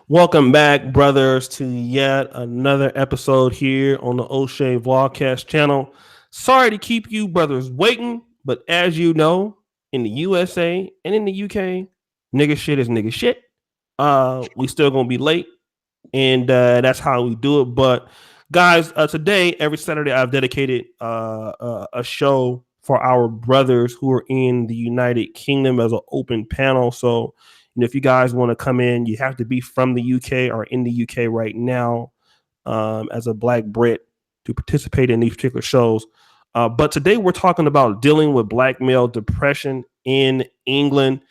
Welcome back, brothers, to yet another episode here on the O'Shea Vlogcast channel. Sorry to keep you brothers waiting, but as you know, in the USA and in the UK, nigga shit is nigga shit. We still gonna be late, and that's how we do it. But guys, today every Saturday I've dedicated a show for our brothers who are in the United Kingdom as an open panel. So if you guys want to come in, you have to be from the UK or in the UK right now as a Black Brit to participate in these particular shows. But today we're talking about dealing with black male depression in England.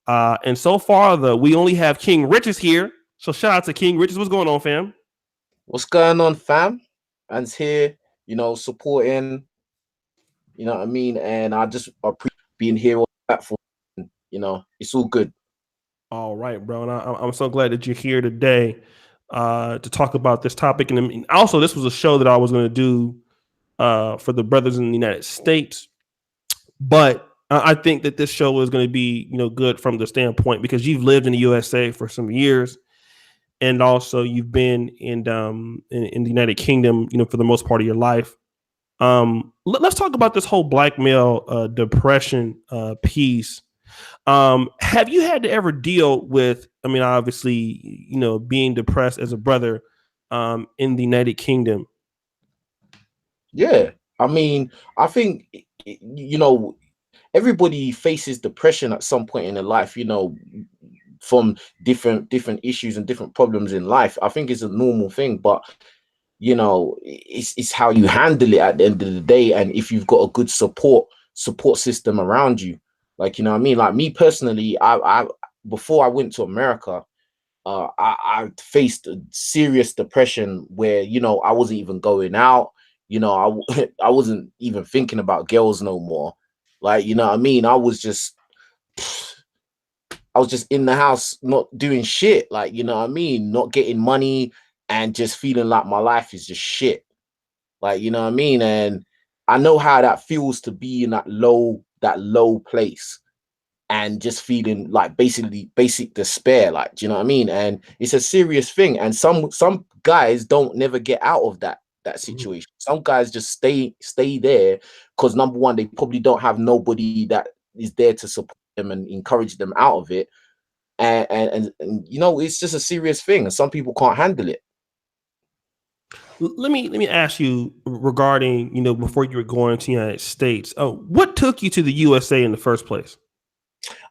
And so far, we only have King Richez here. So shout out to King Richez. What's going on, fam? What's going on, fam? And's here, supporting, what I mean? And I just appreciate being here on the platform. It's all good. All right, bro. And I'm so glad that you're here today to talk about this topic. And also, this was a show that I was going to do for the brothers in the United States. But I think that this show is going to be, good from the standpoint because you've lived in the USA for some years. And also, you've been in the United Kingdom, for the most part of your life. Let's talk about this whole black male depression piece. Have you had to ever deal with? I mean, obviously, being depressed as a brother in the United Kingdom. Yeah, I mean, I think everybody faces depression at some point in their life. From different issues and different problems in life. I think it's a normal thing, but it's how you handle it at the end of the day, and if you've got a good support system around you. Like, what I mean? Like me personally, I before I went to America, I faced a serious depression where, I wasn't even going out. I wasn't even thinking about girls no more. Like, what I mean? I was just in the house, not doing shit. Like, what I mean? Not getting money and just feeling like my life is just shit. Like, what I mean? And I know how that feels to be in that low place and just feeling like basic despair. Like, do you know what I mean? And it's a serious thing. And some guys don't never get out of that situation. Some guys just stay there because number one, they probably don't have nobody that is there to support them and encourage them out of it. And it's just a serious thing, and some people can't handle it. Let me ask you regarding, before you were going to the United States, what took you to the USA in the first place?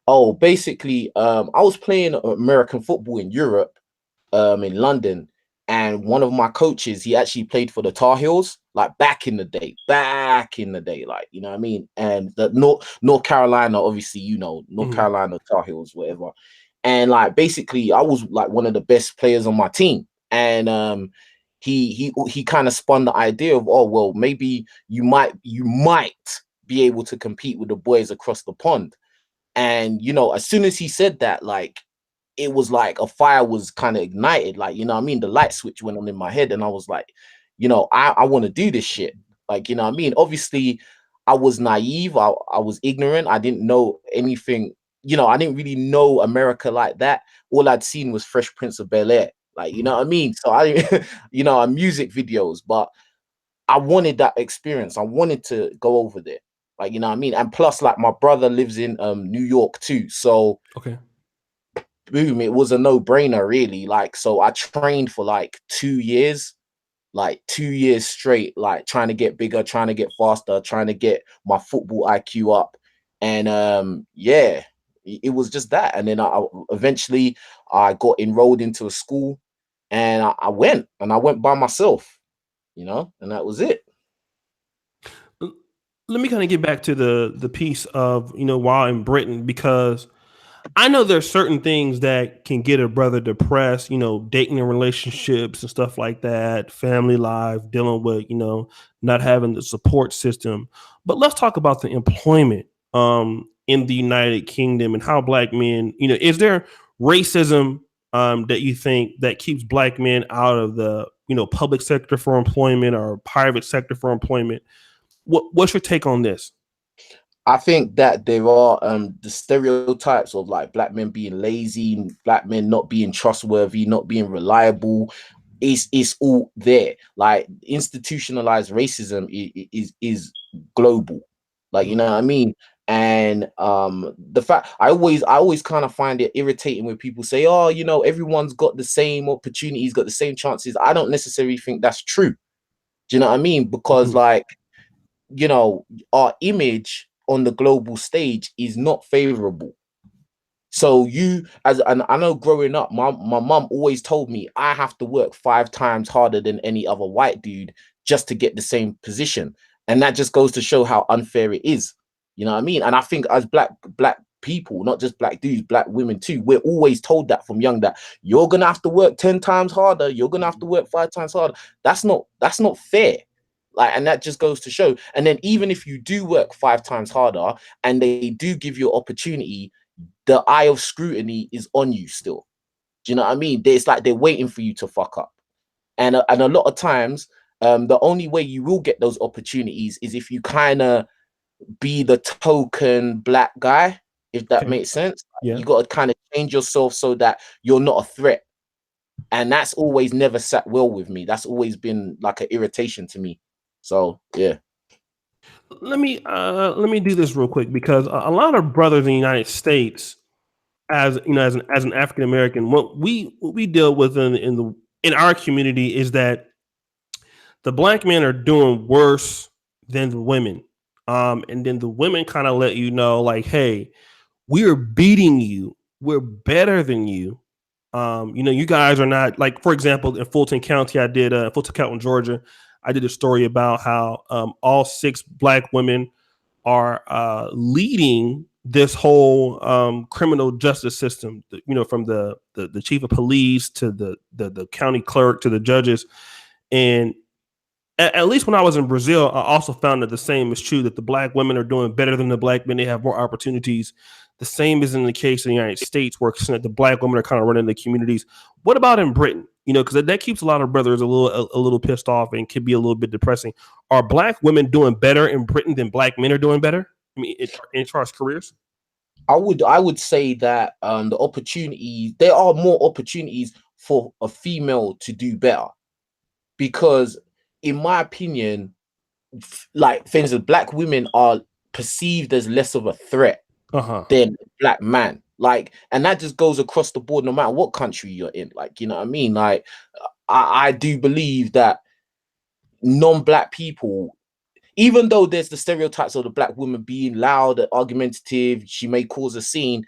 Oh, basically, I was playing American football in Europe, in London, and one of my coaches, he actually played for the Tar Heels, like back in the day, like, what I mean? And the North Carolina, obviously, North Carolina Tar Heels, whatever. And like, basically, I was like one of the best players on my team. And he kind of spun the idea of, oh, well, maybe you might be able to compete with the boys across the pond. And, as soon as he said that, like, it was like a fire was kind of ignited. Like, what I mean? The light switch went on in my head and I was like, I want to do this shit. Like, what I mean? Obviously, I was naive. I was ignorant. I didn't know anything. I didn't really know America like that. All I'd seen was Fresh Prince of Bel-Air. Like, what I mean? So I didn't, music videos, but I wanted that experience. I wanted to go over there. Like, what I mean? And plus, like, my brother lives in New York too. So okay, boom, it was a no-brainer, really. Like, so I trained for like 2 years, like 2 years straight, like trying to get bigger, trying to get faster, trying to get my football IQ up. And yeah, it was just that. And then I eventually I got enrolled into a school, and I went by myself, and that was it. let me kind of get back to the piece of, while in Britain, because I know there's certain things that can get a brother depressed, dating and relationships and stuff like that, family life, dealing with, not having the support system. But let's talk about the employment in the United Kingdom and how black men, is there racism that you think that keeps black men out of the, public sector for employment or private sector for employment? What's your take on this? I think that there are the stereotypes of like black men being lazy, black men not being trustworthy, not being reliable. It's all there. Like institutionalized racism is global. Like you know what I mean? And the fact I always kind of find it irritating when people say, oh, you know, everyone's got the same opportunities, got the same chances. I don't necessarily think that's true. Do you know what I mean? Because Mhm. like, you know, our image on the global stage is not favorable. So you, as and I know growing up, my mom always told me I have to work 5 times harder than any other white dude just to get the same position. And that just goes to show how unfair it is. You know what I mean? And I think as black people, not just black dudes, black women too, we're always told that from young that you're gonna have to work 10 times harder, you're gonna have to work 5 times harder. That's not fair. Like, and that just goes to show. And then even if you do work 5 times harder and they do give you opportunity, the eye of scrutiny is on you still. Do you know what I mean? It's like they're waiting for you to fuck up. And a lot of times, the only way you will get those opportunities is if you kind of be the token black guy, if that Okay. makes sense. Yeah. You got to kind of change yourself so that you're not a threat. And that's always never sat well with me. That's always been like an irritation to me. So yeah. Let me do this real quick because a lot of brothers in the United States, as you know, as an African American, what we deal with in our community is that the black men are doing worse than the women. And then the women kind of let you know, like, hey, we're beating you. We're better than you. You guys are not like, for example, in Fulton County, I did Fulton County, Georgia. I did a story about how all 6 black women are leading this whole criminal justice system. From the chief of police to the county clerk to the judges, and at least when I was in Brazil, I also found that the same is true, that the black women are doing better than the black men. They have more opportunities. The same is in the case in the United States, where the black women are kind of running the communities. What about in Britain? Because that keeps a lot of brothers a little pissed off and can be a little bit depressing. Are black women doing better in Britain than black men are doing better? I mean, in far as careers. I would say that the opportunities, there are more opportunities for a female to do better, because in my opinion, like for instance, black women are perceived as less of a threat Uh huh. than black man. Like, and that just goes across the board, no matter what country you're in. Like, you know what I mean? Like, I do believe that non-black people, even though there's the stereotypes of the black woman being loud and argumentative, she may cause a scene,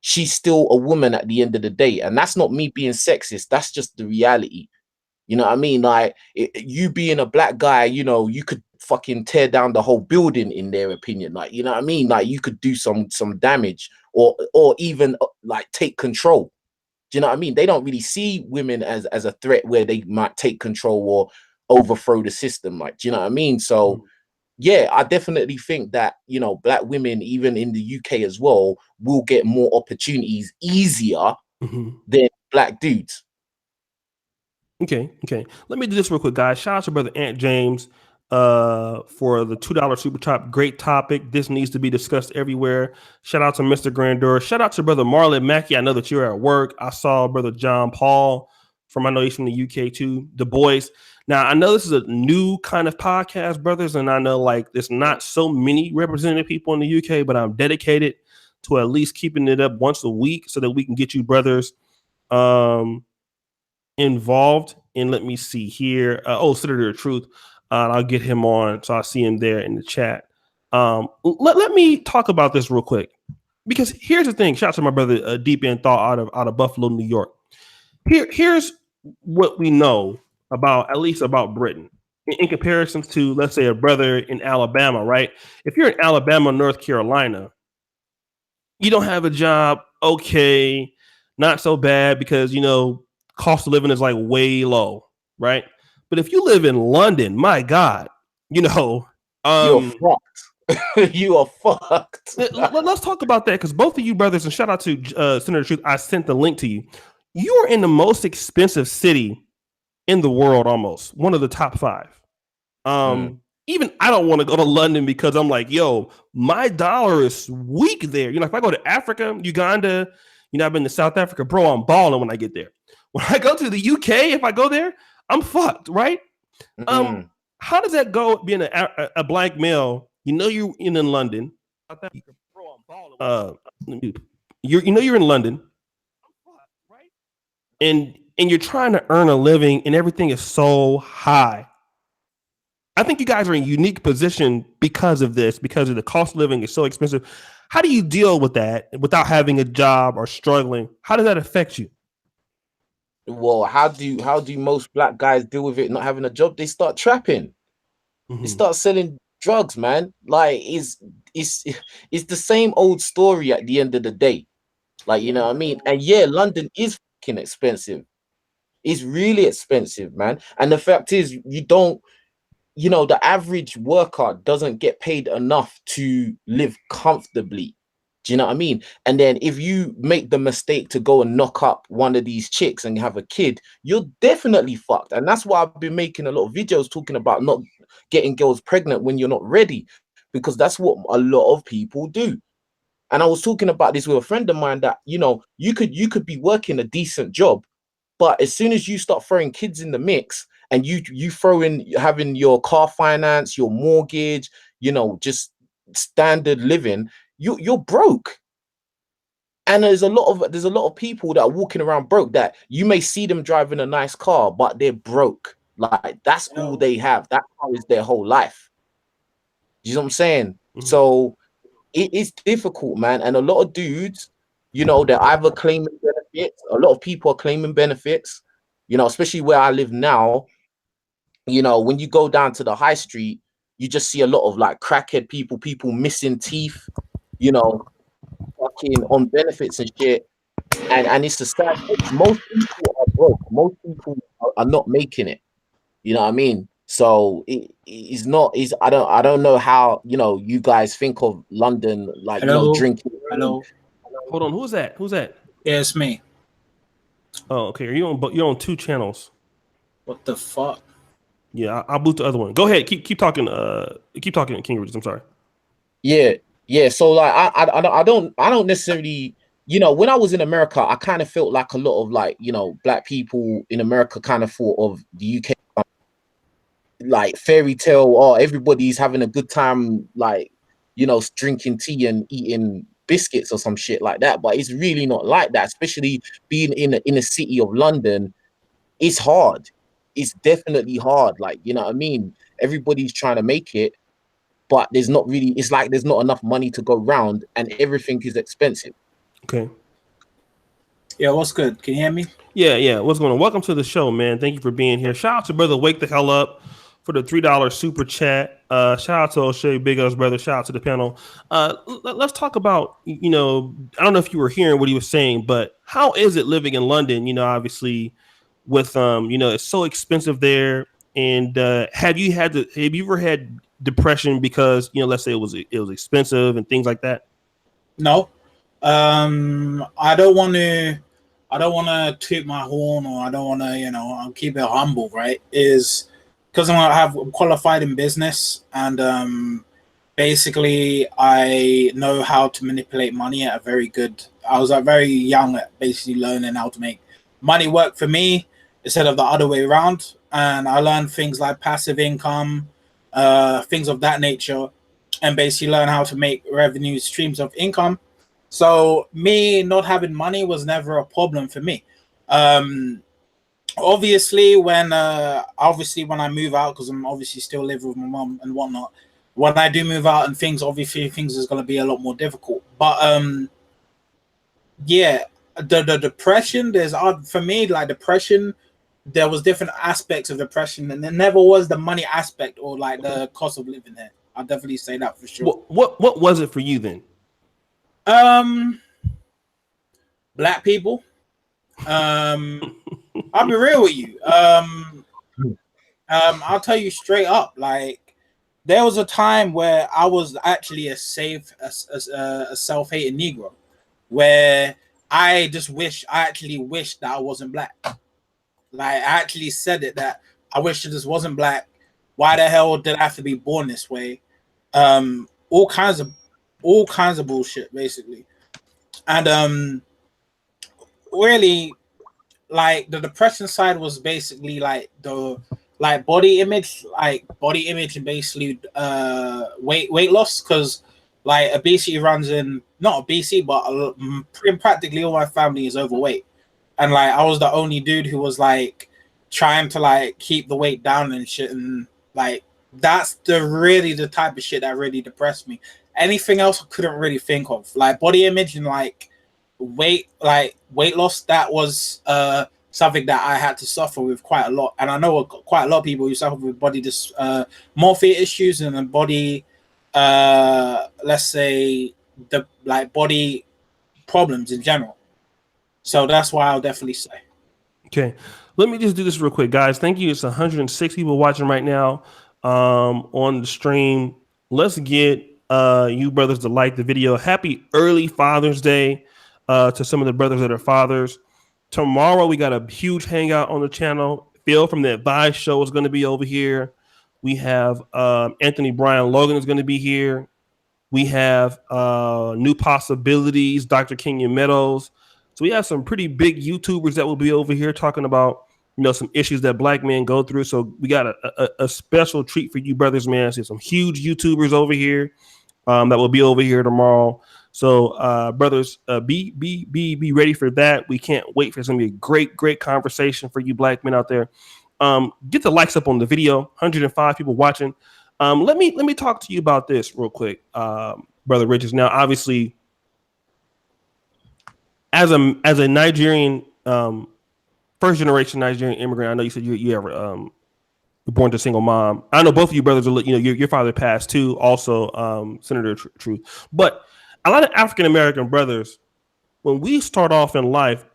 she's still a woman at the end of the day. And that's not me being sexist, that's just the reality. You know what I mean? Like, you being a black guy, you could fucking tear down the whole building in their opinion. Like, you know what I mean? Like, you could do some damage, or even like take control. Do you know what I mean? They don't really see women as a threat where they might take control or overthrow the system. Like, do you know what I mean? So yeah, I definitely think that, black women, even in the UK as well, will get more opportunities easier Mm-hmm. than black dudes. Okay. Let me do this real quick, guys. Shout out to brother Ant James for the $2 super top. Great topic. This needs to be discussed everywhere. Shout out to Mr. Grandeur. Shout out to brother Marlon Mackey. I know that you're at work. I saw brother John Paul I know he's from the UK too. The boys. Now I know this is a new kind of podcast, brothers, and I know like there's not so many represented people in the UK, but I'm dedicated to at least keeping it up once a week so that we can get you brothers involved. And let me see here. Senator of Truth. I'll get him on, so I see him there in the chat. Let me talk about this real quick, because here's the thing. Shout out to my brother Deep in Thought out of Buffalo, New York. Here's what we know about, at least about Britain, in comparisons to, let's say, a brother in Alabama. Right? If you're in Alabama, North Carolina, you don't have a job. Okay, not so bad, because cost of living is like way low, right? But if you live in London, my God, you know, You're um, fucked. You are fucked. let's talk about that, because both of you brothers, and shout out to Senator Truth, I sent the link to you. You are in the most expensive city in the world, almost one of the top 5. Mm. even I don't want to go to London because I'm like, yo, my dollar is weak there. You know, if I go to Africa, Uganda, you know, I've been to South Africa, bro, I'm balling when I get there. When I go to the UK, if I go there, I'm fucked, right? Mm. How does that go being a black male? You know, you're in London. South Africa, bro, I'm balling. You know you're in London, right? And you're trying to earn a living, and everything is so high. I think you guys are in a unique position because of this, because of the cost of living is so expensive. How do you deal with that without having a job or struggling? How does that affect you? Well, how do most black guys deal with it not having a job? They start trapping. They Mm-hmm. start selling drugs, man. Like it's it's the same old story at the end of the day. Like, you know what I mean? And yeah, London is fucking expensive. It's really expensive, man. And the fact is, the average worker doesn't get paid enough to live comfortably. Do you know what I mean? And then if you make the mistake to go and knock up one of these chicks and have a kid, you're definitely fucked. And that's why I've been making a lot of videos talking about not getting girls pregnant when you're not ready, because that's what a lot of people do. And I was talking about this with a friend of mine that, you could be working a decent job, but as soon as you start throwing kids in the mix and you throw in having your car finance, your mortgage, just standard living, you're broke. And there's a lot of people that are walking around broke, that you may see them driving a nice car, but they're broke. Like that's all they have. That car is their whole life. You know what I'm saying? Mm-hmm. So it is difficult, man. And a lot of dudes, they're either claiming benefits. A lot of people are claiming benefits, especially where I live now. When you go down to the high street, you just see a lot of like crackhead people missing teeth, you know, fucking on benefits and shit. And it's a sad thing. Most people are broke. Most people are not making it. You know what I mean? So it's not. Is I don't know how you guys think of London, like Hello, drinking. hello. Hold on, who's that? Who's that? Yeah, it's me. Oh, okay. You're on two channels. What the fuck? Yeah, I'll boot the other one. Go ahead. Keep talking. Keep talking, King Richez. I'm sorry. Yeah, yeah. So like I don't necessarily, when I was in America, I kind of felt like a lot of like black people in America kind of thought of the UK like fairy tale. Oh, everybody's having a good time, like drinking tea and eating biscuits or some shit like that. But it's really not like that. Especially being in a city of London, it's hard. It's definitely hard. Like what I mean. Everybody's trying to make it, but there's not really. It's like there's not enough money to go round, and everything is expensive. Okay. Yeah, what's good? Can you hear me? Yeah. What's going on? Welcome to the show, man. Thank you for being here. Shout out to brother Wake the Hell Up for the $3 super chat. Shout out to O'Shea, Big Us brother. Shout out to the panel. Let's talk about, I don't know if you were hearing what he was saying, but how is it living in London? Obviously with it's so expensive there. And have you ever had depression because let's say it was expensive and things like that? No. I don't want to toot my horn, or I don't want to, I'll keep it humble, right? Is because I'm qualified in business, and basically I know how to manipulate money at I was very young at basically learning how to make money work for me instead of the other way around. And I learned things like passive income, things of that nature, and basically learn how to make revenue streams of income. So me not having money was never a problem for me. Obviously when I move out, because I'm obviously still living with my mom and whatnot, when I do move out and things is going to be a lot more difficult. But yeah, the depression, for me, like depression, there was different aspects of depression, and there never was the money aspect or like the cost of living there. I'll definitely say that for sure. What was it for you then? Black people. I'll be real with you. I'll tell you straight up. Like, there was a time where I was actually a self-hating Negro, where I actually wished that I wasn't black. Like, I actually said it, that I wish I just wasn't black, Why the hell did I have to be born this way? All kinds of bullshit, basically. And really, like the depression side was basically like the body image, and basically weight loss, because like obesity runs in, not obesity, but practically all my family is overweight, and like I was the only dude who was like trying to like keep the weight down and shit, and like that's the type of shit that really depressed me. Anything else I couldn't really think of, like body image and like weight loss, that was something that I had to suffer with quite a lot. And I know quite a lot of people who suffer with body dysmorphia issues and the body let's say the like body problems in general. So that's why I'll definitely say. Okay, let me just do this real quick, guys. Thank you. It's 106 people watching right now on the stream. Let's get you brothers to like the video. Happy early Father's Day to some of the brothers that are fathers. Tomorrow we got a huge hangout on the channel. Phil from the Advice Show is going to be over here. We have Anthony Brian Logan is going to be here. We have New Possibilities, Dr. Kenyon Meadows. So we have some pretty big YouTubers that will be over here talking about, you know, some issues that black men go through. So we got a special treat for you brothers, man. See some huge YouTubers over here that will be over here tomorrow. So brothers, be ready for that. We can't wait for it's gonna be a great conversation for you black men out there. Get the likes up on the video. 105 people watching. Let me talk to you about this real quick, brother Richez. Now, obviously, as a Nigerian, first generation Nigerian immigrant, I know you said you ever were born to a single mom. I know both of you brothers are, you know, your father passed too, also Senator Truth. But a lot of African American brothers, when we start off in life,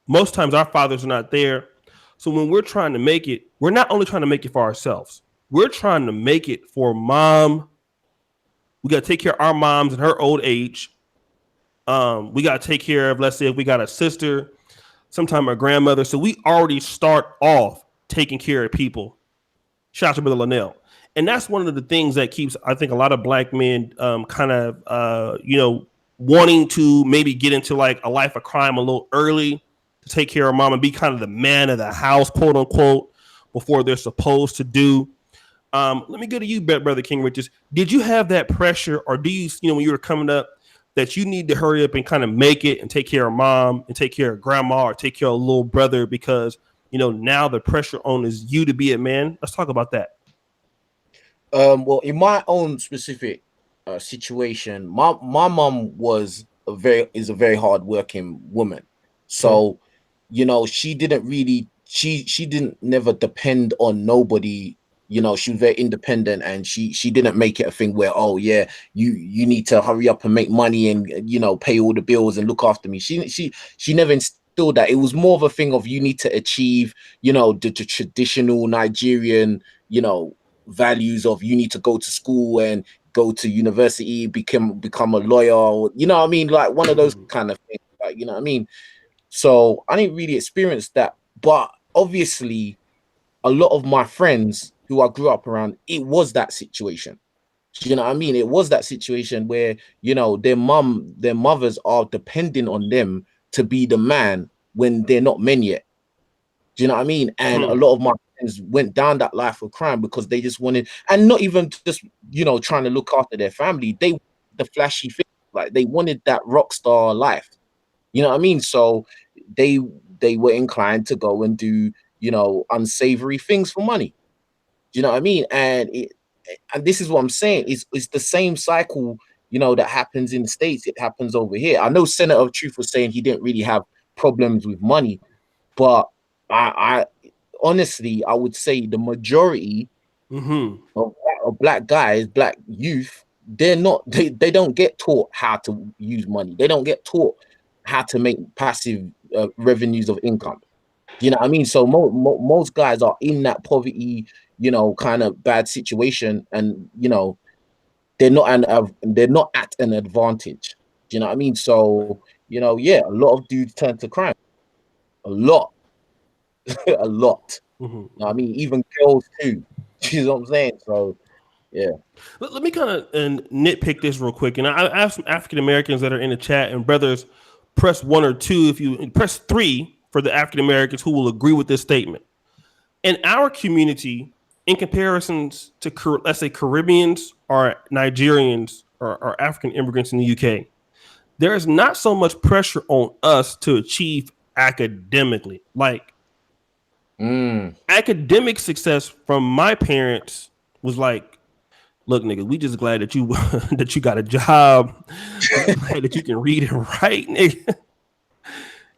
most times our fathers are not there. So when we're trying to make it, we're not only trying to make it for ourselves. We're trying to make it for mom. We got to take care of our moms in her old age. We got to take care of, let's say, if we got a sister, sometime a grandmother. So we already start off taking care of people. Shout out to Brother Linnell. And that's one of the things that keeps, I think, a lot of black men kind of, you know, wanting to maybe get into like a life of crime a little early to take care of mom and be kind of the man of the house, quote unquote, before they're supposed to do. Let me go to you, Brother King Richez. Did you have that pressure, or do you, when you were coming up, that you need to hurry up and kind of make it and take care of mom and take care of grandma or take care of a little brother because, you know, now the pressure on is you to be a man? Let's talk about that. Well, in my own specific situation, my mom is a very hardworking woman. So, you know, she didn't never depend on nobody. You know, she was very independent, and she didn't make it a thing where, oh yeah, you need to hurry up and make money and, you know, pay all the bills and look after me. She never instilled that. It was more of a thing of you need to achieve, you know, the traditional Nigerian, you know, values of you need to go to school and go to university, become a lawyer, you know what I mean? Like one of those kind of things, like, you know what I mean? So I didn't really experience that, but obviously a lot of my friends who I grew up around, it was that situation. Do you know what I mean? It was that situation where, you know, their mothers are depending on them to be the man when they're not men yet. Do you know what I mean? And a lot of my friends went down that life of crime because they just wanted, and not even just, you know, trying to look after their family. They the flashy thing, like they wanted that rock star life. You know what I mean? So they were inclined to go and do, you know, unsavory things for money. Do you know what I mean? And this is what I'm saying. It's the same cycle, you know, that happens in the States. It happens over here. I know Senator Truth was saying he didn't really have problems with money, but I honestly, I would say the majority of black guys, black youth, they don't get taught how to use money. They don't get taught how to make passive revenues of income. You know what I mean? So most guys are in that poverty, you know, kind of bad situation, and you know, they're not at an advantage. Do you know what I mean? So, you know, yeah, a lot of dudes turn to crime. A lot. A lot. You know what I mean? Even girls too. You know what I'm saying? So yeah. Let me kind of nitpick this real quick. And I have some African Americans that are in the chat, and brothers, press 1 or 2 if you press 3 for the African Americans who will agree with this statement. In our community, in comparisons to, let's say, Caribbeans or Nigerians or African immigrants in the UK, there is not so much pressure on us to achieve academically. Like academic success from my parents was like, look, nigga, we just glad that you that you got a job, that you can read and write, nigga.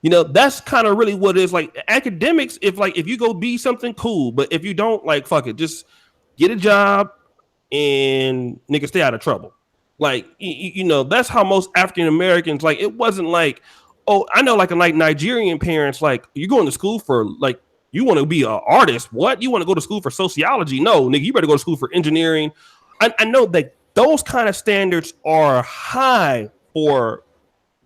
You know, that's kind of really what it is. Like academics, if you go be something, cool, but if you don't, like, fuck it, just get a job and nigga stay out of trouble. Like you know, that's how most African Americans, like, it wasn't like, oh, I know, like Nigerian parents, like, you going to school for, like, you want to be an artist? What? You want to go to school for sociology? No, nigga, you better go to school for engineering. I know that those kind of standards are high for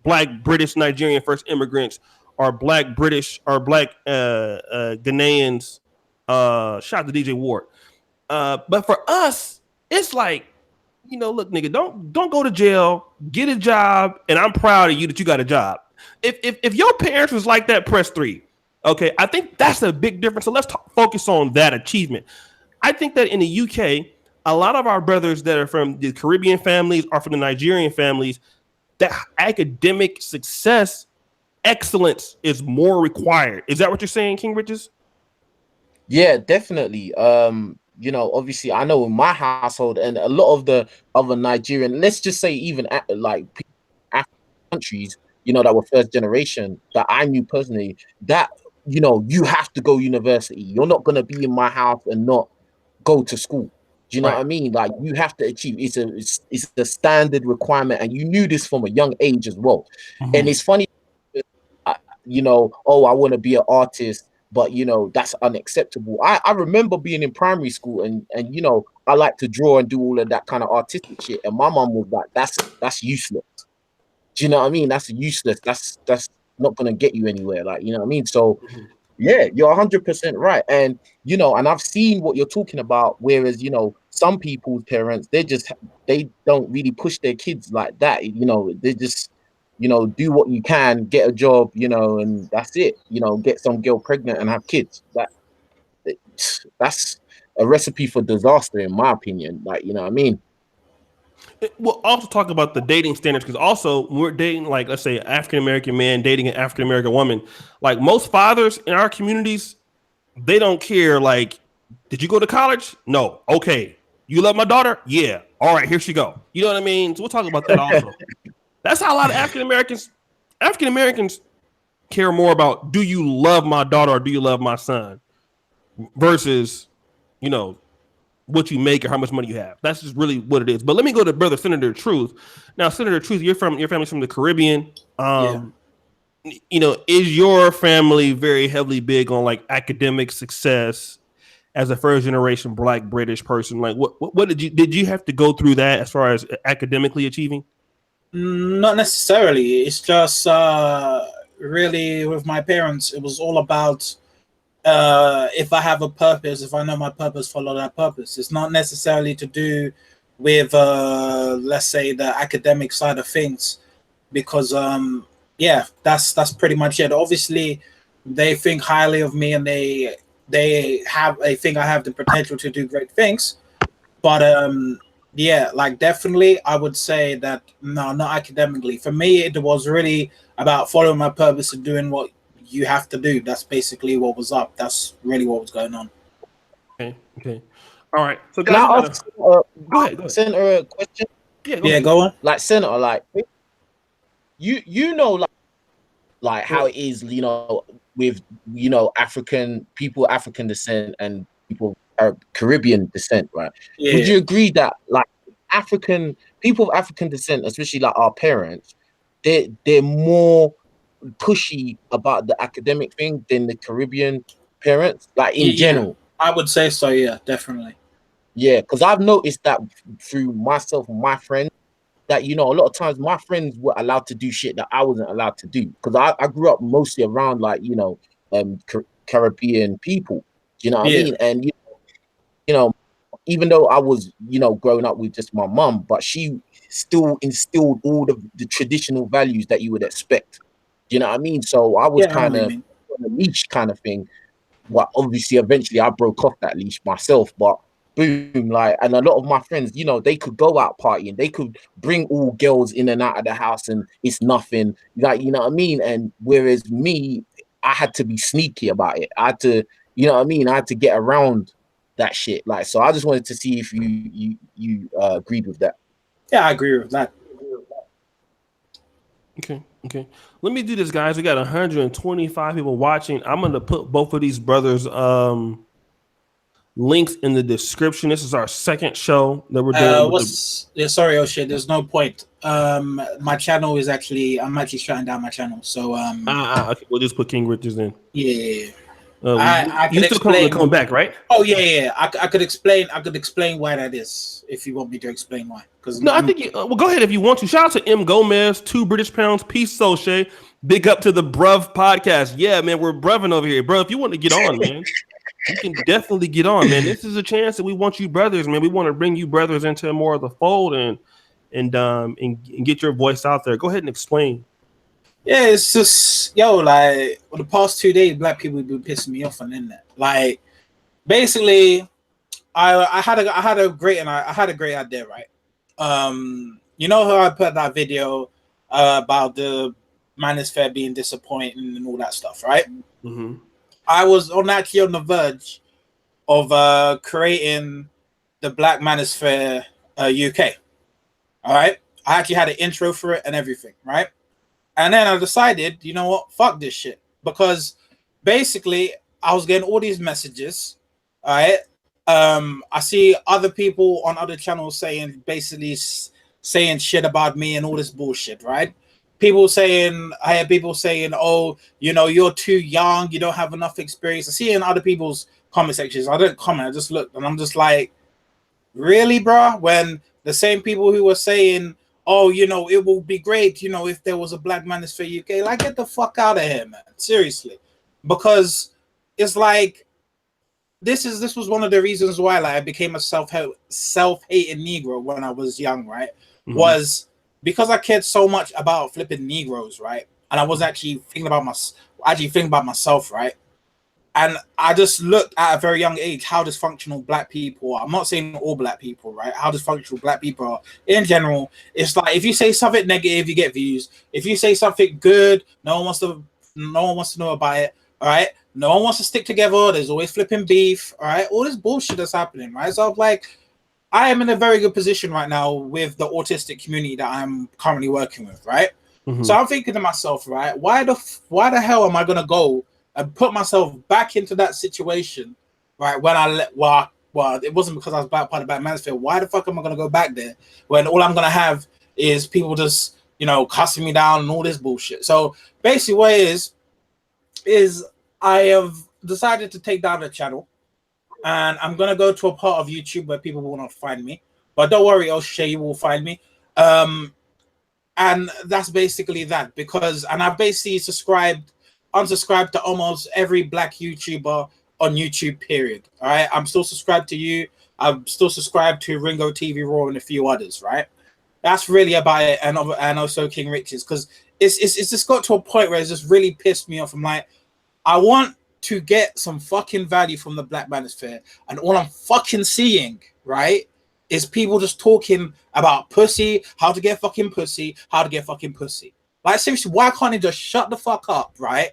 Black, British, Nigerian first immigrants, or Black, British, or Black Ghanaians. Shout out to DJ Ward. But for us, it's like, you know, look, nigga, don't go to jail, get a job, and I'm proud of you that you got a job. If your parents was like that, press 3. Okay, I think that's a big difference. So let's focus on that achievement. I think that in the UK, a lot of our brothers that are from the Caribbean families or from the Nigerian families, that academic success, excellence is more required. Is that what you're saying, King Richez? Yeah, definitely. You know, obviously, I know in my household and a lot of the other Nigerian, let's just say even like African countries, you know, that were first generation that I knew personally, that, you know, you have to go university. You're not gonna be in my house and not go to school. Do you know what I mean? Like, you have to achieve. It's a standard requirement, and you knew this from a young age as well. And it's funny, you know, oh, I want to be an artist, but you know, that's unacceptable. I remember being in primary school, and you know, I like to draw and do all of that kind of artistic shit, and my mom was like, that's useless. Do you know what I mean? That's useless. That's not gonna get you anywhere. Like, you know what I mean? So yeah, you're 100% right. And you know, and I've seen what you're talking about. Whereas, you know, some people's parents, they don't really push their kids like that. You know, they just, you know, do what you can, get a job, you know, and that's it. You know, get some girl pregnant and have kids. That's a recipe for disaster, in my opinion. Like, you know what I mean? We'll also talk about the dating standards, because also when we're dating, like, let's say, African American man dating an African American woman, like most fathers in our communities, they don't care. Like, did you go to college? No. Okay. You love my daughter? Yeah. All right, here she go. You know what I mean? So we'll talk about that also. That's how a lot of African Americans care more about, do you love my daughter or do you love my son, versus, you know, what you make or how much money you have. That's just really what it is. But let me go to brother Senator Truth. Now, Senator Truth, your family's from the Caribbean. You know, is your family very heavily big on like academic success as a first generation Black British person? Like, what did you have to go through that as far as academically achieving? Not necessarily. It's just really with my parents, it was all about if I have a purpose, if I know my purpose, follow that purpose. It's not necessarily to do with let's say the academic side of things, because yeah, that's pretty much it. Obviously they think highly of me, and they think I have the potential to do great things, but yeah, like definitely I would say that no, not academically. For me, it was really about following my purpose and doing what you have to do. That's basically what was up. That's really what was going on. Okay. All right. So can I ask, go ahead. Senator, a question? Yeah, go on. Like, Senator, like, you know, like how it is, you know, with, you know, African descent and people are Caribbean descent, right? Yeah. Would you agree that like people of African descent, especially like our parents, they're more pushy about the academic thing than the Caribbean parents, like in general? I would say so. Yeah, definitely. Yeah, because I've noticed that through myself and my friends, that, you know, a lot of times my friends were allowed to do shit that I wasn't allowed to do, because I grew up mostly around, like, you know, Caribbean people. You know what I mean? And you know, even though I was, growing up with just my mum, but she still instilled all the traditional values that you would expect. Do you know what I mean? So I was kind of on a leash kind of thing. Well, obviously, eventually I broke off that leash myself, but boom, like, and a lot of my friends, they could go out partying, they could bring all girls in and out of the house, and it's nothing, like, you know what I mean? And whereas me, I had to be sneaky about it. I had to, you know what I mean? I had to get around that shit. Like, so I just wanted to see if you agreed with that. Yeah, I agree with that. Okay. Let me do this, guys. We got 125 people watching. I'm gonna put both of these brothers' links in the description. This is our second show that we're doing. Sorry, oh shit. There's no point. My channel is I'm actually shutting down my channel. So okay. We'll just put King Richez in. Yeah. I you still coming back, right? Oh yeah. I could explain. Why that is if you want me to explain why. I think well, go ahead if you want to. Shout out to M Gomez, 2 British pounds, peace, Soche. Big up to the Bruv podcast. Yeah, man, we're breving over here, bro. If you want to get on, man, you can definitely get on, man. This is a chance that we want you brothers, man. We want to bring you brothers into more of the fold and get your voice out there. Go ahead and explain. Yeah, it's just like for the past 2 days, black people have been pissing me off on the internet. Like, basically, I had a great idea, right? You know how I put that video about the Manosphere being disappointing and all that stuff, right? Mm-hmm. I was on the verge of creating the Black Manosphere UK. All right, I actually had an intro for it and everything, right? And then I decided, you know what, fuck this shit, because basically I was getting all these messages. All right, I see other people on other channels saying shit about me and all this bullshit, right? I hear people saying, oh, you're too young, you don't have enough experience. I see in other people's comment sections, I don't comment, I just look, and I'm just like, really, bro? When the same people who were saying, oh, it will be great, if there was a Black Manosphere UK, like, get the fuck out of here, man. Seriously. Because it's like, this was one of the reasons why, like, I became a self-hating Negro when I was young, right? Mm-hmm. Was because I cared so much about flipping Negroes, right? And I was actually thinking about myself, right? And I just looked at a very young age how dysfunctional black people are. I'm not saying all black people, right? How dysfunctional black people are in general. It's like, if you say something negative, you get views. If you say something good, no one wants to know about it. All right, no one wants to stick together. There's always flipping beef. All right, all this bullshit that's happening, right? So I'm like, I am in a very good position right now with the autistic community that I'm currently working with, right? Mm-hmm. So I'm thinking to myself, right, why the hell am I gonna go and put myself back into that situation, right? When it wasn't because I was part of the Black Manosphere. Why the fuck am I gonna go back there when all I'm gonna have is people just, cussing me down and all this bullshit? So basically, what it is I have decided to take down the channel, and I'm gonna go to a part of YouTube where people will not find me. But don't worry, O'Shea, you will find me. And that's basically that, and I've basically unsubscribed to almost every black YouTuber on YouTube, period. All right, I'm still subscribed to you. I'm still subscribed to Ringo TV Raw and a few others, right? That's really about it, and also King Richez, because it's just got to a point where it's just really pissed me off. I'm like, I want to get some fucking value from the Black Manosphere, and all I'm fucking seeing, right, is people just talking about pussy, how to get fucking pussy, how to get fucking pussy. Like, seriously, why can't they just shut the fuck up, right?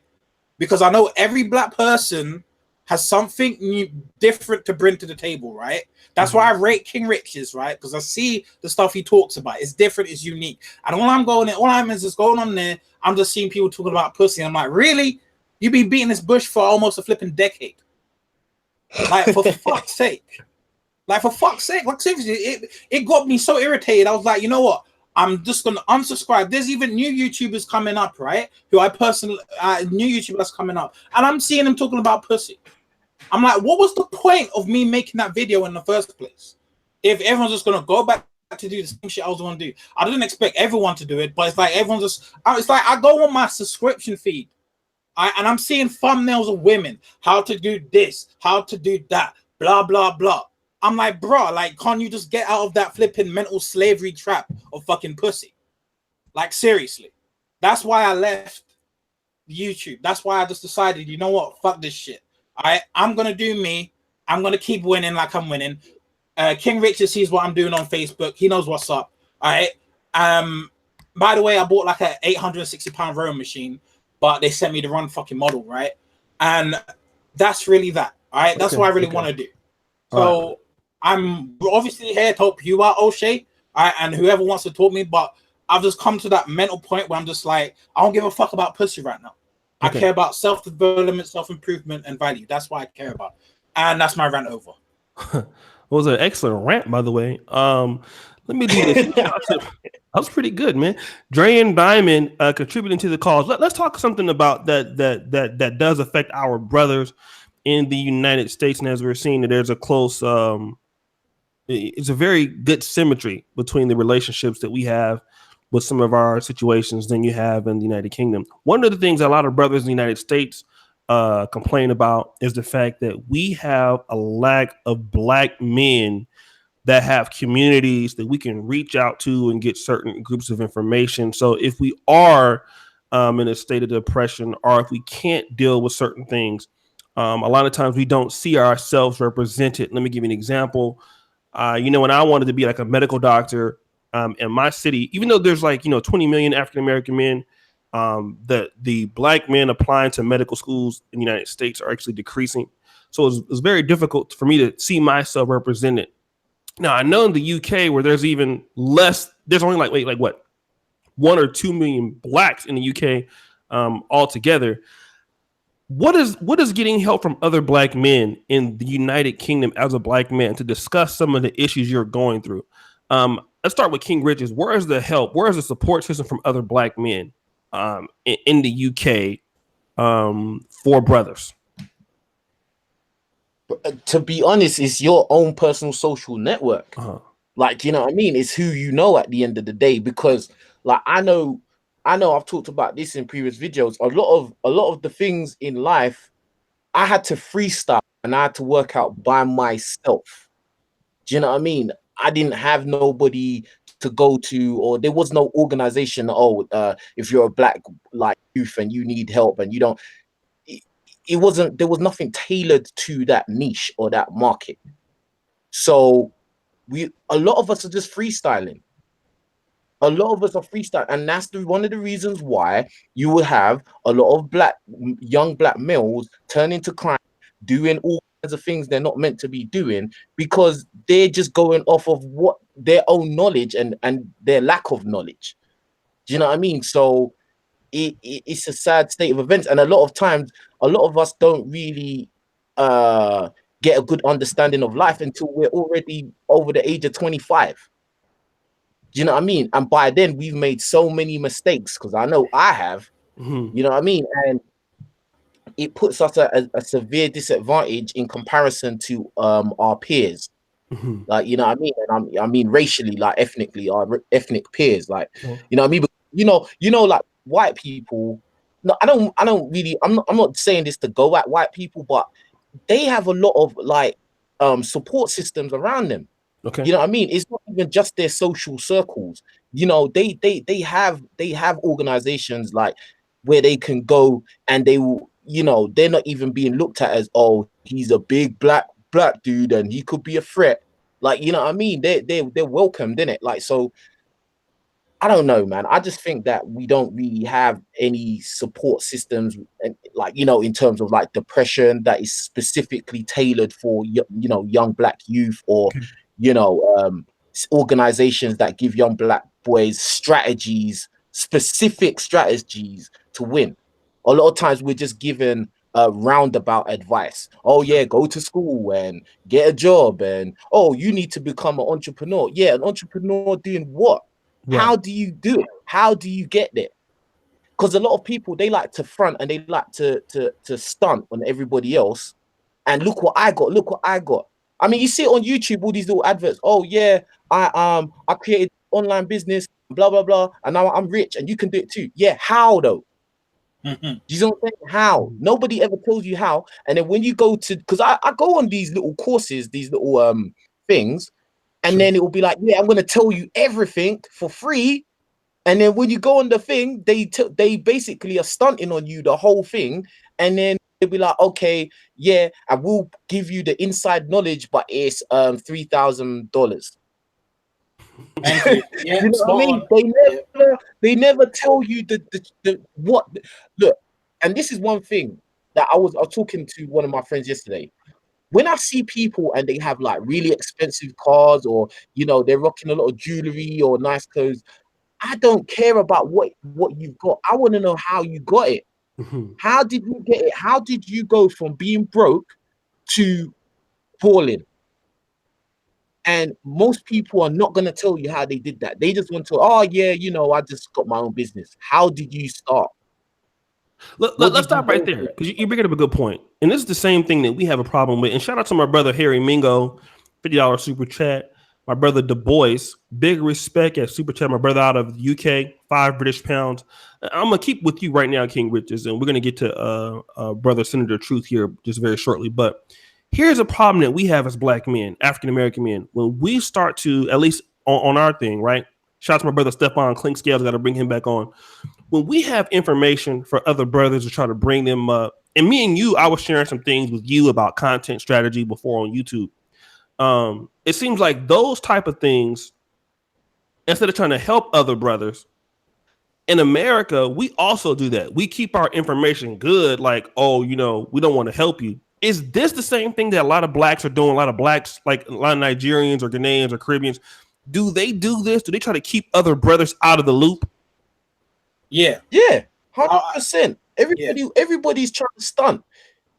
Because I know every black person has something new, different to bring to the table, right? That's why I rate King Richez, right? Because I see the stuff he talks about. It's different, it's unique. And all I'm just going on there, I'm just seeing people talking about pussy. I'm like, really? You be beating this bush for almost a flipping decade. Like, for fuck's sake. Like, seriously, it got me so irritated. I was like, you know what? I'm just going to unsubscribe. There's even new YouTubers coming up, right? New YouTubers that's coming up. And I'm seeing them talking about pussy. I'm like, what was the point of me making that video in the first place? If everyone's just going to go back to do the same shit I was going to do. I didn't expect everyone to do it, but it's like it's like I go on my subscription feed. And I'm seeing thumbnails of women, how to do this, how to do that, blah, blah, blah. I'm like, bro, like, can't you just get out of that flipping mental slavery trap of fucking pussy? Like, seriously. That's why I left YouTube. That's why I just decided, you know what? Fuck this shit. I'm gonna do me. I'm gonna keep winning like I'm winning. King Richez sees what I'm doing on Facebook. He knows what's up. All right. By the way, I bought like a £860 rowing machine, but they sent me the wrong fucking model, right? And that's really that. All right. That's what I really want to do. So I'm obviously here to help you out, O'Shea, all right, and whoever wants to talk me, but I've just come to that mental point where I'm just like, I don't give a fuck about pussy right now. I care about self-development, self-improvement, and value. That's what I care about. And that's my rant over. It was an excellent rant, by the way. Let me do this. That was pretty good, man. Dre and Diamond contributing to the cause. Let's talk something about that does affect our brothers in the United States. And as we're seeing, that there's a close, it's a very good symmetry between the relationships that we have with some of our situations than you have in the United Kingdom. One of the things a lot of brothers in the United States complain about is the fact that we have a lack of black men that have communities that we can reach out to and get certain groups of information. So if we are in a state of depression, or if we can't deal with certain things, a lot of times we don't see ourselves represented. Let me give you an example. When I wanted to be like a medical doctor in my city, even though there's 20 million African-American men, the black men applying to medical schools in the United States are actually decreasing. So it's very difficult for me to see myself represented. Now, I know in the UK where there's even less, there's only 1 or 2 million blacks in the UK altogether. What is getting help from other black men in the United Kingdom as a black man to discuss some of the issues you're going through? Let's start with King Richez. Where is the help? Where is the support system from other black men in the UK for brothers? To be honest, it's your own personal social network. Like, you know what I mean? It's who you know at the end of the day, because like I know I've talked about this in previous videos. A lot of the things in life I had to freestyle and I had to work out by myself. Do you know what I mean? I didn't have nobody to go to, or there was no organization. If you're a black youth and you need help and you don't, there was nothing tailored to that niche or that market. So a lot of us are just freestyling. A lot of us are freestyle, and that's one of the reasons why you will have a lot of young black males turn into crime, doing all kinds of things they're not meant to be doing, because they're just going off of what their own knowledge and their lack of knowledge. Do you know what I mean? So it's a sad state of events, and a lot of times, a lot of us don't really get a good understanding of life until we're already over the age of 25. Do you know what I mean? And by then we've made so many mistakes, because I know I have. You know what I mean? And it puts us at a severe disadvantage in comparison to our peers. Like, you know what I mean? And I mean racially, like ethnically, our ethnic peers. Like, you know what I mean? But, you know, like white people. No, I don't really. I'm not saying this to go at white people, but they have a lot of support systems around them. Okay. You know what I mean? It's not even just their social circles. You know, they have organizations like where they can go and they will, they're not even being looked at as, oh, he's a big black dude and he could be a threat. Like, you know what I mean? They're welcomed, innit? Like, so I don't know, man. I just think that we don't really have any support systems, and in terms of like depression that is specifically tailored for young black youth, or organizations that give young black boys specific strategies to win. A lot of times we're just given roundabout advice. Oh yeah, go to school and get a job, and oh, you need to become an entrepreneur. Yeah, an entrepreneur doing what? Right. How do you do it? How do you get there? Because a lot of people, they like to front and they like to stunt on everybody else. And look what I got. Look what I got. I mean, you see it on YouTube, all these little adverts. Oh yeah, I created online business, blah blah blah, and now I'm rich, and you can do it too. Yeah, how though? Do you know what I'm saying? How? Nobody ever tells you how. And then when you go to, because I go on these little courses, these little things, and then it will be like, yeah, I'm going to tell you everything for free. And then when you go on the thing, they basically are stunting on you the whole thing. And then they'll be like, okay, yeah, I will give you the inside knowledge, but it's $3,000. Thank you. Yeah, You know what I mean? They never tell you the what. Look, and this is one thing that I was talking to one of my friends yesterday. When I see people and they have like really expensive cars, or they're rocking a lot of jewelry or nice clothes, I don't care about what you've got. I want to know how you got it. Mm-hmm. How did you get it? How did you go from being broke to balling? And most people are not going to tell you how they did that. They just want to, oh yeah, I just got my own business. How did you start? Let's stop right there, because you bring up a good point. And this is the same thing that we have a problem with. And shout out to my brother Harry Mingo, $50 super chat. My brother Du Bois, big respect at super chat. My brother out of the UK, £5 British. I'm gonna keep with you right now, King Richez, and we're gonna get to brother Senator Truth here just very shortly. But here's a problem that we have as black men, African American men, when we start to, at least on our thing, right? Shout out to my brother Stephon Clink Scales. Got to bring him back on. When we have information for other brothers to try to bring them up, and me and you, I was sharing some things with you about content strategy before on YouTube. It seems like those type of things, instead of trying to help other brothers, in America, we also do that. We keep our information good, like, oh, we don't want to help you. Is this the same thing that a lot of blacks are doing? A lot of blacks, like a lot of Nigerians or Ghanaians or Caribbeans, do they do this? Do they try to keep other brothers out of the loop? Yeah. 100%. Everybody's trying to stunt.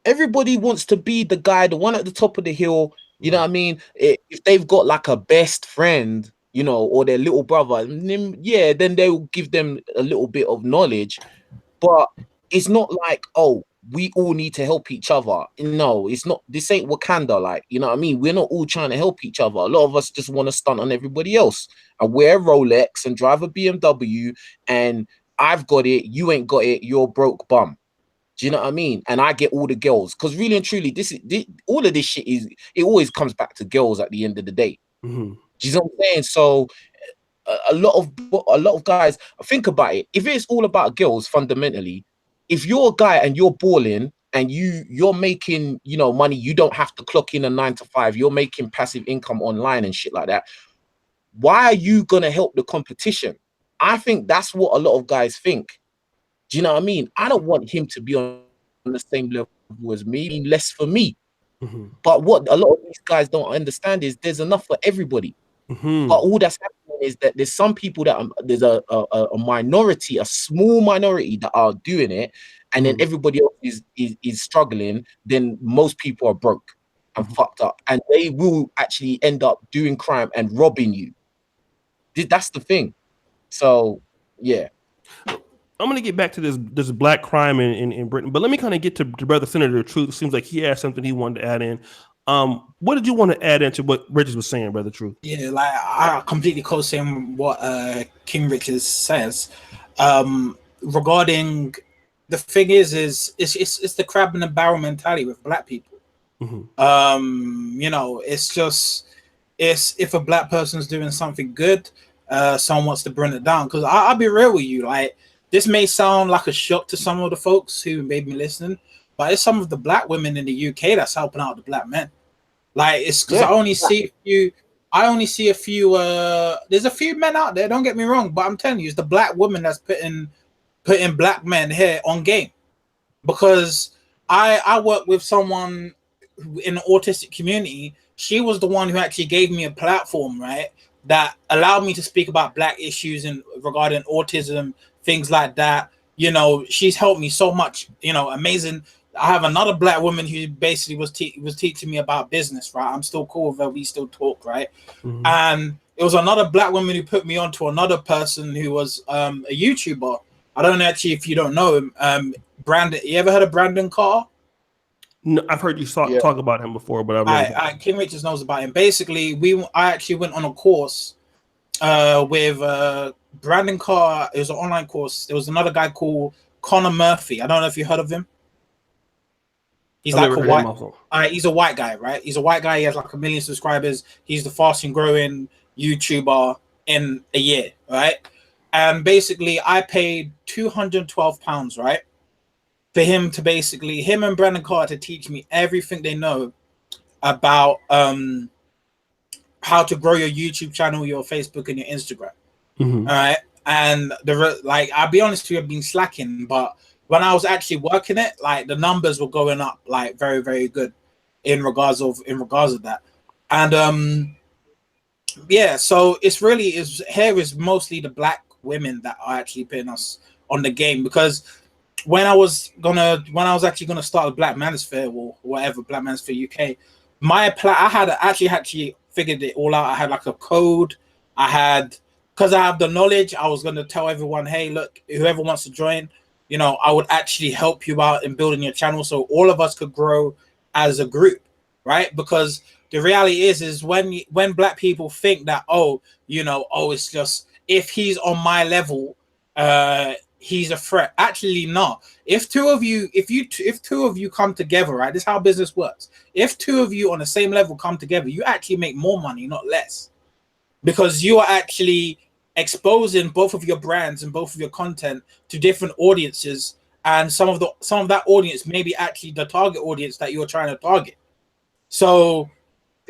Everybody wants to be the guy, the one at the top of the hill. You know what I mean? If they've got like a best friend, or their little brother, then they'll give them a little bit of knowledge. But it's not like, oh, we all need to help each other. No, it's not. This ain't Wakanda. Like, you know what I mean? We're not all trying to help each other. A lot of us just want to stunt on everybody else and wear Rolex and drive a BMW, and I've got it, you ain't got it, you're broke bum. Do you know what I mean? And I get all the girls, because really and truly, all of this shit it always comes back to girls at the end of the day. Mm-hmm. Do you know what I'm saying? So a lot of guys, think about it. If it's all about girls, fundamentally, if you're a guy and you're balling and you're making money, you don't have to clock in a 9 to 5. You're making passive income online and shit like that. Why are you gonna help the competition? I think that's what a lot of guys think. Do you know what I mean? I don't want him to be on the same level as me, less for me. Mm-hmm. But what a lot of these guys don't understand is there's enough for everybody. Mm-hmm. But all that's happening is that there's some people that there's a minority, a small minority that are doing it, and then everybody else is struggling. Then most people are broke and fucked up, and they will actually end up doing crime and robbing you. That's the thing. So yeah. I'm going to get back to this black crime in Britain, but let me kind of get to Brother Senator Truth. It seems like he has something he wanted to add in. What did you want to add into what Richez was saying, Brother Truth? Yeah, like I completely co-sign what King Richez says. Regarding the thing is it's the crab in the barrel mentality with black people. Mm-hmm. It's if a black person's doing something good, someone wants to bring it down. Because I'll be real with you, like, this may sound like a shock to some of the folks who may be listening, but it's some of the black women in the UK that's helping out the black men. Like, it's because I only see a few. There's a few men out there. Don't get me wrong, but I'm telling you, it's the black woman that's putting black men here on game. Because I work with someone in the autistic community. She was the one who actually gave me a platform, right, that allowed me to speak about black issues and regarding autism, things like that. She's helped me so much. Amazing. I have another black woman who basically was teaching me about business, right? I'm still cool with her. We still talk, right? Mm-hmm. And it was another black woman who put me on to another person who was a YouTuber. I don't know actually if you don't know him. Brandon, you ever heard of Brandon Carr? No, I've heard you talk about him before, but King Richez knows about him. Basically, I actually went on a course with Brandon Carr. It was an online course. There was another guy called Connor Murphy. I don't know if you heard of him. He's I've like never a heard him white. also. He's a white guy, right? He's a white guy. He has like 1 million subscribers. He's the fastest growing YouTuber in a year, right? And basically, I paid £212, right, for him to basically him and Brandon Carter to teach me everything they know about how to grow your YouTube channel, your Facebook, and your Instagram. Mm-hmm. All right. And like, I'll be honest with you, I've been slacking, but when I was actually working it, like the numbers were going up like very, very good in regards of that. And yeah, so it's really is mostly the black women that are actually putting us on the game, because when I was actually gonna start a Black Manosphere or whatever, Black Manosphere UK, I had actually figured it all out. I had like a code. Because I have the knowledge, I was gonna tell everyone, hey, look, whoever wants to join, I would actually help you out in building your channel so all of us could grow as a group, right? Because the reality is when black people think that, it's just if he's on my level, he's a threat. Actually, not. If two of you come together, right? This is how business works. If two of you on the same level come together, you actually make more money, not less, because you are actually exposing both of your brands and both of your content to different audiences, and some of that audience may be actually the target audience that you're trying to target. So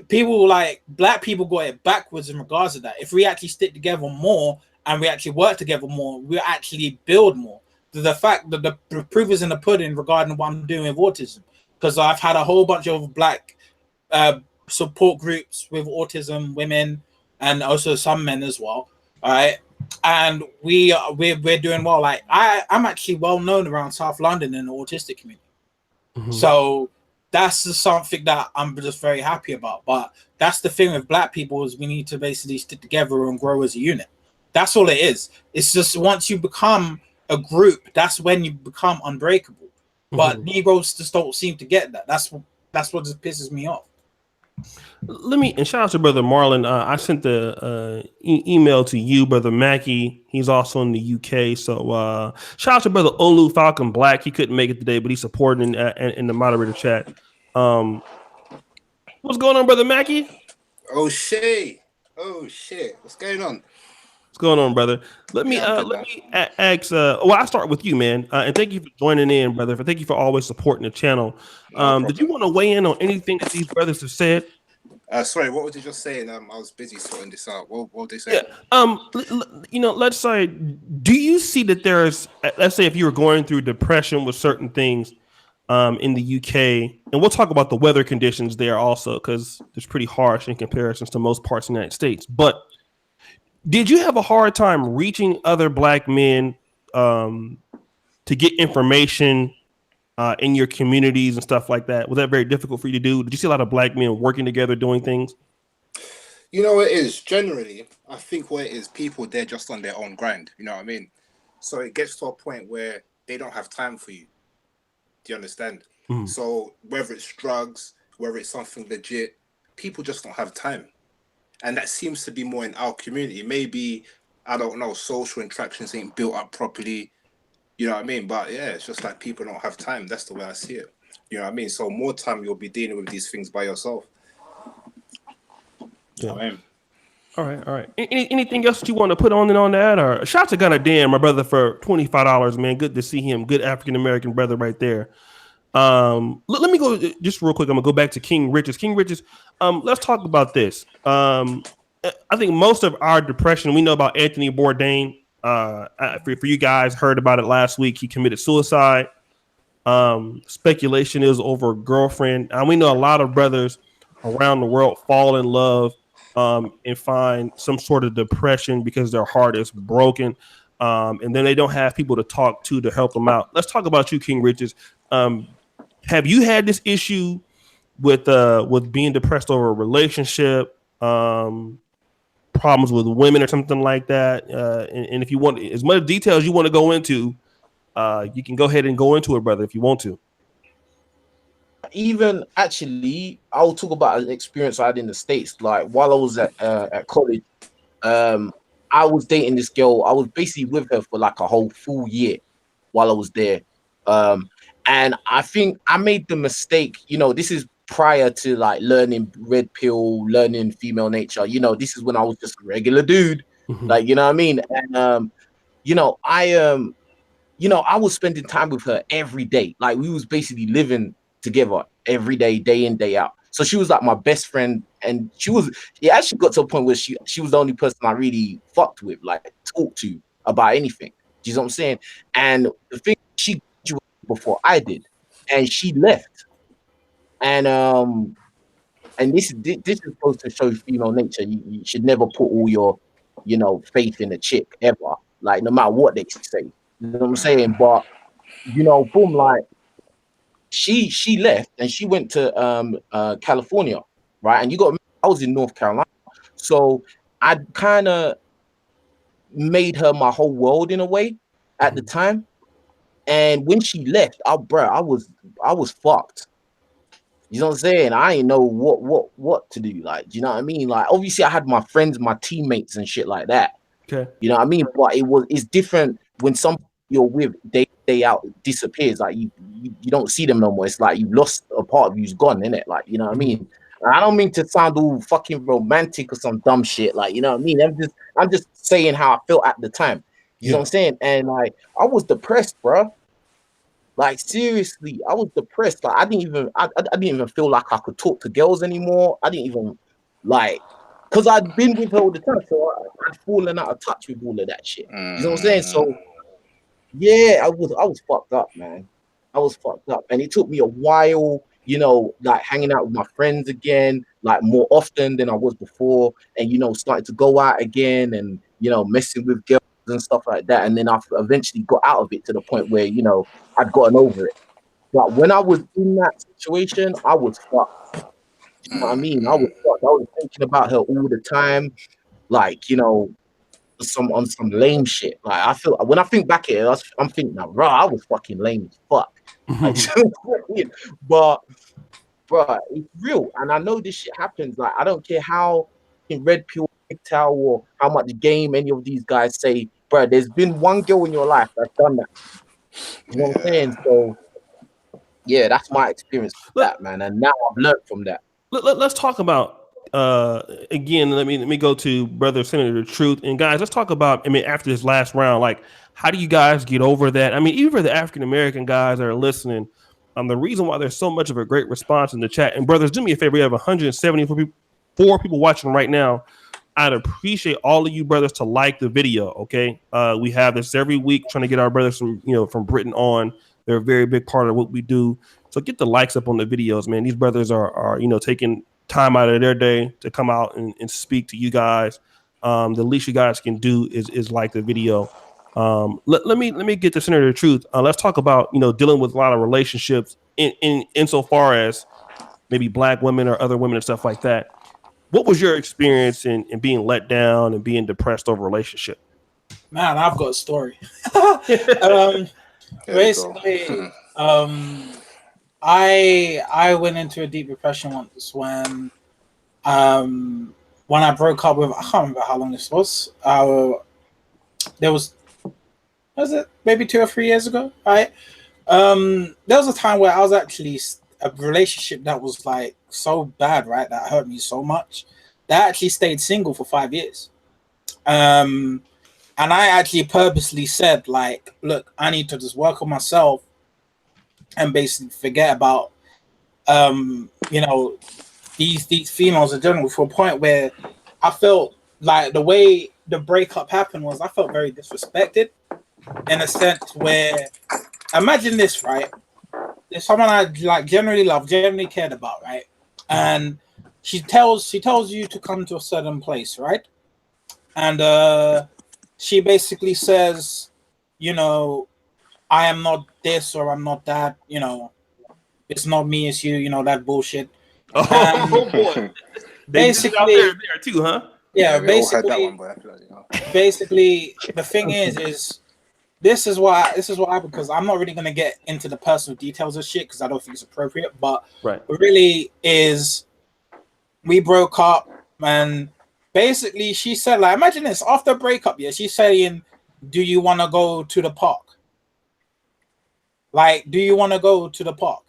people like black people got it backwards in regards to that. If we actually stick together more and we actually work together more, we actually build more. The fact that the proof is in the pudding regarding what I'm doing with autism, because I've had a whole bunch of black support groups with autism women and also some men as well. All right. And we're doing well. Like I'm actually well known around South London in the autistic community. Mm-hmm. So that's just something that I'm just very happy about. But that's the thing with black people, is we need to basically stick together and grow as a unit. That's all it is. It's just once you become a group, that's when you become unbreakable. Mm-hmm. But Negroes just don't seem to get that. That's what just pisses me off. And shout out to Brother Marlon. I sent the email to you, Brother Mackie. He's also in the UK. So shout out to Brother Olu Falcon Black. He couldn't make it today, but he's supporting in the moderator chat. What's going on, Brother Mackie? Oh shit! What's going on? What's going on, brother? Let me ask. I'll start with you, man. And thank you for joining in, brother. Thank you for always supporting the channel. Did you want to weigh in on anything that these brothers have said? Sorry, what was you just saying? I was busy sorting this out. What did they say? Yeah. Let's say, do you see that there's, let's say, if you were going through depression with certain things in the UK, and we'll talk about the weather conditions there also, because it's pretty harsh in comparisons to most parts of the United States. But did you have a hard time reaching other black men to get information in your communities and stuff like that? Was that very difficult for you to do? Did you see a lot of black men working together doing things? You know what it is? Generally, I think what it is, people, they're just on their own grind. You know what I mean? So it gets to a point where they don't have time for you. Do you understand? Mm. So whether it's drugs, whether it's something legit, people just don't have time. And that seems to be more in our community. Maybe, I don't know, social interactions ain't built up properly. You know what I mean? But yeah, it's just like people don't have time. That's the way I see it. You know what I mean? So more time you'll be dealing with these things by yourself. Yeah. I mean. All right. Anything else that you want to put on that? Or shout out to Gunna Dan, my brother, for $25, man. Good to see him. Good African-American brother right there. Let me go just real quick. I'm gonna go back to King Richez. King Richez, let's talk about this. I think most of our depression, we know about Anthony Bourdain. For you guys heard about it last week. He committed suicide. Speculation is over a girlfriend. And we know a lot of brothers around the world fall in love and find some sort of depression because their heart is broken. And then they don't have people to talk to help them out. Let's talk about you, King Richez. Have you had this issue with being depressed over a relationship, problems with women or something like that? And if you want as much details you want to go into, you can go ahead and go into it, brother, if you want to. Even actually, I'll talk about an experience I had in the States. Like while I was at college, I was dating this girl. I was basically with her for like a whole full year while I was there. And I think I made the mistake, this is prior to like learning red pill, learning female nature. This is when I was just a regular dude. Like, you know what I mean? And I was spending time with her every day. Like, we was basically living together every day in, day out. So she was like my best friend, and it actually got to a point where she was the only person I really fucked with, like talked to about anything. Do you know what I'm saying? And the thing, she graduated before I did, and she left. And this is supposed to show female nature. You should never put all your, faith in a chick ever. Like, no matter what they say. You know what I'm saying? But boom, like she left and she went to California, right? And I was in North Carolina, so I kind of made her my whole world in a way at the time. And when she left, I was fucked. You know what I'm saying? I ain't know what to do. Like, do you know what I mean? Like, obviously, I had my friends, my teammates, and shit like that. Okay. You know what I mean? But it's different when somebody you're with day out disappears. Like, you don't see them no more. It's like you've lost a part of you's gone, innit? Like, you know what I mean? And I don't mean to sound all fucking romantic or some dumb shit. Like, you know what I mean? I'm just saying how I felt at the time. You know what I'm saying? And like, I was depressed, bro. Like, seriously, I was depressed. Like, I didn't even feel like I could talk to girls anymore. I didn't even because I'd been with her all the time, so I'd fallen out of touch with all of that shit. You know what I'm saying? So yeah, I was fucked up, man. I was fucked up, and it took me a while, like hanging out with my friends again, like more often than I was before, and starting to go out again, and messing with girls and stuff like that. And then I eventually got out of it to the point where I'd gotten over it. But when I was in that situation, I was fucked. You know what I mean? I was fucked. I was thinking about her all the time, like on some lame shit. Like, when I think back at it, I'm thinking, now, bro, I was fucking lame as fuck. But bro, it's real, and I know this shit happens. Like, I don't care how in red pill or how much game any of these guys say, bro, there's been one girl in your life that's done that. You know what I'm saying? So yeah, that's my experience with that, man. And now I've learned from that. Let's talk about again. Let me go to Brother Senator Truth, and guys, let's talk about. I mean, after this last round, like, how do you guys get over that? I mean, even for the African American guys that are listening, the reason why there's so much of a great response in the chat. And brothers, do me a favor. We have 174 people watching right now. I'd appreciate all of you brothers to like the video. Okay, we have this every week, trying to get our brothers from Britain on. They're a very big part of what we do. So get the likes up on the videos, man. These brothers are taking time out of their day to come out and speak to you guys. The least you guys can do is like the video. Let me get to Senator Truth. Let's talk about dealing with a lot of relationships insofar as maybe black women or other women and stuff like that. What was your experience in being let down and being depressed over a relationship? Man, I've got a story. Basically, I went into a deep depression once when I broke up with, I can't remember how long this was. Was it maybe 2 or 3 years ago, right? There was a time where I was actually a relationship that was like so bad, right? That hurt me so much that I actually stayed single for 5 years. And I actually purposely said, like, look, I need to just work on myself and basically forget about, these females in general, for a point where I felt like the way the breakup happened was I felt very disrespected, in a sense where, imagine this, right? There's someone I like generally love, generally cared about, right? And she tells you to come to a certain place, right? And she basically says, I am not this or I'm not that, it's not me, it's you, that bullshit. Oh boy. Basically, out there too, huh? Yeah, we all heard that one, but basically the thing is this is why, because I'm not really gonna get into the personal details of shit because I don't think it's appropriate, but really is we broke up, and basically she said, like, imagine this, after a breakup, she's saying, do you want to go to the park? Like, do you want to go to the park?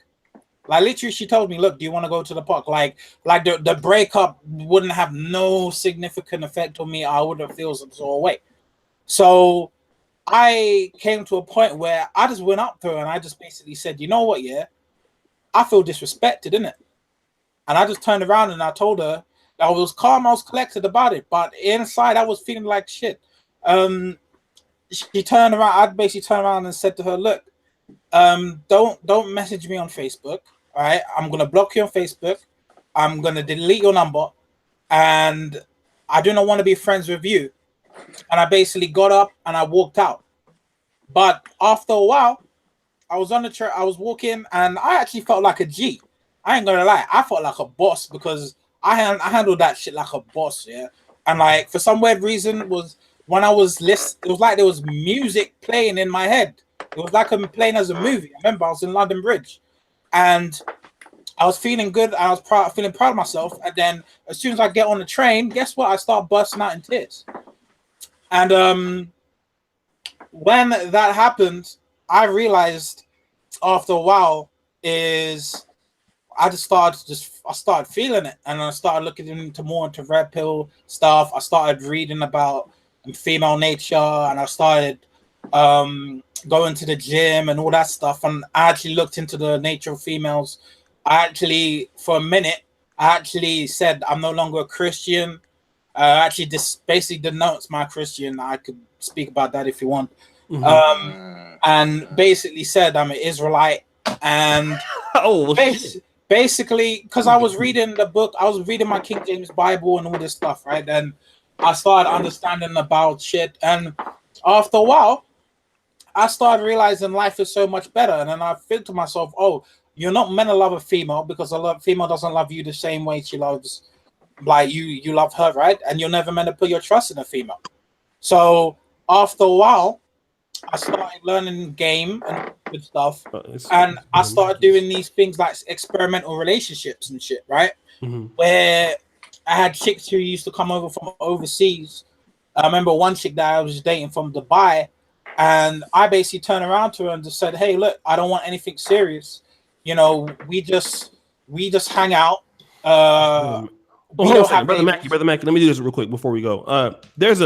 Like, literally, she told me, look, do you want to go to the park? Like the breakup wouldn't have no significant effect on me. I wouldn't feel some sort of way. So I came to a point where I just went up to her and I just basically said, you know what, yeah, I feel disrespected, innit? And I just turned around and I told her I was calm, I was collected about it, but inside I was feeling like shit. She turned around, I basically turned around and said to her, look, don't message me on Facebook. All right, I'm gonna block you on Facebook. I'm gonna delete your number, and I do not want to be friends with you. And I basically got up and I walked out. But after a while, I was on the train, I was walking, and I actually felt like a G. I ain't gonna lie, I felt like a boss because I handled that shit like a boss, yeah. And like for some weird reason, was when I was listening, it was like there was music playing in my head. It was like I'm playing as a movie. I remember I was in London Bridge, and I was feeling good. I was feeling proud of myself. And then as soon as I get on the train, guess what? I start bursting out in tears. And when that happened, I realized after a while is I started feeling it, and I started looking into red pill stuff. I started reading about female nature, and I started going to the gym and all that stuff. And I actually looked into the nature of females. I actually, for a minute, I actually said I'm no longer a Christian. Actually, this basically denotes my Christian. I could speak about that if you want. And basically said I'm an Israelite. And basically, because I was reading the book, I was reading my King James Bible and all this stuff, right? And I started understanding about shit. And after a while, I started realizing life is so much better. And then I feel to myself, oh, you're not meant to love a female because a female doesn't love you the same way she loves, like you love her, right? And you're never meant to put your trust in a female. So after a while, I started learning game and good stuff. And I started doing these things like experimental relationships and shit, right? Where I had chicks who used to come over from overseas. I remember one chick that I was dating from Dubai, and I basically turned around to her and just said, hey, look, I don't want anything serious. You know, we just hang out. Hold on a second, Brother Mackie, let me do this real quick before we go. Because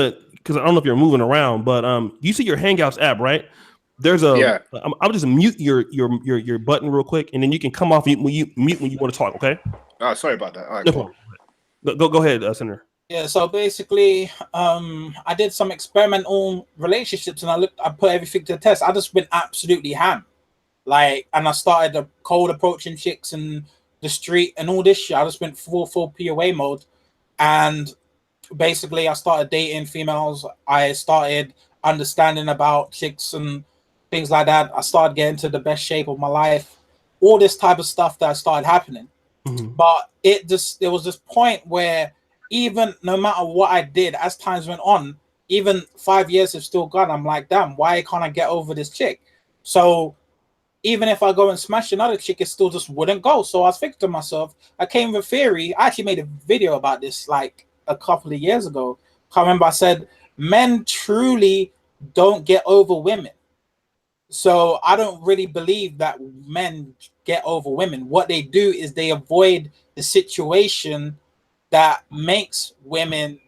I don't know if you're moving around, but you see your Hangouts app, right? There's a I'll just mute your button real quick, and then you can come off when you want to talk, okay? Oh, sorry about that. All right, no problem. Go ahead, Senator. Yeah, so basically, I did some experimental relationships, and I put everything to the test. I just went absolutely ham, and I started a cold approaching chicks in the street and all this shit. I just went full POA mode, and basically, I started dating females. I started understanding about chicks and things like that. I started getting to the best shape of my life. All this type of stuff that started happening, but there was this point where even no matter what I did, as times went on, even 5 years have still gone. I'm like, damn, why can't I get over this chick? So even if I go and smash another chick, it still just wouldn't go. So I was thinking to myself, I came with a theory. I actually made a video about this like a couple of years ago. I remember I said, men truly don't get over women. So I don't really believe that men get over women. What they do is they avoid the situation that makes men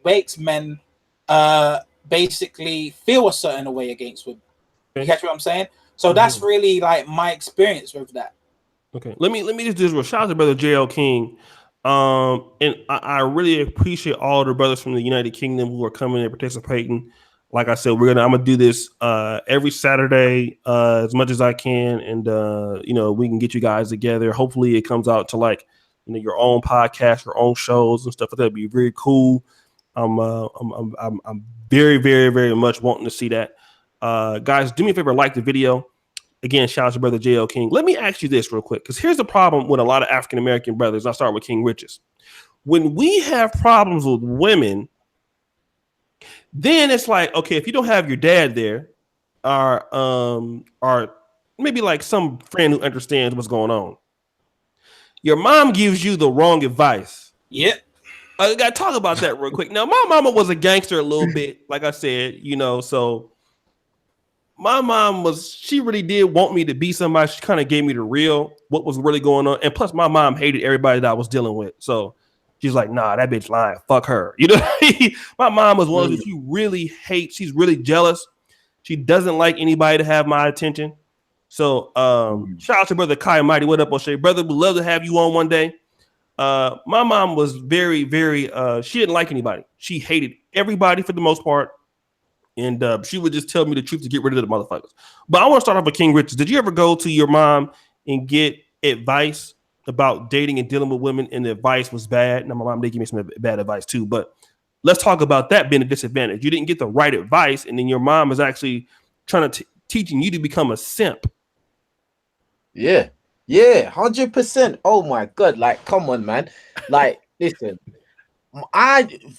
basically feel a certain way against women. You catch what I'm saying? So that's really like my experience with that. Okay, let me just do this real. Shout out to Brother JL King. And I really appreciate all the brothers from the United Kingdom who are coming and participating. Like I said, I'm gonna do this every Saturday as much as I can, and we can get you guys together. Hopefully, it comes out to your own podcast, your own shows and stuff. That'd be very cool. I'm very, very, very much wanting to see that. Guys, do me a favor, like the video. Again, shout out to Brother JL King. Let me ask you this real quick, because here's the problem with a lot of African American brothers. I'll start with King Richez. When we have problems with women, then it's like, okay, if you don't have your dad there, or maybe like some friend who understands what's going on, your mom gives you the wrong advice. Yep. I got to talk about that real quick. Now, my mama was a gangster a little bit, like I said, so my mom she really did want me to be somebody. She kind of gave me the real, what was really going on. And plus my mom hated everybody that I was dealing with. So she's like, nah, that bitch lying. Fuck her. You know, my mom was one of those she really hates. She's really jealous. She doesn't like anybody to have my attention. So shout out to brother Kai Mighty. What up, O'Shea? Brother, would love to have you on one day. My mom was very, very she didn't like anybody. She hated everybody for the most part. And she would just tell me the truth to get rid of the motherfuckers. But I want to start off with King Richez. Did you ever go to your mom and get advice about dating and dealing with women, and the advice was bad? Now, my mom did give me some bad advice too, but let's talk about that being a disadvantage. You didn't get the right advice, and then your mom is actually trying to teaching you to become a simp. Yeah, 100%. Oh my God, like, come on, man. Like, listen.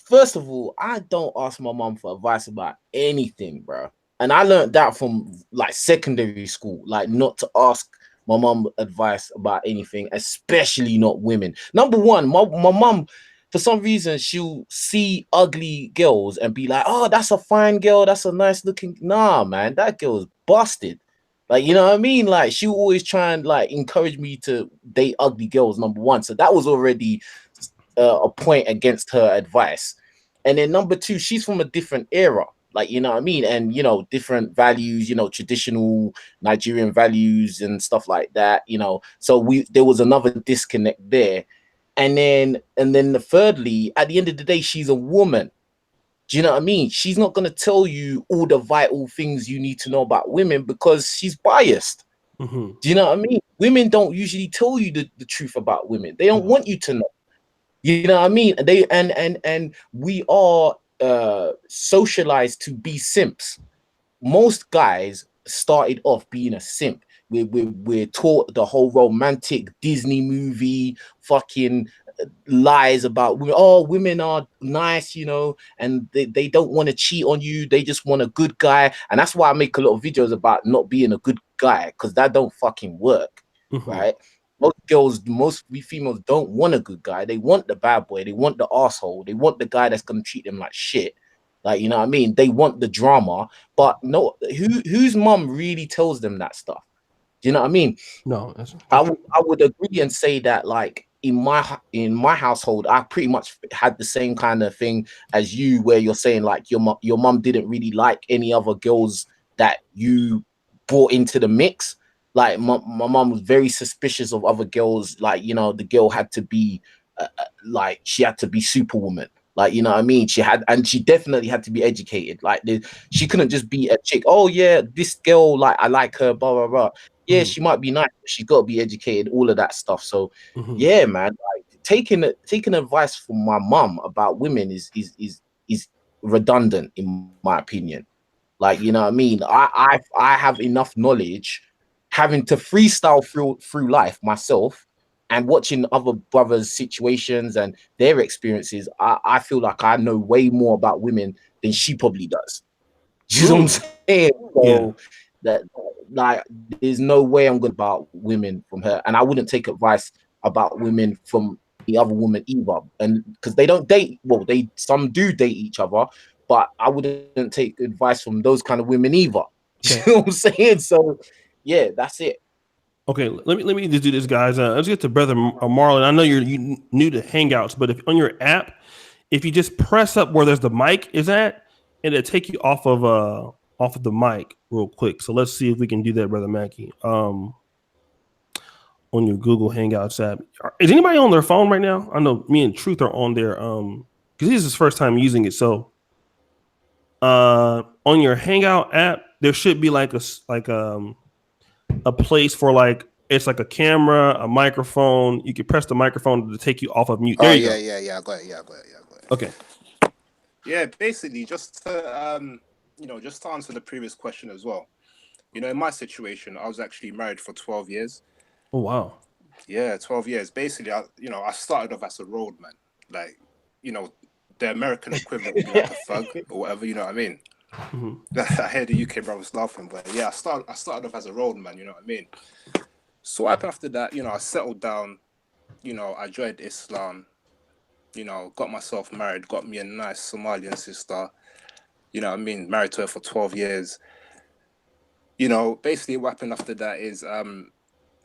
First of all, I don't ask my mom for advice about anything, bro. And I learned that from like secondary school, like not to ask my mom advice about anything, especially not women. Number one, my mom, for some reason, she'll see ugly girls and be like, oh, that's a fine girl, that's a nice looking. Nah, man, that girl's busted. Like, you know what I mean? Like, she always try and like encourage me to date ugly girls, number one. So that was already a point against her advice. And then number two, she's from a different era, like, you know what I mean, and you know, different values, you know, traditional Nigerian values and stuff like that, you know. So there was another disconnect there. And then thirdly, at the end of the day, she's a woman. Do you know what I mean? She's not going to tell you all the vital things you need to know about women because she's biased. Do you know what I mean? Women don't usually tell you the truth about women. They don't want you to know. You know what I mean? They and we are socialized to be simps. Most guys started off being a simp. We're taught the whole romantic Disney movie fucking lies about women. Oh, women are nice, you know, and they don't want to cheat on you. They just want a good guy. And that's why I make a lot of videos about not being a good guy, because that don't fucking work, right? Most we females don't want a good guy. They want the bad boy. They want the asshole. They want the guy that's gonna treat them like shit. Like, you know what I mean? They want the drama, but no, whose mom really tells them that stuff? Do you know what I mean? No, I would agree and say that, like, in my household, I pretty much had the same kind of thing as you, where you're saying like your mom didn't really like any other girls that you brought into the mix. Like my mom was very suspicious of other girls. Like, you know, the girl had to be like, she had to be Superwoman. Like, you know what I mean? She definitely had to be educated. Like, she couldn't just be a chick. Oh yeah, this girl, like, I like her, blah blah blah. Yeah, she might be nice, but she's got to be educated. All of that stuff. So yeah, man, like taking advice from my mom about women is redundant in my opinion. Like, you know what I mean? I have enough knowledge, having to freestyle through life myself and watching other brothers' situations and their experiences. I feel like I know way more about women than she probably does. Do you know what I'm saying? So that, like, there's no way I'm good about women from her, and I wouldn't take advice about women from the other woman either. And because they don't date, well, some do date each other, but I wouldn't take advice from those kind of women either. You know what I'm saying? So yeah, that's it. Okay, let me just do this, guys. Let's get to brother Marlon. I know you new to Hangouts, but if on your app, if you just press up where there's the mic is at, it'll take you off of the mic real quick. So let's see if we can do that, brother Mackie. On your Google Hangouts app, is anybody on their phone right now? I know me and Truth are on there. Because this is his first time using it. So, on your Hangout app, there should be like a place for like, it's like a camera, a microphone. You can press the microphone to take you off of mute. There you go. I got it. Okay. Yeah, basically, just to just to answer the previous question as well. You know, in my situation, I was actually married for 12 years. Oh wow. Yeah, 12 years. Basically, I started off as a roadman, like, you know, the American equivalent would be like a thug or whatever. You know what I mean? I hear the UK brothers laughing, but yeah, I started off as a roadman. You know what I mean? So after that, you know, I settled down. You know, I joined Islam. You know, got myself married, got me a nice Somalian sister. You know what I mean? Married to her for 12 years. you know, basically what happened after that is I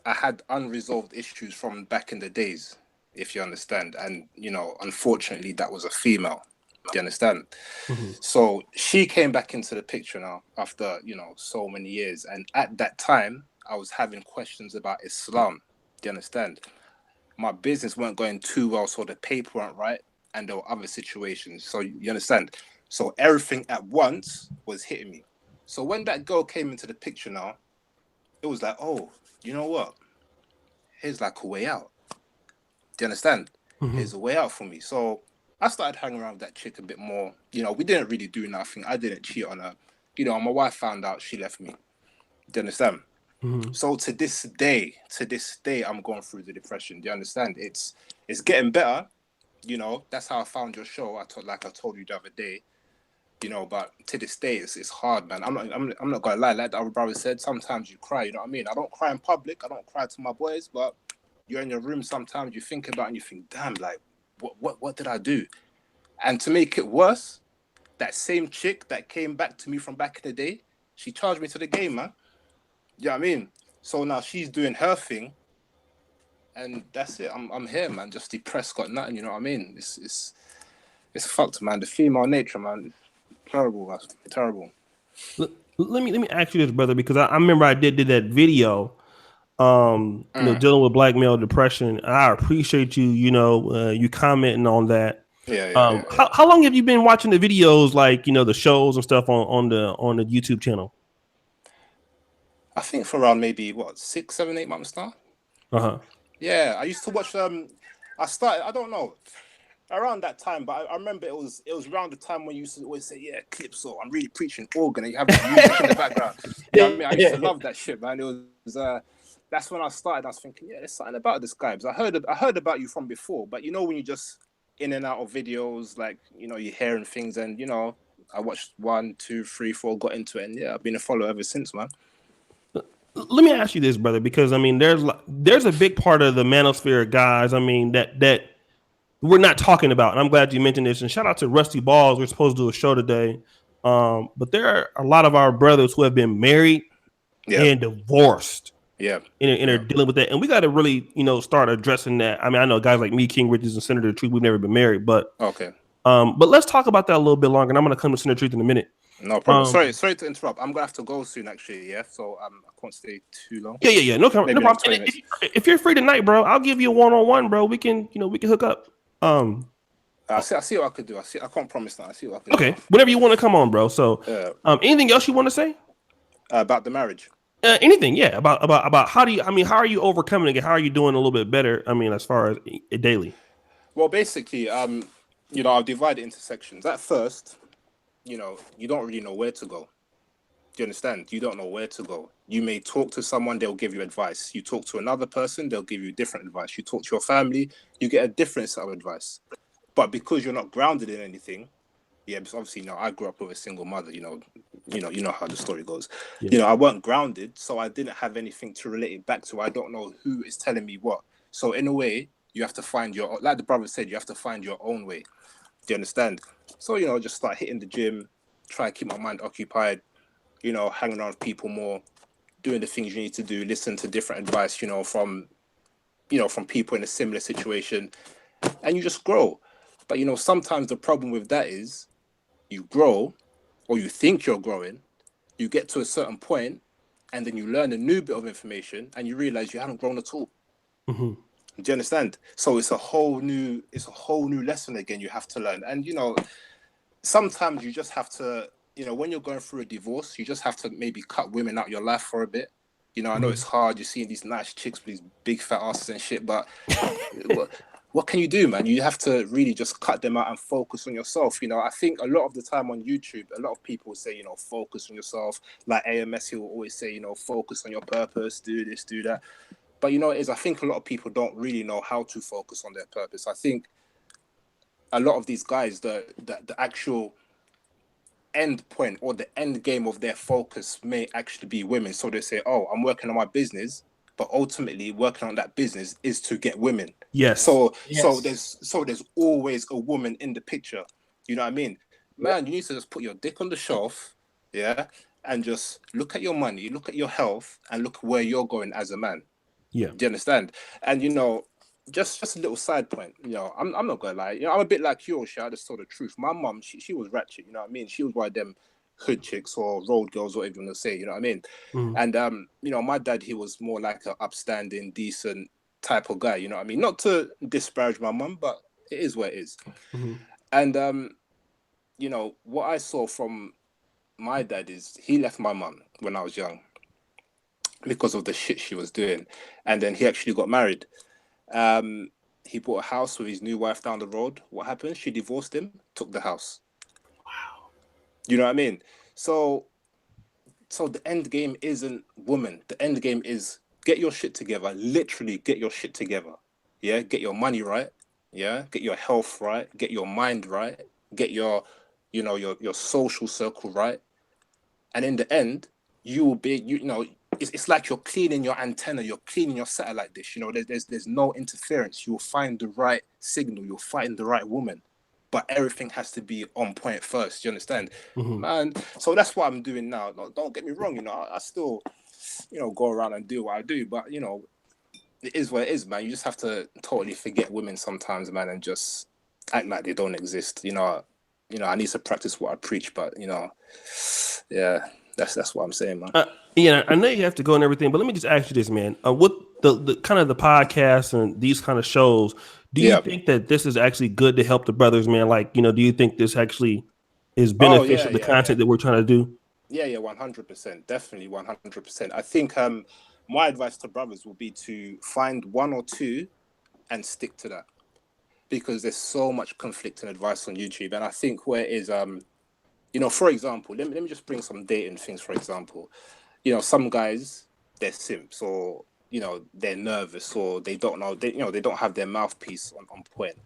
had unresolved issues from back in the days, if you understand. And, you know, unfortunately, that was a female. Do you understand? Mm-hmm. So she came back into the picture now after, you know, so many years. And at that time, I was having questions about Islam. Do you understand? My business weren't going too well, so the paper weren't right. And there were other situations. So you understand? So everything at once was hitting me. So when that girl came into the picture now, it was like, oh, you know what? Here's like a way out. Do you understand? Mm-hmm. Here's a way out for me. So I started hanging around with that chick a bit more. You know, we didn't really do nothing. I didn't cheat on her. You know, my wife found out, she left me. Do you understand? Mm-hmm. So to this day, I'm going through the depression. Do you understand? It's getting better. You know, that's how I found your show. I told you the other day. You know, but to this day, it's hard, man. I'm not gonna lie. Like the other brother said, sometimes you cry. You know what I mean? I don't cry in public. I don't cry to my boys, but you're in your room. Sometimes you think about it and you think, damn, like, what did I do? And to make it worse, that same chick that came back to me from back in the day, she charged me to the game, man. You know what I mean? So now she's doing her thing, and that's it. I'm here, man. Just depressed, got nothing. You know what I mean? It's fucked, man. The female nature, man. Terrible, man. Terrible. Let me ask you this, brother, because I remember I did that video, you know, dealing with black male depression. I appreciate you, you know, you commenting on that. Yeah. How long have you been watching the videos, like, you know, the shows and stuff on the YouTube channel? I think for around maybe 6, 7, 8 months now. Yeah, I used to watch. I started. I don't know. Around that time, but I remember it was around the time when you used to always say, yeah, clips, or I'm really preaching organ, and you have the music in the background. You know what I mean? I used to love that shit, man. It was that's when I started. I was thinking, yeah, there's something about this guy. Because I heard about you from before, but you know, when you just in and out of videos, like, you know, you're hearing things, and, you know, I watched 1, 2, 3, 4, got into it, and yeah, I've been a follower ever since, man. Let me ask you this, brother, because I mean, there's a big part of the manosphere guys. I mean, that we're not talking about, and I'm glad you mentioned this. And shout out to Rusty Balls. We're supposed to do a show today, but there are a lot of our brothers who have been married and divorced. And they're dealing with that, and we got to really, you know, start addressing that. I mean, I know guys like me, King Richez, and Senator Truth, we've never been married, but but let's talk about that a little bit longer. And I'm going to come to Senator Truth in a minute. No problem. Sorry to interrupt. I'm gonna have to go soon, actually. Yeah, so I can't stay too long. Yeah. No problem. If you're free tonight, bro, I'll give you a one-on-one, bro. We can hook up. I see what I could do. I can't promise that. I see what I could do. Okay, whenever you want to come on, bro. So, anything else you want to say about the marriage? Anything? Yeah, about how are you overcoming it? How are you doing a little bit better? I mean, as far as daily. Well, basically, you know, I'll divide it into sections. At first, you know, you don't really know where to go. Do you understand? You don't know where to go. You may talk to someone, they'll give you advice. You talk to another person, they'll give you different advice. You talk to your family, you get a different set of advice. But because you're not grounded in anything, yeah, because obviously, you know, I grew up with a single mother, you know how the story goes. Yeah. You know, I weren't grounded, so I didn't have anything to relate it back to. I don't know who is telling me what. So in a way, you have to find like the brother said, you have to find your own way. Do you understand? So, you know, just start hitting the gym, try to keep my mind occupied, you know, hanging around with people more, doing the things you need to do, listen to different advice, you know, from people in a similar situation, and you just grow. But, you know, sometimes the problem with that is you grow, or you think you're growing, you get to a certain point, and then you learn a new bit of information, and you realize you haven't grown at all. Mm-hmm. Do you understand? So it's a whole new lesson again you have to learn. And, you know, sometimes you just have to, you know, when you're going through a divorce, you just have to maybe cut women out your life for a bit. You know, I know it's hard. You're seeing these nice chicks with these big fat asses and shit, but what can you do, man? You have to really just cut them out and focus on yourself. You know, I think a lot of the time on YouTube, a lot of people say, you know, focus on yourself. Like AMS, he will always say, you know, focus on your purpose, do this, do that. But, you know, I think a lot of people don't really know how to focus on their purpose. I think a lot of these guys, the actual end point or the end game of their focus may actually be women. So they say, oh, I'm working on my business, but ultimately working on that business is to get women. Yes. So there's always a woman in the picture. You know what I mean? Man, you need to just put your dick on the shelf, yeah, and just look at your money, look at your health, and look where you're going as a man. Yeah. Do you understand? And just a little side point. I'm not gonna lie. I'm a bit like you, Osha. I just told the truth. My mum, she was ratchet. You know what I mean? She was one of them hood chicks or road girls, whatever you want to say. You know what I mean? And my dad, he was more like an upstanding, decent type of guy. You know what I mean? Not to disparage my mum, but it is what it is. And what I saw from my dad is he left my mum when I was young because of the shit she was doing, and then he actually got married. He bought a house with his new wife down the road. What happened? She divorced him, took the house. Wow. You know what I mean? So the end game isn't woman. The end game is get your shit together. Literally get your shit together. Yeah, get your money right. Yeah, get your health right. Get your mind right. Get your social circle right. And in the end, you will be, it's like you're cleaning your antenna, you're cleaning your satellite dish. There's no interference. You'll find the right signal. You'll find the right woman. But everything has to be on point first. You understand? Man, so that's what I'm doing now. Don't get me wrong, I still, go around and do what I do. But, it is what it is, man. You just have to totally forget women sometimes, man, and just act like they don't exist. I need to practice what I preach, but, yeah, that's what I'm saying, man. I know you have to go and everything, but let me just ask you this, man. With the kind of the podcast and these kind of shows, do you think that this is actually good to help the brothers, man? Like, do you think this actually is beneficial, the content that we're trying to do? Yeah, 100%. Definitely 100%. I think my advice to brothers will be to find one or two and stick to that. Because there's so much conflicting advice on YouTube. And I think where it is, for example, let me just bring some dating things, for example. Some guys, they're simps, or, they're nervous, or they don't know, they don't have their mouthpiece on point.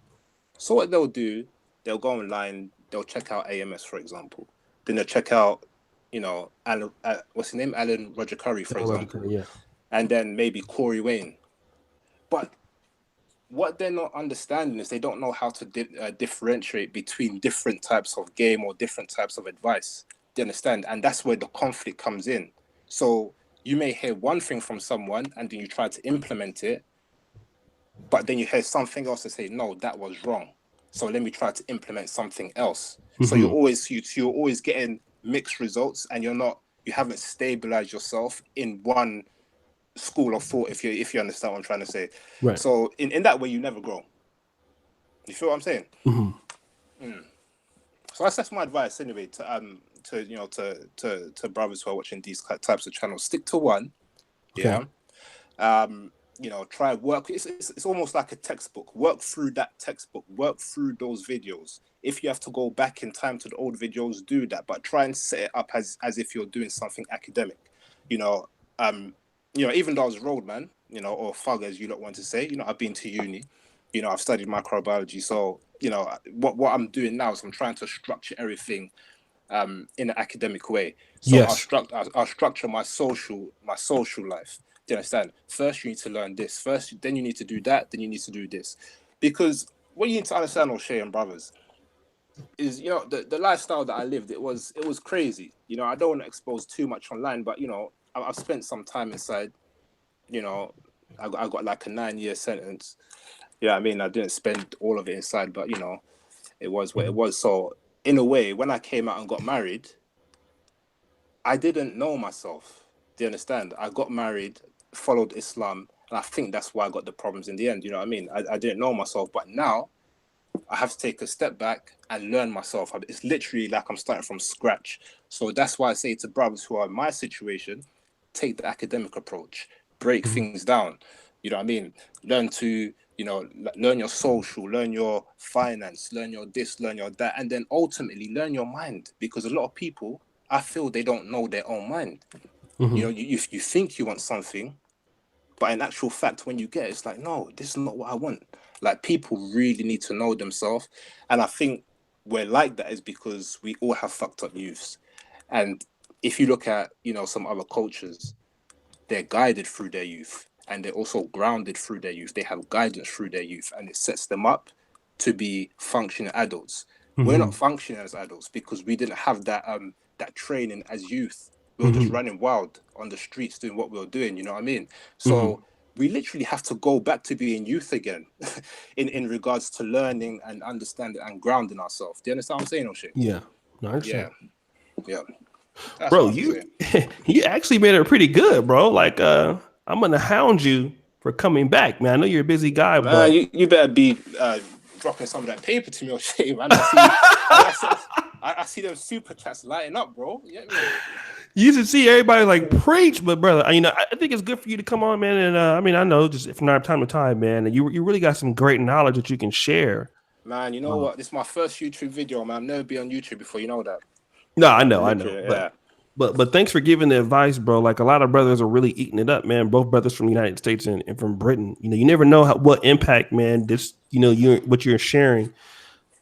So what they'll do, they'll go online, they'll check out AMS, for example. Then they'll check out, Alan, what's his name? Alan Roger Curry, for example. Yeah. And then maybe Corey Wayne. But what they're not understanding is they don't know how to differentiate between different types of game or different types of advice. Do you understand? And that's where the conflict comes in. So you may hear one thing from someone and then you try to implement it, but then you hear something else and say, no, that was wrong. So let me try to implement something else. So you're always getting mixed results, and you haven't stabilized yourself in one school of thought, if you understand what I'm trying to say. Right. So in that way, you never grow. You feel what I'm saying? So that's my advice anyway to brothers who are watching these types of channels. Stick to one. Okay. Yeah. Try work. It's almost like a textbook. Work through that textbook. Work through those videos. If you have to go back in time to the old videos, do that. But try and set it up as if you're doing something academic. Even though I was a roadman, or thug, as you lot want to say, I've been to uni. I've studied microbiology. So, what I'm doing now is I'm trying to structure everything in an academic way. So Yes. I'll structure my social life. Do you understand? First, you need to learn this. First, then you need to do that. Then you need to do this. Because what you need to understand, O'Shea and brothers, is, the lifestyle that I lived, it was crazy. I don't want to expose too much online, but, I've spent some time inside. I got like a 9-year sentence. Yeah, I mean, I didn't spend all of it inside, but, it was what it was. So, in a way, when I came out and got married, I didn't know myself. Do you understand? I got married, followed Islam, and I think that's why I got the problems in the end. You know what I mean? I didn't know myself, but now I have to take a step back and learn myself. It's literally like I'm starting from scratch. So that's why I say to brothers who are in my situation, take the academic approach, break things down. You know what I mean? Learn to, learn your social, learn your finance, learn your this, learn your that, and then ultimately learn your mind. Because a lot of people, I feel they don't know their own mind. You think you want something, but in actual fact, when you get it, it's like, no, this is not what I want. Like, people really need to know themselves. And I think we're like that is because we all have fucked up youths. And if you look at, some other cultures, they're guided through their youth, and they're also grounded through their youth. They have guidance through their youth, and it sets them up to be functioning adults. We're not functioning as adults because we didn't have that training as youth. We were just running wild on the streets doing what we were doing, you know what I mean? So we literally have to go back to being youth again in regards to learning and understanding and grounding ourselves. Do you understand what I'm saying, O'Shea? Yeah. No, I understand. Yeah. That's Bro, what I'm you saying. you actually made it pretty good, bro. Like I'm gonna hound you for coming back, man. I know you're a busy guy, Man, but you better be dropping some of that paper to me, O'Shea, man. I see those super chats lighting up, bro. You get me? you should see everybody like preach, but brother, I think it's good for you to come on, man. And I know just from time to time, man, and you really got some great knowledge that you can share. Man, you know what? This is my first YouTube video, man. I've never been on YouTube before. You know that. No, I know. Yeah. But thanks for giving the advice, bro. Like a lot of brothers are really eating it up, man. Both brothers from the United States and from Britain. You never know what impact, man, this, what you're sharing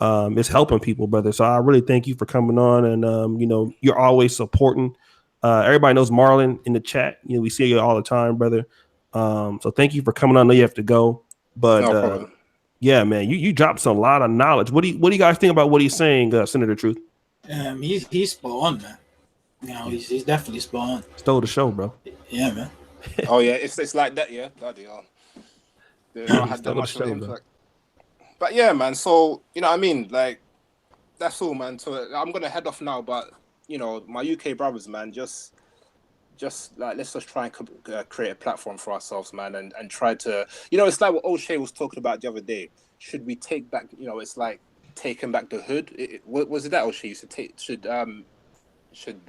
is helping people, brother. So I really thank you for coming on, and you're always supporting. Everybody knows Marlon in the chat. We see you all the time, brother. So thank you for coming on. I know you have to go, but no problem. Yeah, man, you dropped a lot of knowledge. What do you guys think about what he's saying, Senator Truth? He's spot on, man. He's definitely spot on. Stole the show, bro. Yeah, man. Oh yeah, it's like that, yeah. Bloody hell. I had that much of an impact. But yeah, man. So you know what I mean, like that's all, man. So I'm gonna head off now, but my UK brothers, man, just like let's just try and create a platform for ourselves, man, and try to, it's like what O'Shea was talking about the other day. Should we take back? It's like taking back the hood. What was it that O'Shea used to take? Should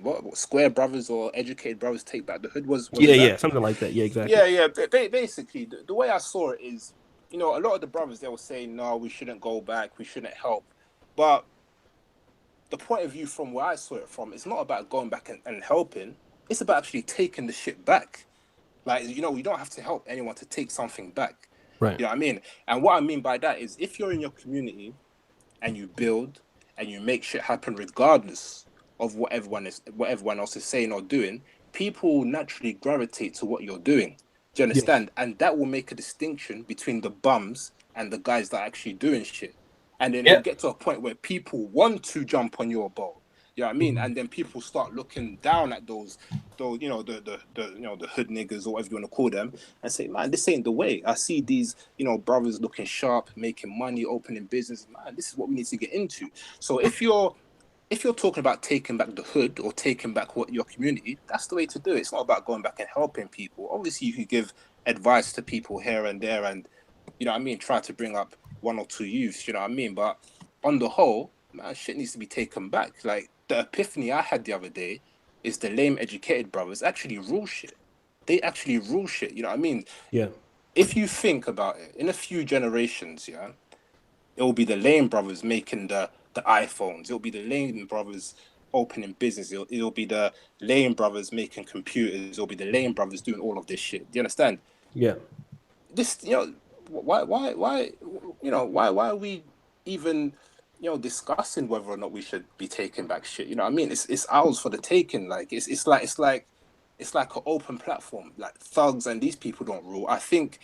what Square Brothers or Educated Brothers take back the hood? Was yeah, something like that. Yeah, exactly. Yeah. Basically, the way I saw it is, a lot of the brothers, they were saying, no, we shouldn't go back, we shouldn't help. But the point of view from where I saw it from, it's not about going back and helping. It's about actually taking the shit back. Like, we don't have to help anyone to take something back. Right. You know what I mean? And what I mean by that is if you're in your community and you build and you make shit happen regardless of what everyone else is saying or doing, people naturally gravitate to what you're doing. Do you understand? Yeah. And that will make a distinction between the bums and the guys that are actually doing shit. And then it'll get to a point where people want to jump on your boat. You know what I mean? And then people start looking down at those the hood niggas or whatever you want to call them and say, man, this ain't the way. I see these, brothers looking sharp, making money, opening business. Man, this is what we need to get into. So if you're talking about taking back the hood or taking back your community, that's the way to do it. It's not about going back and helping people. Obviously, you can give advice to people here and there and, try to bring up one or two youths, you know what I mean? But on the whole, man, shit needs to be taken back. Like, the epiphany I had the other day is the lame educated brothers actually rule shit. They actually rule shit, you know what I mean? Yeah. If you think about it, in a few generations, it will be the lame brothers making the iPhones. It'll be the lame brothers opening business. It'll be the lame brothers making computers. It'll be the lame brothers doing all of this shit. Do you understand? Yeah. This, why are we even, discussing whether or not we should be taking back shit? You know what I mean? It's ours for the taking. Like it's like an open platform. Like thugs and these people don't rule. I think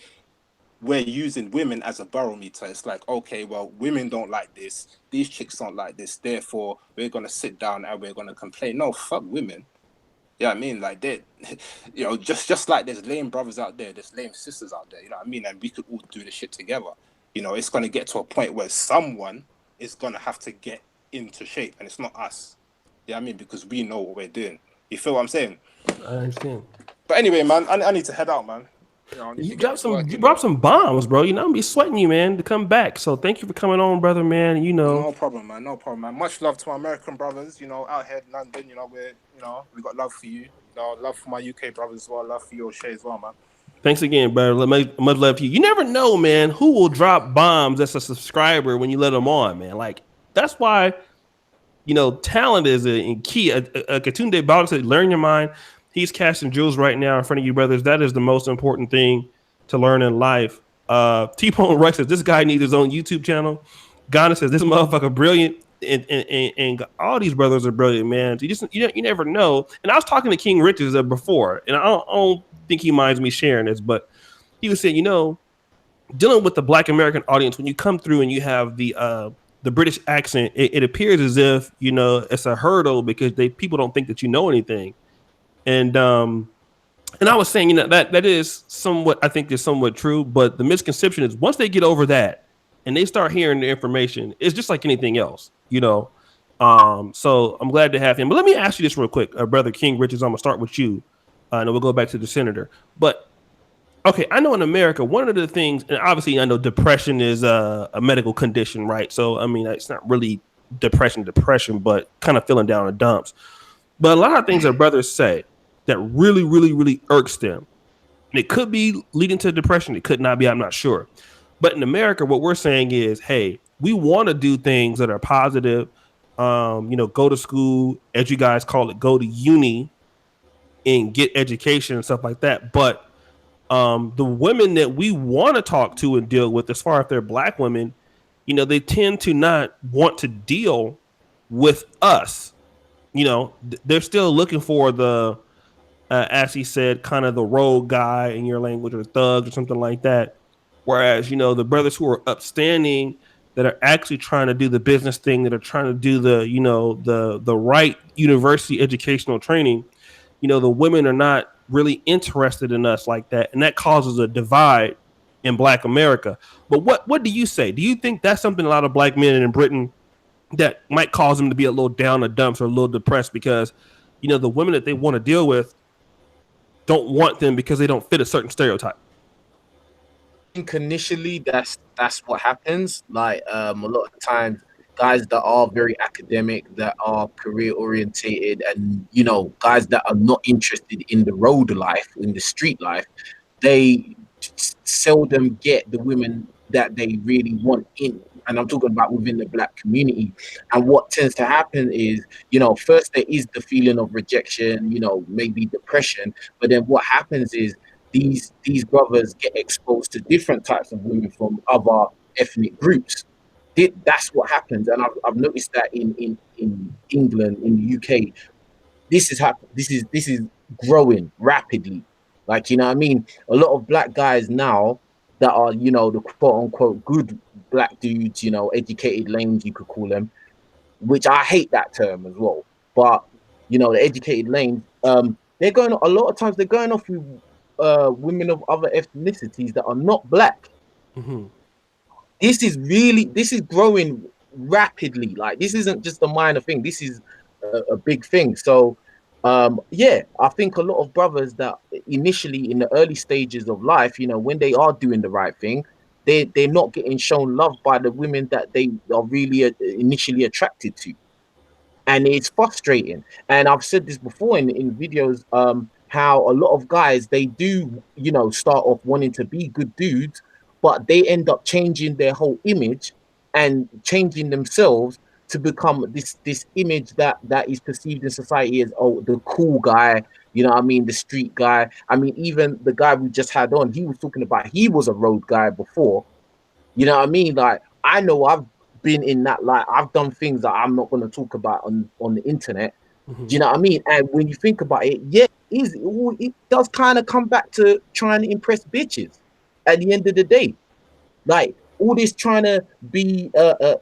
we're using women as a barometer. It's like, okay, well, women don't like this. These chicks don't like this. Therefore, we're going to sit down and we're going to complain. No, fuck women. You know what I mean? Like, they, just like there's lame brothers out there, there's lame sisters out there. You know what I mean? And we could all do this shit together. It's going to get to a point where someone is going to have to get into shape. And it's not us. You know what I mean? Because we know what we're doing. You feel what I'm saying? I understand. But anyway, man, I need to head out, man. You dropped some bombs, bro. I'm be sweating you, man, to come back. So thank you for coming on, brother, man. No problem, man. No problem, man. Much love to my American brothers. out here in London. We got love for you. Love for my UK brothers as well. Love for you, O'Shea, as well, man. Thanks again, brother. Much love to you. You never know, man, who will drop bombs as a subscriber when you let them on, man. Like that's why, talent is a key. Katunde Bowden said, "Learn your mind." He's casting jewels right now in front of you, brothers. That is the most important thing to learn in life. T-Bone Rex says, this guy needs his own YouTube channel. Ghana says, this motherfucker brilliant. And all these brothers are brilliant, man. So you never know. And I was talking to King Richez before, and I don't think he minds me sharing this, but he was saying, dealing with the Black American audience, when you come through and you have the British accent, it appears as if, it's a hurdle because people don't think that you know anything. And I was saying, that is somewhat, I think is somewhat true, but the misconception is once they get over that and they start hearing the information, it's just like anything else. So I'm glad to have him. But let me ask you this real quick, Brother King Richez. I'm gonna start with you, and then we'll go back to the senator. But okay, I know in America, one of the things, and obviously I know depression is a medical condition, right? So I mean, it's not really depression, but kind of feeling down in the dumps. But a lot of things that brothers say that really, really, really irks them. And it could be leading to depression. It could not be. I'm not sure. But in America, what we're saying is, hey, we want to do things that are positive. Go to school, as you guys call it, go to uni and get education and stuff like that. But the women that we want to talk to and deal with, as far as they're black women, they tend to not want to deal with us. They're still looking for the as he said, kind of the rogue guy in your language, or thugs or something like that. Whereas, the brothers who are upstanding, that are actually trying to do the business thing, that are trying to do the right university educational training, the women are not really interested in us like that. And that causes a divide in Black America. But what do you say? Do you think that's something a lot of black men in Britain that might cause them to be a little down the dumps or a little depressed because, the women that they want to deal with don't want them because they don't fit a certain stereotype? I think initially that's what happens. Like a lot of times, guys that are very academic, that are career orientated, and guys that are not interested in the road life, in the street life, they seldom get the women that they really want in. And I'm talking about within the black community. And what tends to happen is, first there is the feeling of rejection, maybe depression. But then what happens is these brothers get exposed to different types of women from other ethnic groups. That's what happens. And I've noticed that in England, in the UK, this is growing rapidly. Like, what I mean? A lot of black guys now that are, the quote unquote good black dudes, educated lanes, you could call them, which I hate that term as well. But, the educated lanes, they're going, a lot of times they're going off with women of other ethnicities that are not black. Mm-hmm. This is growing rapidly. Like, this isn't just a minor thing. This is a big thing. So, I think a lot of brothers that initially in the early stages of life, when they are doing the right thing, they're not getting shown love by the women that they are really initially attracted to. And it's frustrating. And I've said this before in videos, how a lot of guys, they do, start off wanting to be good dudes, but they end up changing their whole image and changing themselves to become this image that is perceived in society as, the cool guy, the street guy. I mean, even the guy we just had on, he was talking about he was a road guy before. Like, I know I've been in that, like, I've done things that I'm not going to talk about on the internet. Mm-hmm. Do you know what I mean? And when you think about it, it does kind of come back to trying to impress bitches at the end of the day. Like, all this trying to be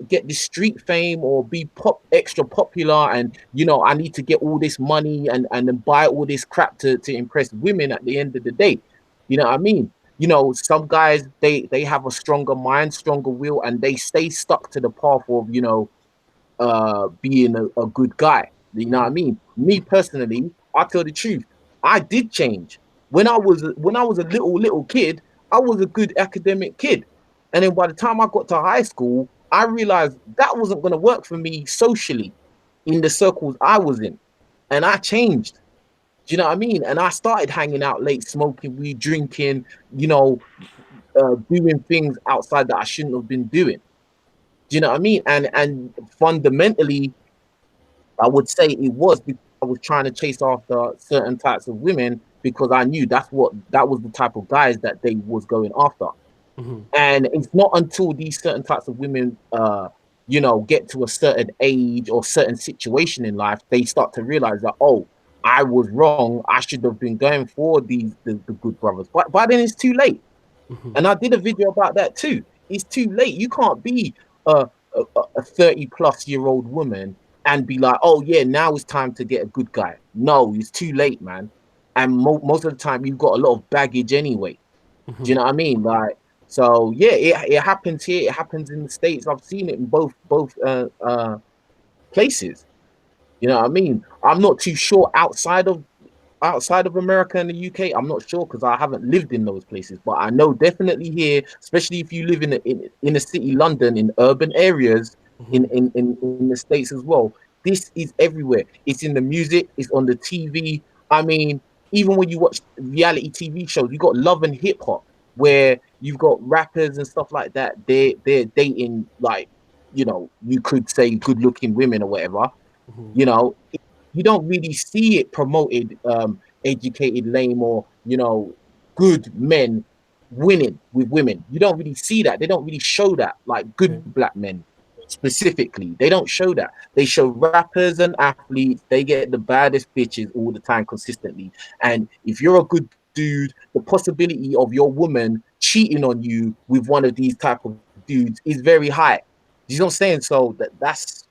get this street fame or be extra popular, and I need to get all this money and then buy all this crap to impress women at the end of the day. You know what I mean? Some guys, they have a stronger mind, stronger will, and they stay stuck to the path of being a good guy. You know what I mean? Me personally, I tell the truth, I did change. When I was a little kid, I was a good academic kid. And then by the time I got to high school, I realized that wasn't going to work for me socially in the circles I was in. And I changed. Do you know what I mean? And I started hanging out late, smoking weed, drinking, doing things outside that I shouldn't have been doing. Do you know what I mean? And fundamentally, I would say it was because I was trying to chase after certain types of women, because I knew that was the type of guys that they was going after. Mm-hmm. And it's not until these certain types of women, get to a certain age or certain situation in life, they start to realize that, I was wrong. I should have been going for the good brothers. But by then it's too late. Mm-hmm. And I did a video about that too. It's too late. You can't be a 30-plus-year-old woman and be like, oh yeah, now it's time to get a good guy. No, it's too late, man. And most of the time, you've got a lot of baggage anyway. Do you know what I mean? Like, so yeah, it happens here. It happens in the States. I've seen it in both places. You know what I mean? I'm not too sure outside of America and the UK. I'm not sure because I haven't lived in those places, but I know definitely here, especially if you live in a city, London, in urban areas, in the States as well. This is everywhere. It's in the music. It's on the TV. I mean, even when you watch reality TV shows, you got Love and Hip Hop, where you've got rappers and stuff like that. They're dating, like, you know, you could say good looking women or whatever. You know, you don't really see it promoted, educated, lame, or, you know, good men winning with women. You don't really see that. They don't really show that, like good black men specifically. They don't show that. They show rappers and athletes. They get the baddest bitches all the time consistently. And if you're a good dude, the possibility of your woman cheating on you with one of these type of dudes is very high. You know what I'm saying? So that's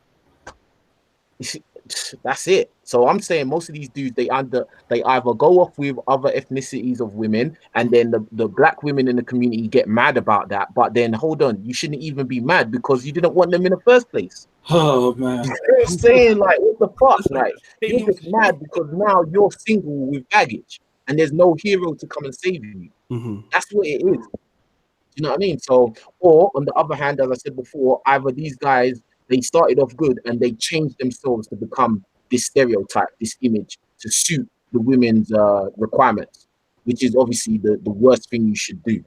it. So I'm saying most of these dudes, they either go off with other ethnicities of women, and then the black women in the community get mad about that. But then hold on, you shouldn't even be mad because you didn't want them in the first place. Oh man, you know what I'm saying? Like, what the fuck? Like, you're just mad because now you're single with baggage and there's no hero to come and save you. That's what it is. You know what I mean? So, or on the other hand, as I said before, either these guys, they started off good and they changed themselves to become this stereotype, this image, to suit the women's requirements, which is obviously the worst thing you should do.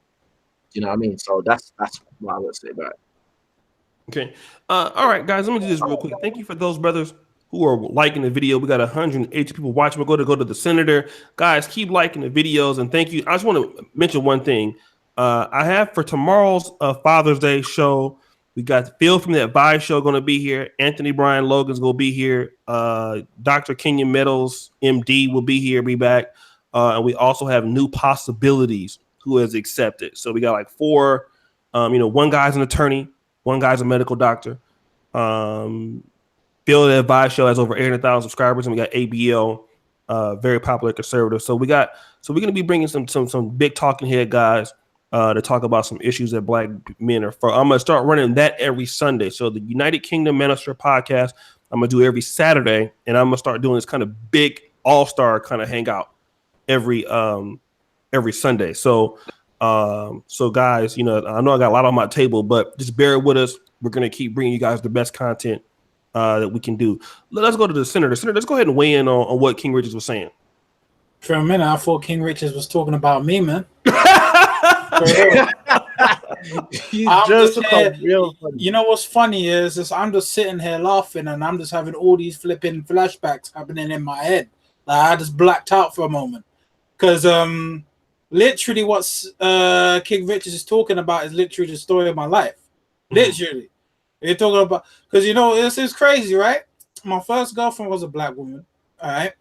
You know what I mean? So that's what I would say about it. Okay. All right, guys, let me do this real quick. Thank you for those brothers who are liking the video. We got 180 people watching. We're going to go to the senator. Guys, keep liking the videos, and thank you. I just want to mention one thing. I have for tomorrow's Father's Day show, we got Phil from the Advice Show going to be here. Anthony Brian Logan's going to be here. Dr. Kenyon Meadows, MD, will be here, be back. And we also have New Possibilities, who has accepted. So we got like 4, one guy's an attorney, one guy's a medical doctor. Phil the Advice Show has over 800,000 subscribers, and we got ABL, very popular conservative. So we're going to be bringing some big talking head guys to talk about some issues that black men are for. I'm going to start running that every Sunday. So the United Kingdom Manosphere Podcast, I'm going to do every Saturday, and I'm going to start doing this kind of big all-star kind of hangout every Sunday. So guys, I know I got a lot on my table, but just bear with us. We're going to keep bringing you guys the best content that we can do. Let's go to the senator. Senator, let's go ahead and weigh in on what King Richez was saying. For a minute, I thought King Richez was talking about me, man. You know what's funny is I'm just sitting here laughing, and I'm just having all these flipping flashbacks happening in my head. Like, I just blacked out for a moment because literally what's King Richez is talking about is literally the story of my life. Literally, you're talking about, because this is crazy, right? My first girlfriend was a black woman, all right,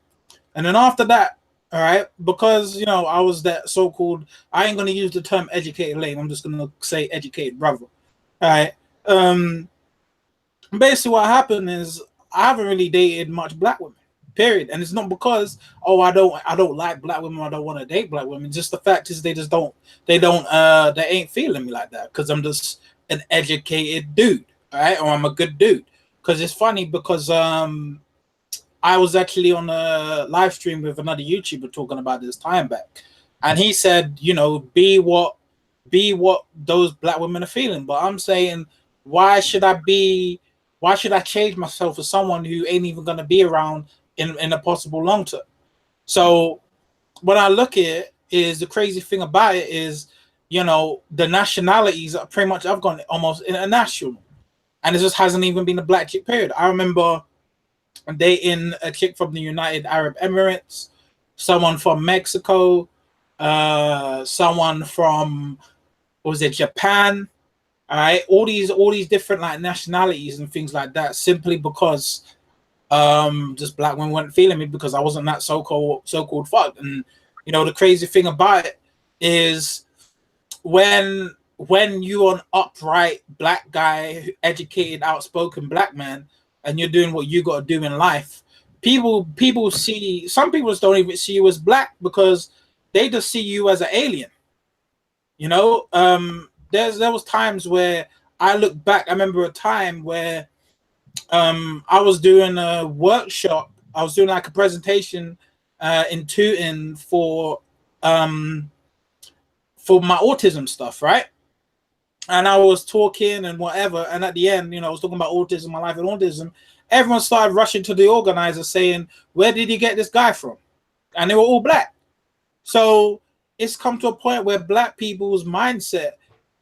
and then after that, all right, because I was that so-called, I ain't gonna use the term educated lame, I'm just gonna say educated brother. All right. Basically what happened is I haven't really dated much black women, period. And it's not because I don't like black women, I don't want to date black women. Just the fact is they ain't feeling me like that because I'm just an educated dude, all right, or I'm a good dude. Because it's funny because I was actually on a live stream with another YouTuber talking about this time back, and he said, be what those black women are feeling. But I'm saying, why should I change myself for someone who ain't even gonna be around in a possible long term? So when I look at it, is the crazy thing about it is, the nationalities are pretty much, I've gone almost international, and it just hasn't even been a black chick period. I remember dating a chick from the United Arab Emirates, someone from Mexico, someone from Japan, all right, all these different like nationalities and things like that, simply because just black women weren't feeling me because I wasn't that so-called fuck. And the crazy thing about it is when you're an upright black guy, educated, outspoken black man, and you're doing what you got to do in life, people see, some people just don't even see you as black because they just see you as an alien. You know, there was times where I look back. I remember a time where I was doing a workshop. I was doing like a presentation in Tooting for my autism stuff, right? And I was talking and whatever, and at the end, you know, I was talking about autism, my life and autism. Everyone started rushing to the organizer saying, "Where did you get this guy from?" And they were all black. So it's come to a point where black people's mindset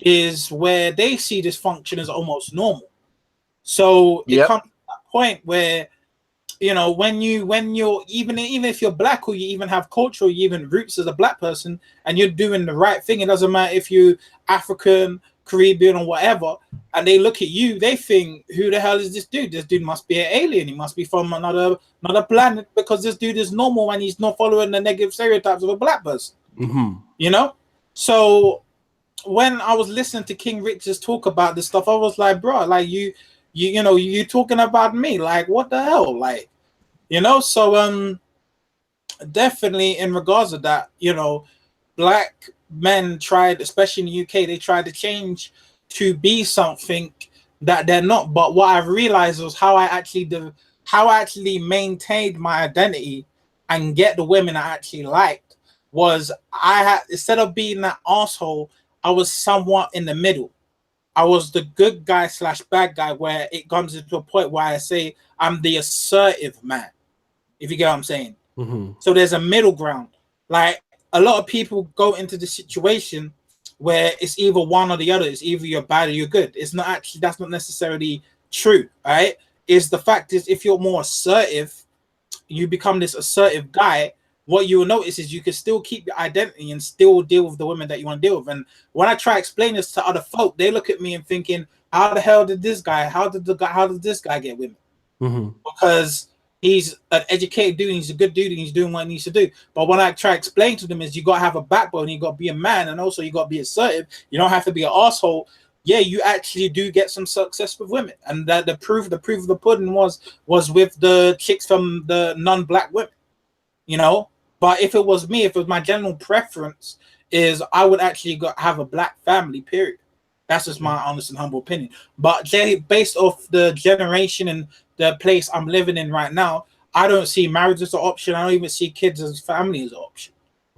is where they see dysfunction as almost normal. So it comes to that point where, you know, when you're even if you're black or you even have culture or you even roots as a black person and you're doing the right thing, it doesn't matter if you're African, Caribbean or whatever, and they look at you, they think, who the hell is this dude? This dude must be an alien. He must be from another planet because this dude is normal and he's not following the negative stereotypes of a black person. Mm-hmm. You know? So when I was listening to King Richez talk about this stuff, I was like, bro, like you talking about me, like what the hell, like, you know? So definitely in regards to that, you know, black men tried, especially in the UK, they tried to change to be something that they're not. But what I've realized was how I actually maintained my identity and get the women I actually liked was I had, instead of being that asshole, I was somewhat in the middle. I was the good guy / bad guy, where it comes into a point where I say I'm the assertive man, if you get what I'm saying. Mm-hmm. So there's a middle ground. Like a lot of people go into the situation where it's either one or the other. It's either you're bad or you're good. It's not actually, that's not necessarily true, right? Is the fact is, if you're more assertive, you become this assertive guy. What you will notice is you can still keep your identity and still deal with the women that you want to deal with. And when I try to explain this to other folk, they look at me and thinking, how the hell did this guy, how did this guy get women? Mm-hmm. Because he's an educated dude, he's a good dude, and he's doing what he needs to do. But when I try to explain to them is you got to have a backbone, you got to be a man, and also you got to be assertive. You don't have to be an asshole. Yeah, you actually do get some success with women. And that the proof of the pudding was with the chicks from the non-black women, you know? But if it was me, if it was my general preference, is I would actually have a black family, period. That's just my honest and humble opinion. But based off the generation and the place I'm living in right now, I don't see marriage as an option. I don't even see kids as family as an option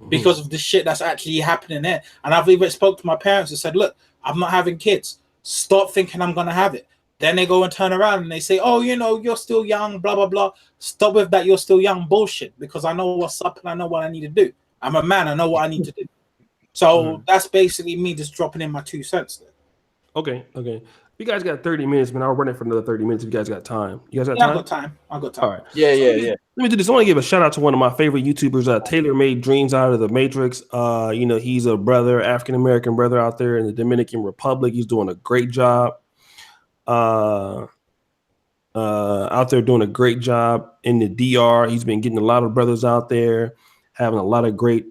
because of the shit that's actually happening there. And I've even spoke to my parents and said, look, I'm not having kids. Stop thinking I'm going to have it. Then they go and turn around and they say, oh, you know, you're still young, blah, blah, blah. Stop with that. You're still young bullshit, because I know what's up and I know what I need to do. I'm a man. I know what I need to do. So that's basically me just dropping in my 2 cents there. Okay. You guys got 30 minutes, man. I'll run it for another 30 minutes if you guys got time. You guys got time? I've got time. All right. Yeah. Let me do this. I want to give a shout out to one of my favorite YouTubers, Taylor Made Dreams Out of the Matrix. You know, he's a brother, African-American brother out there in the Dominican Republic. He's doing a great job. Out there doing a great job in the DR. He's been getting a lot of brothers out there, having a lot of great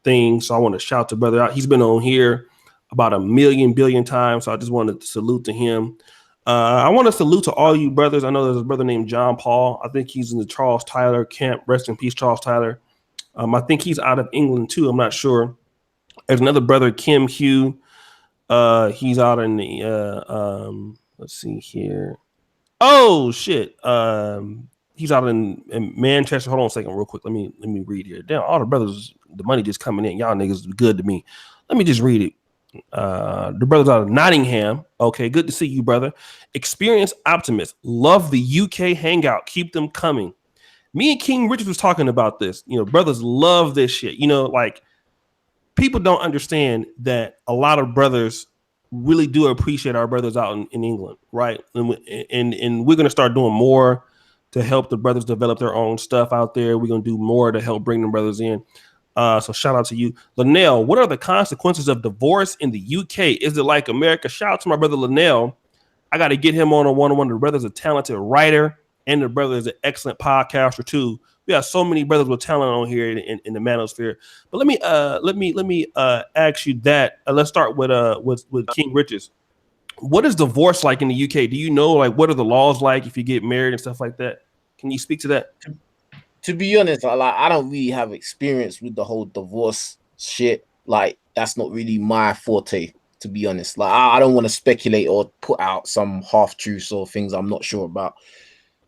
things. So I want to shout the brother out. He's been on here about 1 billion times. So I just wanted to salute to him. I want to salute to all you brothers. I know there's a brother named John Paul. I think he's in the Charles Tyler camp. Rest in peace, Charles Tyler. I think he's out of England too. I'm not sure. There's another brother, Kim Hugh. He's out in the let's see here. Oh shit. He's out in Manchester. Hold on a second, real quick. Let me read here. Damn, all the brothers, the money just coming in. Y'all niggas good to me. Let me just read it. The brothers out of Nottingham. Okay, good to see you, brother. Experienced optimist. Love the UK hangout. Keep them coming. Me and King Richez was talking about this. You know, brothers love this shit. You know, like people don't understand that a lot of brothers really do appreciate our brothers out in England, right? And we're going to start doing more to help the brothers develop their own stuff out there. We're going to do more to help bring the brothers in. So shout out to you. Linnell, what are the consequences of divorce in the UK? Is it like America? Shout out to my brother Linnell. I got to get him on a one-on-one. The brother's a talented writer, and the brother is an excellent podcaster too. We have so many brothers with talent on here in the Manosphere. But let me ask you that. Let's start with King Richez. What is divorce like in the UK? Do you know, like, what are the laws like if you get married and stuff like that? Can you speak to that? To be honest, I don't really have experience with the whole divorce shit. Like, that's not really my forte, to be honest. Like, I don't want to speculate or put out some half truths or things I'm not sure about.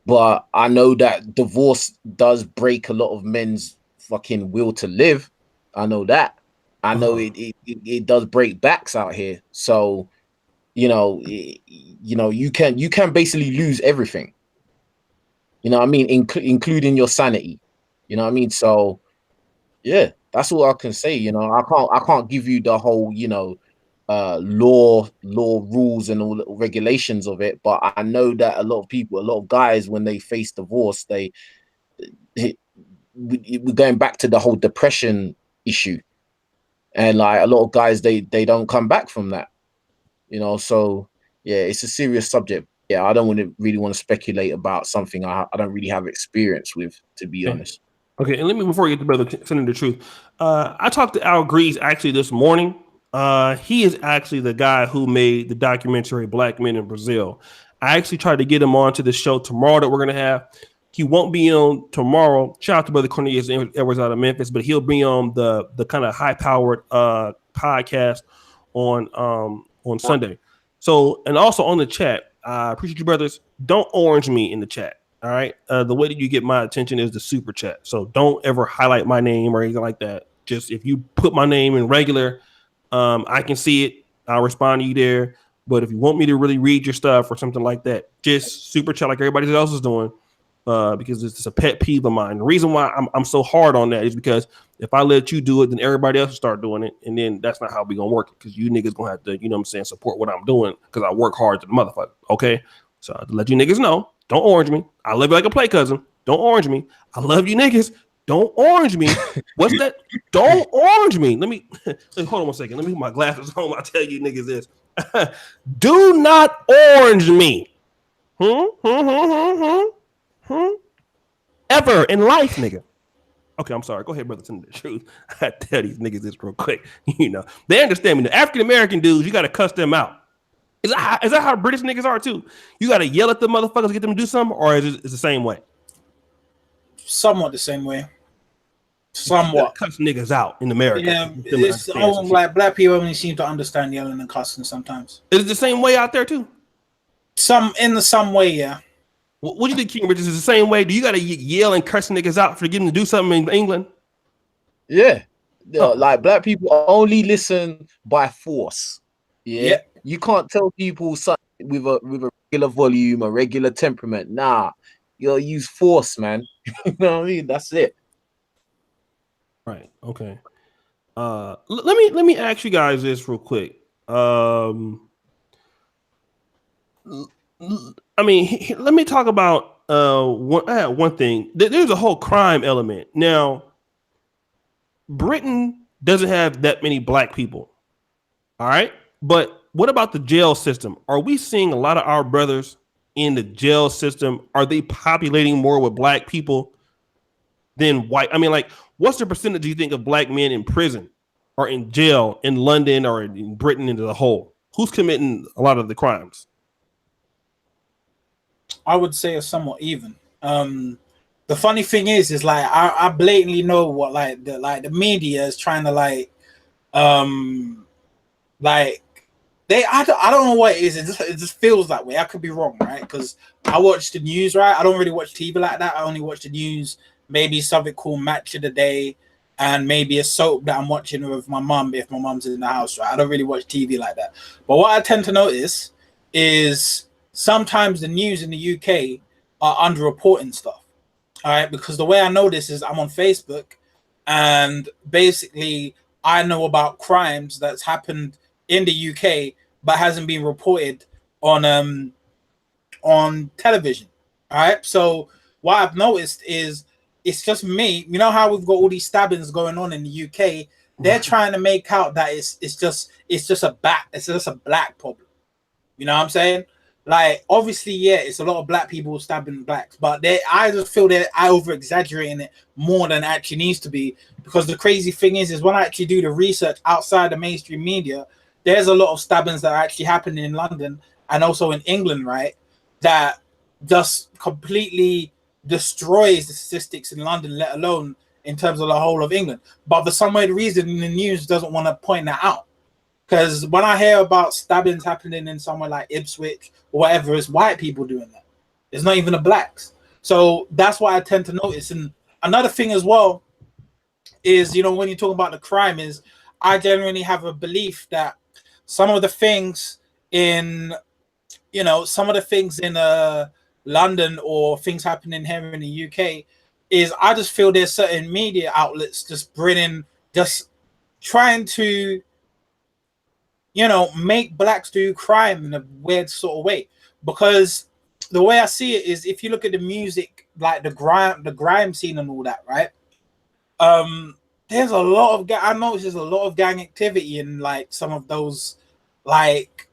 But I know that divorce does break a lot of men's fucking will to live. I know that. I know it does break backs out here. So, you know, you can basically lose everything. You know what I mean? Including your sanity. You know what I mean? So yeah, that's all I can say. You know, I can't give you the whole, law rules and all the regulations of it, but I know that a lot of guys, when they face divorce, we're going back to the whole depression issue. And like a lot of guys, they don't come back from that. You know, so yeah, it's a serious subject. Yeah, I don't really want to speculate about something I don't really have experience with, to be honest. Okay, and let me, before you get to brother sending the truth, I talked to Al Grease actually this morning. He is actually the guy who made the documentary Black Men in Brazil. I actually tried to get him on to the show tomorrow that we're going to have. He won't be on tomorrow. Shout out to Brother Cornelius Edwards out of Memphis, but he'll be on the kind of high-powered podcast on Sunday. So, and also on the chat, I appreciate you, brothers. Don't orange me in the chat. All right. The way that you get my attention is the super chat. So don't ever highlight my name or anything like that. Just if you put my name in regular, I can see it. I'll respond to you there. But if you want me to really read your stuff or something like that, just super chat like everybody else is doing, because it's a pet peeve of mine. The reason why I'm so hard on that is because if I let you do it, then everybody else will start doing it. And then that's not how we going to work it, because you niggas going to have to, you know what I'm saying, support what I'm doing because I work hard to the motherfucker. Okay. So to let you niggas know, don't orange me. I love you like a play cousin. Don't orange me. I love you niggas. Don't orange me. What's that? Don't orange me. Let me hold on 1 second. Let me put my glasses on. I'll tell you niggas this. Do not orange me. Ever in life, nigga. Okay, I'm sorry. Go ahead, brother. Tell me the truth. I tell these niggas this real quick. You know, they understand me. The African American dudes, you got to cuss them out. Is that how British niggas are too? You got to yell at the motherfuckers to get them to do something, or is it the same way? Somewhat the same way. Somewhat. Cuss niggas out in America. Yeah, it's almost like black people only seem to understand yelling and cussing sometimes. Is it the same way out there too? Some way, yeah. What do you think, King Richez? Is it the same way? Do you got to yell and curse niggas out for getting to do something in England? Yeah. Like black people only listen by force. Yeah. You can't tell people with a regular volume, a regular temperament. Nah, you'll use force, man. You know what I mean? That's it. Right. Okay. Let me ask you guys this real quick. I mean, let me talk about one thing. There's a whole crime element. Now, Britain doesn't have that many black people. All right. But what about the jail system? Are we seeing a lot of our brothers in the jail system? Are they populating more with black people than white? I mean, like, what's the percentage, do you think, of black men in prison or in jail in London or in Britain as a whole? Who's committing a lot of the crimes? I would say it's somewhat even. The funny thing is like I blatantly know what the media is trying to I don't know what it is. It just feels that way. I could be wrong, right? Because I watch the news, right? I don't really watch TV like that. I only watch the news, maybe something called Match of the Day, and maybe a soap that I'm watching with my mum if my mum's in the house, right? I don't really watch TV like that. But what I tend to notice is sometimes the news in the UK are underreporting stuff, all right? Because the way I know this is I'm on Facebook, and basically I know about crimes that's happened in the UK but hasn't been reported on television. All right. So what I've noticed is it's just me. You know how we've got all these stabbings going on in the UK? They're trying to make out that it's just a black problem. You know what I'm saying? Like, obviously, yeah, it's a lot of black people stabbing blacks, but I just feel that I over exaggerating it more than it actually needs to be. Because the crazy thing is when I actually do the research outside the mainstream media, there's a lot of stabbings that are actually happening in London and also in England, right? That just completely destroys the statistics in London, let alone in terms of the whole of England. But for some weird reason, the news doesn't want to point that out. Because when I hear about stabbings happening in somewhere like Ipswich or whatever, it's white people doing that. It's not even the blacks. So that's what I tend to notice. And another thing as well is, you know, when you talk about the crime, is I generally have a belief that some of the things in, you know, some of the things in London or things happening here in the UK is I just feel there's certain media outlets just trying to, you know, make blacks do crime in a weird sort of way. Because the way I see it is, if you look at the music, like the grime scene and all that, right? There's a lot of I noticed there's a lot of gang activity in like some of those like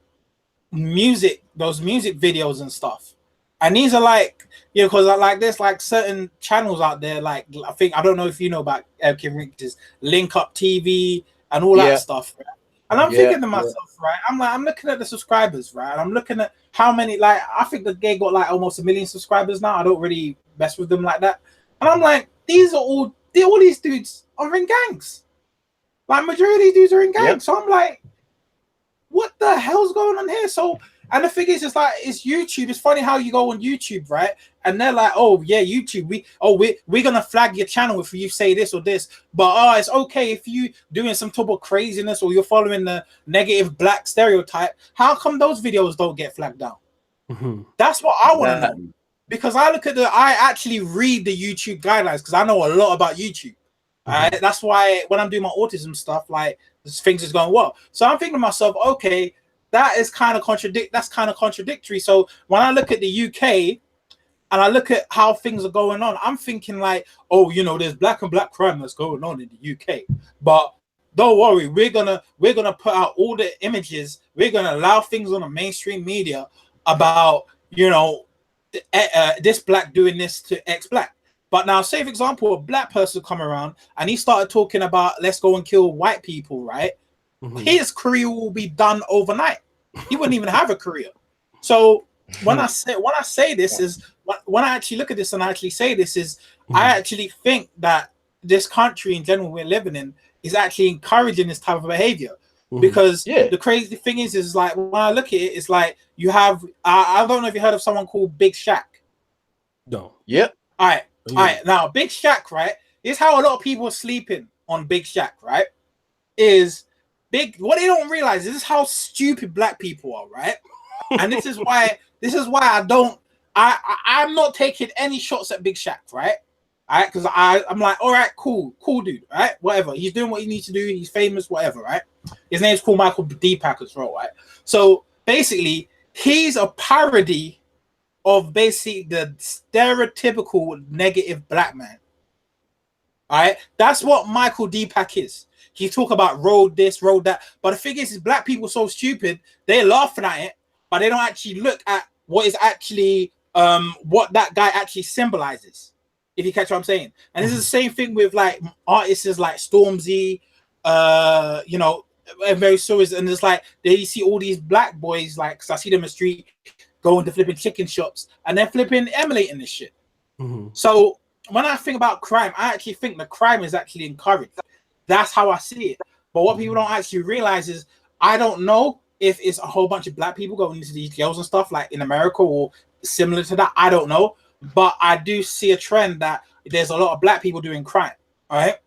music videos and stuff. And these are like, you know, because like there's like certain channels out there, like I don't know if you know about Richez, Link Up TV and all that stuff. Right? And I'm thinking to myself, right? I'm looking at the subscribers, right? And I'm looking at how many, like, I think the gay got like almost 1 million subscribers now. I don't really mess with them like that. And I'm like, all these dudes are in gangs. Like, majority of these dudes are in gangs. Yep. So I'm like, what the hell's going on here? So, and the thing is, it's like, it's YouTube. It's funny how you go on YouTube, right? And they're like, oh yeah, YouTube. We're gonna flag your channel if you say this or this. But it's okay if you doing some type of craziness or you're following the negative black stereotype. How come those videos don't get flagged down? Mm-hmm. That's what I want to know. Because I actually read the YouTube guidelines because I know a lot about YouTube. Mm-hmm. Right? That's why when I'm doing my autism stuff, like things is going well. So I'm thinking to myself, okay, that's kind of contradictory. So when I look at the UK and I look at how things are going on, I'm thinking like, oh, you know, there's black and black crime that's going on in the UK. But don't worry, we're gonna put out all the images. We're gonna allow things on the mainstream media about, you know, this black doing this to X black. But now, say for example, a black person come around and he started talking about let's go and kill white people, right? Mm-hmm. His career will be done overnight. He wouldn't even have a career. So when I say this is when I actually look at this and I actually say this is I actually think that this country in general we're living in is actually encouraging this type of behavior. Because the crazy thing is like when I look at it, it's like you have I don't know if you heard of someone called Big Shaq. No. Yep. All right. Now Big Shaq, right? Is how a lot of people are sleeping on Big Shaq, right? Is what they don't realize is how stupid black people are, right? And this is why I'm not taking any shots at Big Shaq, right? All right, because I'm like, all right, cool dude, right? Whatever. He's doing what he needs to do, he's famous, whatever, right? His name's called Michael Deepak as well, right? So basically, he's a parody of basically the stereotypical negative black man. All right, that's what Michael Deepak is. He talk about road this, road that. But the thing is black people so stupid, they're laughing at it, but they don't actually look at what is actually what that guy actually symbolizes. If you catch what I'm saying. And this is the same thing with like artists like Stormzy, you know, and very stories. And it's like they see all these black boys, like, because I see them in the street going to flipping chicken shops and they're flipping emulating this shit. Mm-hmm. So when I think about crime, I actually think the crime is actually encouraged. That's how I see it. But what people don't actually realize is I don't know if it's a whole bunch of black people going into these jails and stuff like in America or similar to that. I don't know. But I do see a trend that there's a lot of black people doing crime. All right.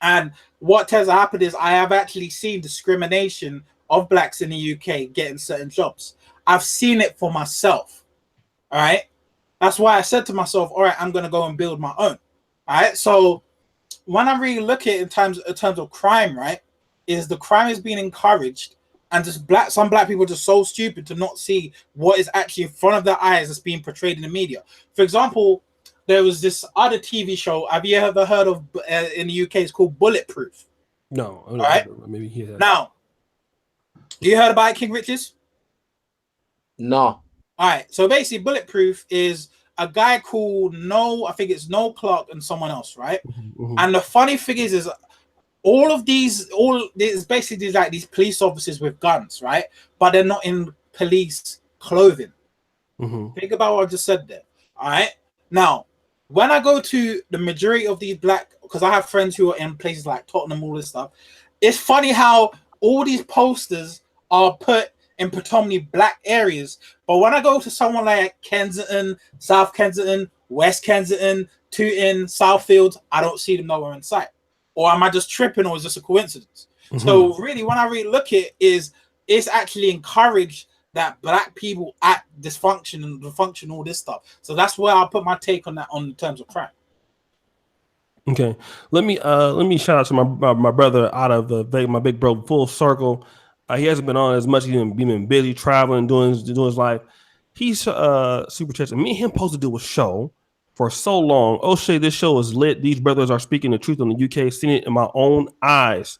And what tends to happen is I have actually seen discrimination of blacks in the UK getting certain jobs. I've seen it for myself. All right. That's why I said to myself, all right, I'm going to go and build my own. All right. So when I really look at it in terms of crime, right, is the crime is being encouraged and just some black people are just so stupid to not see what is actually in front of their eyes that's being portrayed in the media. For example, there was this other TV show. Have you ever heard of in the UK? It's called Bulletproof. No. All right. Maybe he has. Now, you heard about King Richez? No. All right. So basically, Bulletproof is a guy called I think it's Noel Clark and someone else, right? Mm-hmm. And the funny thing is all there's basically like these police officers with guns, right? But they're not in police clothing. Think about what I just said there. All right. Now, when I go to the majority of these black, because I have friends who are in places like Tottenham, all this stuff, it's funny how all these posters are put in predominantly black areas. But when I go to someone like Kensington, South Kensington, West Kensington, Tooting, Southfield, I don't see them nowhere in sight. Or am I just tripping, or is this a coincidence? So really, when I really look at it, it's actually encouraged that black people act dysfunction and dysfunction, all this stuff. So that's where I'll put my take on that on terms of crime. Okay, let me shout out to my brother out of my big bro Full Circle. He hasn't been on as much. He's been busy traveling, doing his life. He's super chat. Me and him supposed to do a show for so long. O'Shea, this show is lit. These brothers are speaking the truth on the UK. Seen it in my own eyes.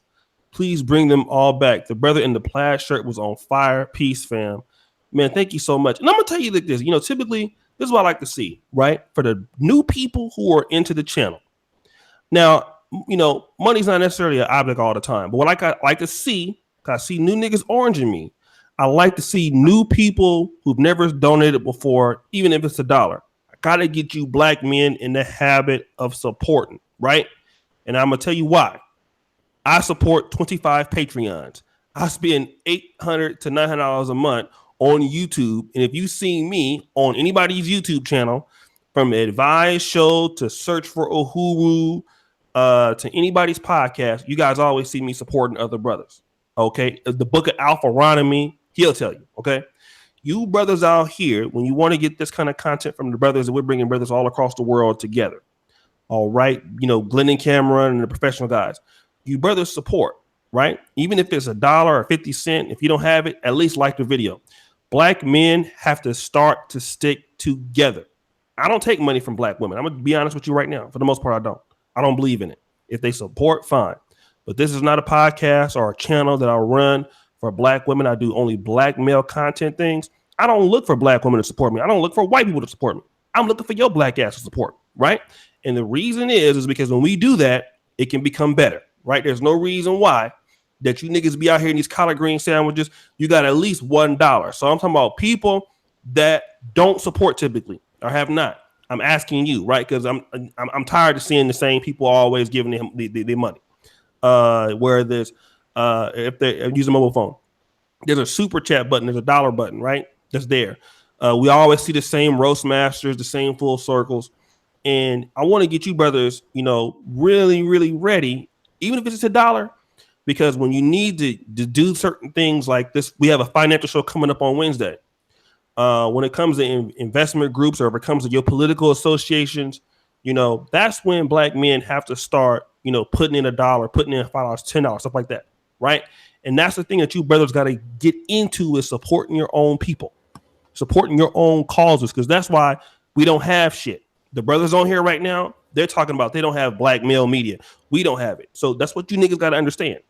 Please bring them all back. The brother in the plaid shirt was on fire. Peace, fam. Man, thank you so much. And I'm going to tell you like this. Typically, this is what I like to see, right? For the new people who are into the channel. Now, money's not necessarily an object all the time. But what I like to see, because I see new niggas oranging me, I like to see new people who've never donated before, even if it's $1. I got to get you black men in the habit of supporting, right? And I'm going to tell you why. I support 25 Patreons. I spend $800 to $900 a month on YouTube. And if you see me on anybody's YouTube channel, from Advise Show to Search for Uhuru to anybody's podcast, you guys always see me supporting other brothers. Okay. The book of Alpharonomy, he'll tell you. Okay. You brothers out here, when you want to get this kind of content from the brothers, and we're bringing brothers all across the world together. All right. Glenn and Cameron and the professional guys. You brothers support, right? Even if it's $1 or 50 cents, if you don't have it, at least like the video. Black men have to start to stick together. I don't take money from black women. I'm going to be honest with you right now. For the most part, I don't. I don't believe in it. If they support, fine. But this is not a podcast or a channel that I'll run for black women. I do only black male content things. I don't look for black women to support me. I don't look for white people to support me. I'm looking for your black ass to support, right? And the reason is because when we do that, it can become better. Right? There's no reason why that you niggas be out here in these collard green sandwiches. You got at least $1. So I'm talking about people that don't support typically or have not. I'm asking you, right? Because I'm tired of seeing the same people always giving them the money. Where there's if they use a mobile phone, there's a super chat button, there's a dollar button, right? That's there. We always see the same roast masters, the same full circles, and I want to get you brothers, really, really ready. Even if it's just $1, because when you need to do certain things like this, we have a financial show coming up on Wednesday. When it comes to investment groups or if it comes to your political associations, that's when black men have to start, putting in $1, putting in $5, $10, stuff like that. Right. And that's the thing that you brothers got to get into is supporting your own people, supporting your own causes, because that's why we don't have shit. The brothers on here right now, they're talking about they don't have black male media. We don't have it. So that's what you niggas got to understand.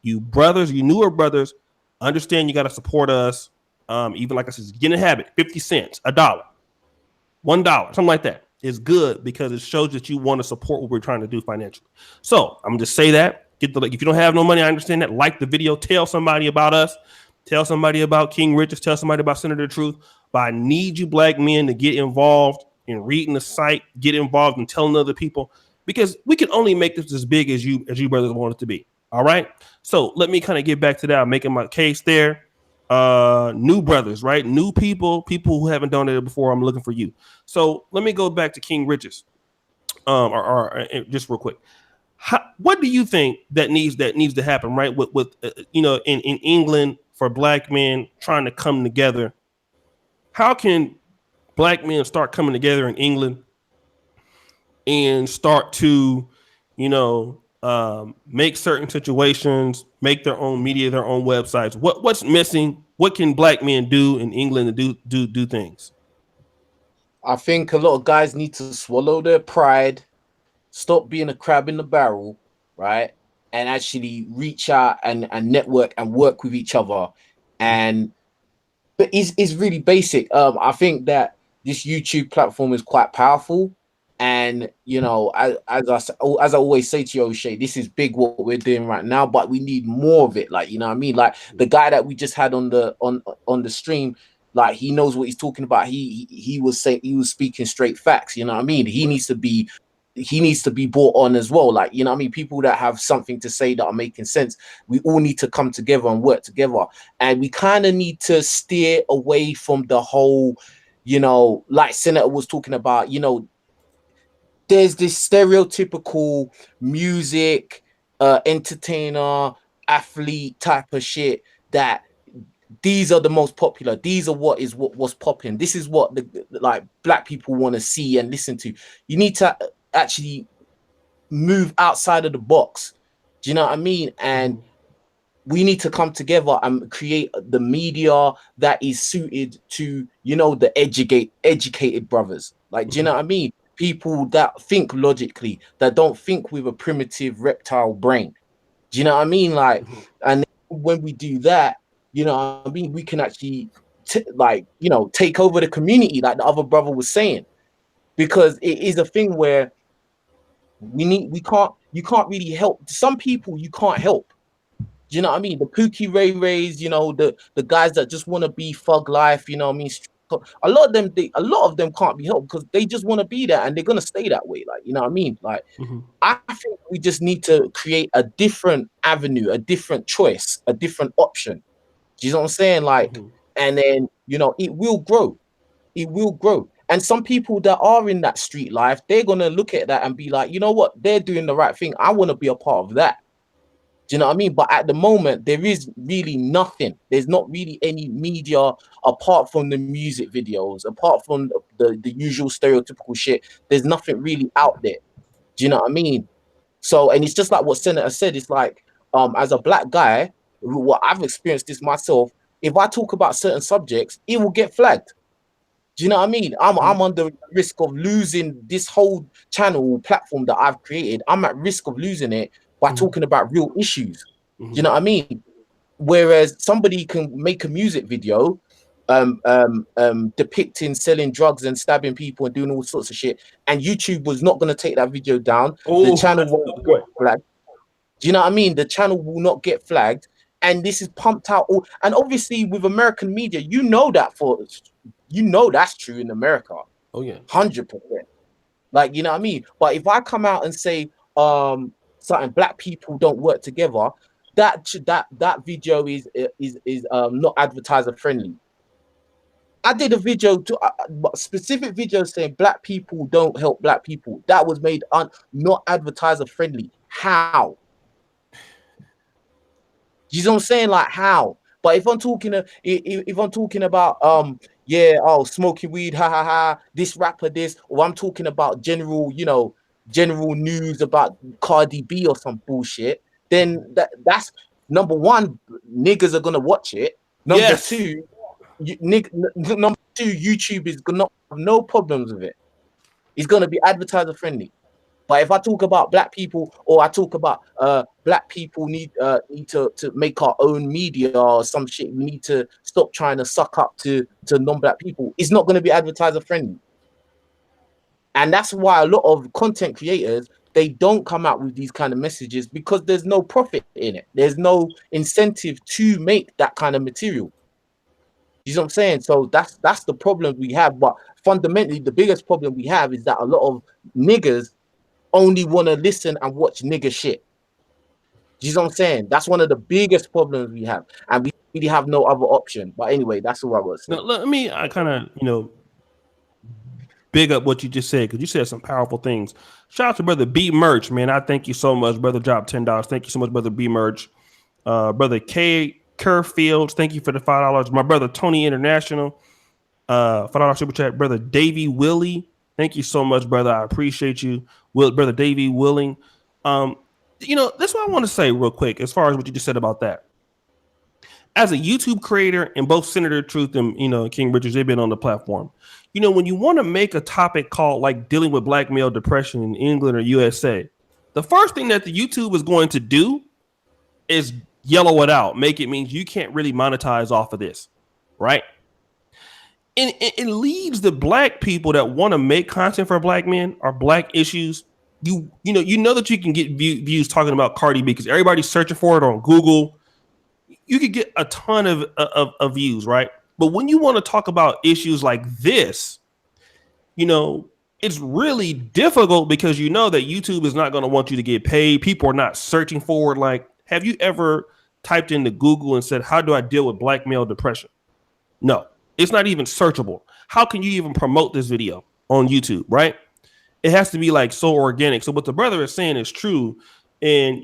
You brothers, you newer brothers, understand you got to support us. Even like I said, get in a habit, 50 cents, $1, $1, something like that is good because it shows that you want to support what we're trying to do financially. So I'm just say that. If you don't have no money, I understand that. Like the video, tell somebody about us, tell somebody about King Richez, tell somebody about Senator Truth. But I need you black men to get involved in reading the site, get involved in telling other people, because we can only make this as big as you brothers want it to be. All right. So let me kind of get back to that. I'm making my case there. New brothers, right? New people who haven't donated before. I'm looking for you. So let me go back to King Richez. Or just real quick. What do you think that needs to happen, right? With in England for black men trying to come together. How can black men start coming together in England and start to, make certain situations, make their own media, their own websites? What's missing? What can black men do in England to do things? I think a lot of guys need to swallow their pride, stop being a crab in the barrel, right? And actually reach out and network and work with each other. But it's really basic. I think that this YouTube platform is quite powerful. And as I always say to you, O'Shea, this is big what we're doing right now, but we need more of it. Like, you know what I mean? Like the guy that we just had on the stream, like he knows what he's talking about. He was speaking straight facts. You know what I mean? He needs to be brought on as well. Like, you know what I mean? People that have something to say that are making sense. We all need to come together and work together. And we kind of need to steer away from the whole, like Senator was talking about, there's this stereotypical music, entertainer, athlete type of shit that these are the most popular. These are what's popping. This is what like black people want to see and listen to. You need to actually move outside of the box. Do you know what I mean? And we need to come together and create the media that is suited to, the educated brothers. Like, do you know what I mean? People that think logically, that don't think with a primitive reptile brain. Do you know what I mean? Like, and when we do that, you know what I mean, we can actually take over the community, like the other brother was saying, because it is a thing where you can't really help some people. You can't help. Do you know what I mean? The Pookie Ray Rays, the guys that just want to be thug life, you know what I mean? A lot of them can't be helped because they just want to be there and they're gonna stay that way. Like, you know what I mean? Like, I think we just need to create a different avenue, a different choice, a different option. Do you know what I'm saying? Like, and then it will grow. It will grow. And some people that are in that street life, they're gonna look at that and be like, you know what? They're doing the right thing. I want to be a part of that. Do you know what I mean? But at the moment, there is really nothing. There's not really any media apart from the music videos, apart from the usual stereotypical shit. There's nothing really out there. Do you know what I mean? So, and it's just like what Senator said. It's like, as a black guy, what I've experienced this myself. If I talk about certain subjects, it will get flagged. Do you know what I mean? I'm under risk of losing this whole channel platform that I've created. I'm at risk of losing it by talking about real issues. Do you know what I mean? Whereas somebody can make a music video depicting selling drugs and stabbing people and doing all sorts of shit, and YouTube was not going to take that video down. The channel won't get flagged. Do you know what I mean? The channel will not get flagged, and this is pumped out. And obviously with American media, that's true in America. Oh yeah, 100%. Like, you know what I mean? But if I come out and say something, black people don't work together, that video is not advertiser friendly. I did a video to specific video saying black people don't help black people. That was made not advertiser friendly. How? You know what I'm saying? Like, how? But if I'm talking about smoking weed, ha ha ha, this rapper this, or I'm talking about general news about Cardi B or some bullshit, then that's number one, niggas are gonna watch it. Number two, YouTube is gonna have no problems with it. It's gonna be advertiser friendly. But if I talk about black people, or I talk about black people need to make our own media or some shit, we need to stop trying to suck up to non-black people, it's not going to be advertiser friendly. And that's why a lot of content creators, they don't come out with these kind of messages, because there's no profit in it. There's no incentive to make that kind of material. You know what I'm saying? So that's the problem we have. But fundamentally, the biggest problem we have is that a lot of niggas only want to listen and watch nigga shit. You know what I'm saying? That's one of the biggest problems we have, and we really have no other option. But anyway, that's all I was saying. Now, I kind of, big up what you just said, because you said some powerful things. Shout out to Brother B Merch, man. I thank you so much, brother. Drop $10. Thank you so much, Brother B Merch. Brother K Kerfields, thank you for the $5. My brother Tony International, $5 super chat. Brother Davey Willie, thank you so much, brother. I appreciate you. Brother Davey Willing. That's what I want to say real quick, as far as what you just said about that. As a YouTube creator, and both Senator Truth and King Richez, they've been on the platform. When you want to make a topic called like dealing with black male depression in England or USA, the first thing that the YouTube is going to do is yellow it out, make it means you can't really monetize off of this, right? and it leads the black people that want to make content for black men or black issues. You know that you can get views talking about Cardi B because everybody's searching for it on Google. You could get a ton of views, right? But when you want to talk about issues like this, it's really difficult because you know that YouTube is not going to want you to get paid. People are not searching for it. Like, have you ever typed into Google and said, "How do I deal with black male depression?" No, it's not even searchable. How can you even promote this video on YouTube, right? It has to be like so organic. So what the brother is saying is true. And,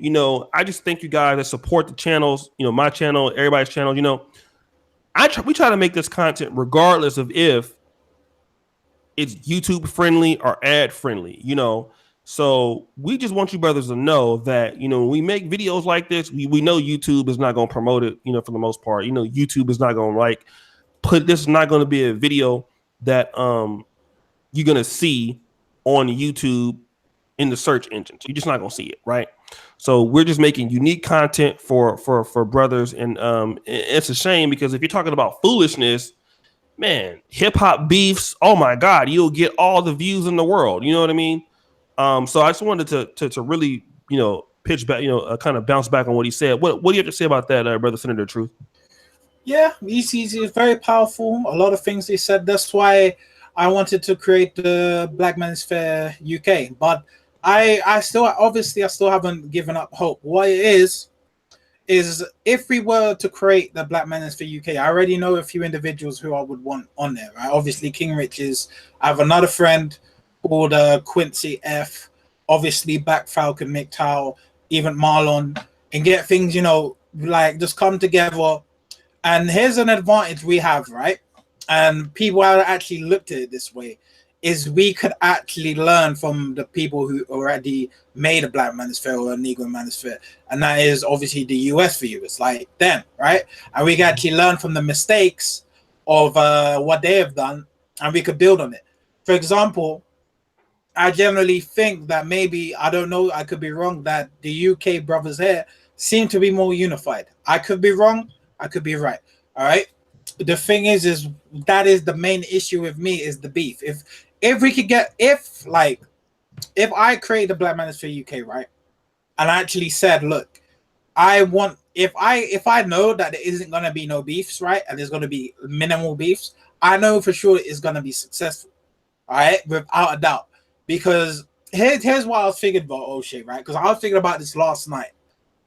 I just thank you guys that support the channels, my channel, everybody's channel. We try to make this content regardless of if it's YouTube friendly or ad friendly, So we just want you brothers to know that, when we make videos like this, we know YouTube is not going to promote it, for the most part. YouTube is not going to this is not going to be a video that you're going to see on YouTube in the search engines. You're just not going to see it, right? So we're just making unique content for brothers. And it's a shame because if you're talking about foolishness, man, hip hop beefs, oh my God, you'll get all the views in the world. You know what I mean? So I just wanted to really, pitch back, kind of bounce back on what he said. What do you have to say about that, Brother Senator Truth? Yeah, he's very powerful. A lot of things he said. That's why I wanted to create the Black Manosphere UK. But I still haven't given up hope. What it is if we were to create the Black Manosphere UK, I already know a few individuals who I would want on there, right? Obviously, King Richez. I have another friend called Quincy F. Obviously, Black Falcon, MGTOW, even Marlon, and get things, just come together. And here's an advantage we have, right? And people have actually looked at it this way, is we could actually learn from the people who already made a Black Manosphere or a Negro Manosphere. And that is obviously the US viewers, like them, right? And we can actually learn from the mistakes of what they have done, and we could build on it. For example, I generally think that maybe, I don't know, I could be wrong, that the UK brothers here seem to be more unified. I could be wrong, I could be right, all right? The thing is that is the main issue with me, is the beef. If we could get, if I create the Black Manosphere UK, right, and I actually said, look, I want, if I know that there isn't going to be no beefs, right, and there's going to be minimal beefs, I know for sure it's going to be successful, all right, without a doubt. Because here's what I was thinking about, O'Shea, right, because I was thinking about this last night.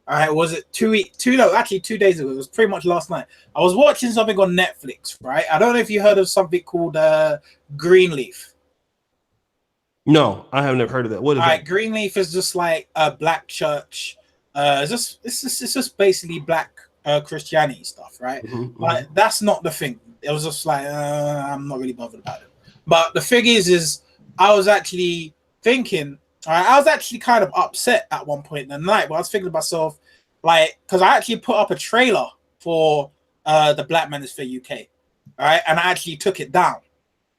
All right, was it 2 days ago? It was pretty much last night. I was watching something on Netflix, right? I don't know if you heard of something called Greenleaf. No, I have never heard of that. What is that? Greenleaf is just like a black church. It's just basically black Christianity stuff, right? But that's not the thing. It was just like I'm not really bothered about it. But the thing is I was actually thinking. All right, I was actually kind of upset at one point in the night, but I was thinking to myself, because I actually put up a trailer for the Black Manosphere UK, all right, and I actually took it down,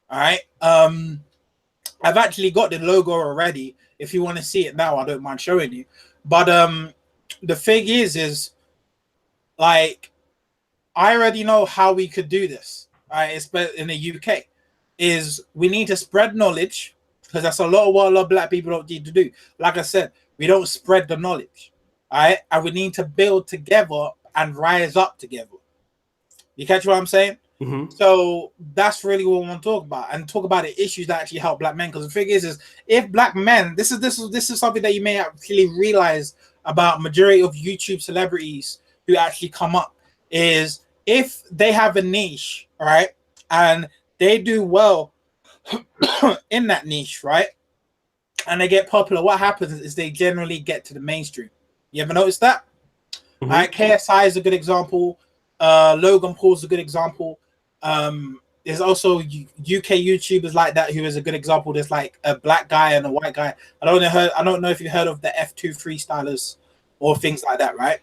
all right. I've actually got the logo already. If you want to see it now, I don't mind showing you. But the thing is I already know how we could do this, all right, it's in the UK, is we need to spread knowledge. Because that's a lot of what a lot of black people don't need to do. Like I said, we don't spread the knowledge. All right. And we need to build together and rise up together. You catch what I'm saying? So that's really what we want to talk about. And talk about the issues that actually help black men. Because the thing is if black men, this is something that you may actually realize about majority of YouTube celebrities who actually come up, is if they have a niche, all right, and they do well in that niche, right, and they get popular, what happens is they generally get to the mainstream. You ever notice that? Right, KSI is a good example. Logan Paul's a good example. There's also UK YouTubers like that who is a good example. There's like a black guy and a white guy. I don't know if you heard of the F2 freestylers or things like that, right?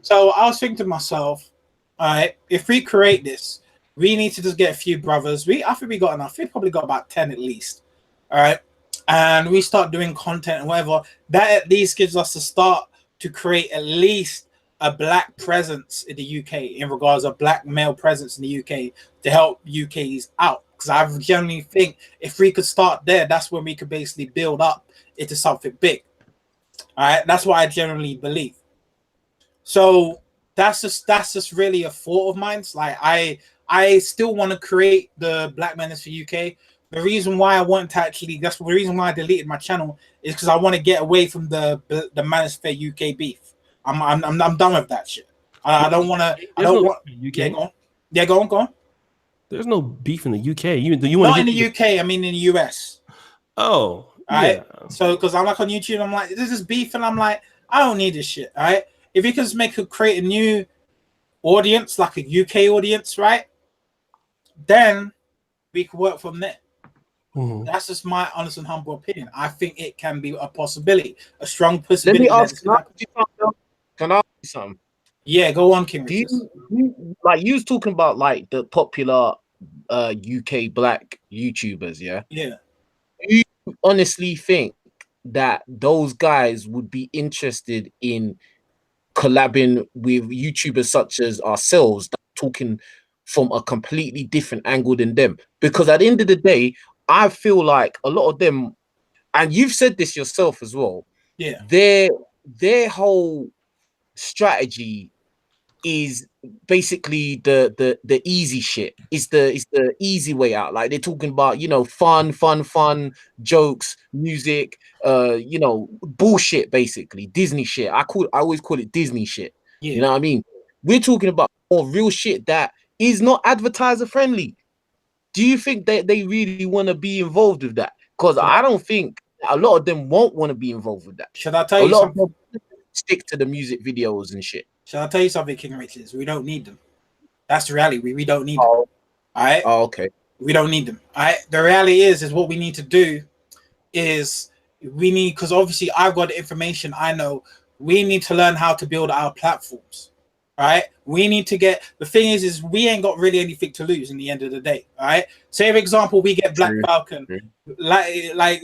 So I was thinking to myself, all right, if we create this, we need to just get a few brothers. I think we got enough. We probably got about 10 at least. All right. And we start doing content and whatever. That at least gives us a start to create at least a black presence in the UK in regards of black male presence in the UK to help UKs out. Because I generally think if we could start there, that's when we could basically build up into something big. All right, that's what I generally believe. So that's just really a thought of mine. It's like I still want to create the Black Manosphere UK. The reason why I want to actually, that's the reason why I deleted my channel, is because I want to get away from the Manosphere UK beef. I'm done with that shit. I don't want to. I don't want. UK. Yeah, go on. Yeah, go on. There's no beef in the UK. You Not in the UK. I mean in the US. Oh, right. Yeah. So because I'm like on YouTube, I'm like, this is beef, and I'm like, I don't need this shit. All right. If you can create a new audience, like a UK audience, right? Then we can work from there. Mm-hmm. That's just my honest and humble opinion. I think it can be a possibility, a strong possibility. Let me ask, can I ask you something? Yeah, go on, King. You was talking about like the popular UK black YouTubers, yeah? Yeah. Do you honestly think that those guys would be interested in collabing with YouTubers such as ourselves, talking from a completely different angle than them? Because at the end of the day, I feel like a lot of them, and you've said this yourself as well, yeah, their whole strategy is basically the easy shit. It's the easy way out. Like they're talking about, fun jokes, music, bullshit, basically Disney shit. I always call it Disney shit. Yeah. You know what I mean? We're talking about more real shit that is not advertiser friendly. Do you think that they really want to be involved with that? Because I don't think a lot of them won't want to be involved with that. Should I tell you something? Of them stick to the music videos and shit. Shall I tell you something, King Richez? We don't need them. That's the reality. We don't need them. All right? Oh, okay. We don't need them. All right? The reality is what we need to do is because obviously I've got the information I know, we need to learn how to build our platforms. All right? We need to the thing is we ain't got really anything to lose in the end of the day. All right? Say, for example, we get Black Falcon. Like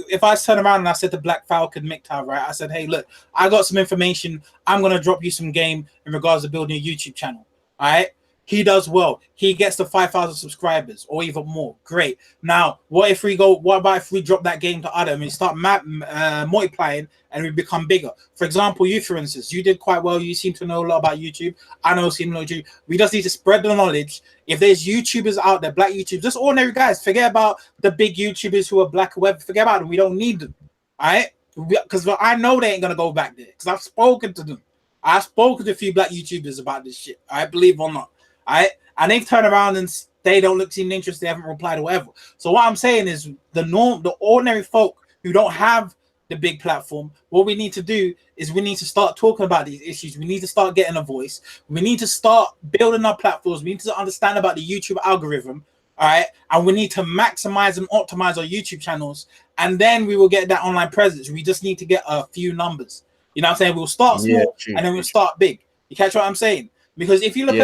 if I turn around and I said to Black Falcon Miktav, right? I said, hey, look, I got some information. I'm going to drop you some game in regards to building a YouTube channel. All right? He does well. He gets to 5,000 subscribers or even more. Great. Now, what about if we drop that game to Adam and start multiplying and we become bigger? For example, you, for instance, you did quite well. You seem to know a lot about YouTube. I know seem to know YouTube. We just need to spread the knowledge. If there's YouTubers out there, black YouTubers, just ordinary guys, forget about the big YouTubers who are black web. Forget about them. We don't need them. All right? Because I know they ain't going to go back there because I've spoken to them. I've spoken to a few black YouTubers about this shit. I believe or not. And they've turned around and they don't seem interested, they haven't replied or whatever. So what I'm saying is the ordinary folk who don't have the big platform, what we need to do is we need to start talking about these issues. We need to start getting a voice. We need to start building our platforms. We need to understand about the YouTube algorithm. All right. And we need to maximize and optimize our YouTube channels. And then we will get that online presence. We just need to get a few numbers. You know what I'm saying? We'll start small and then we'll start big. You catch what I'm saying? Because if you look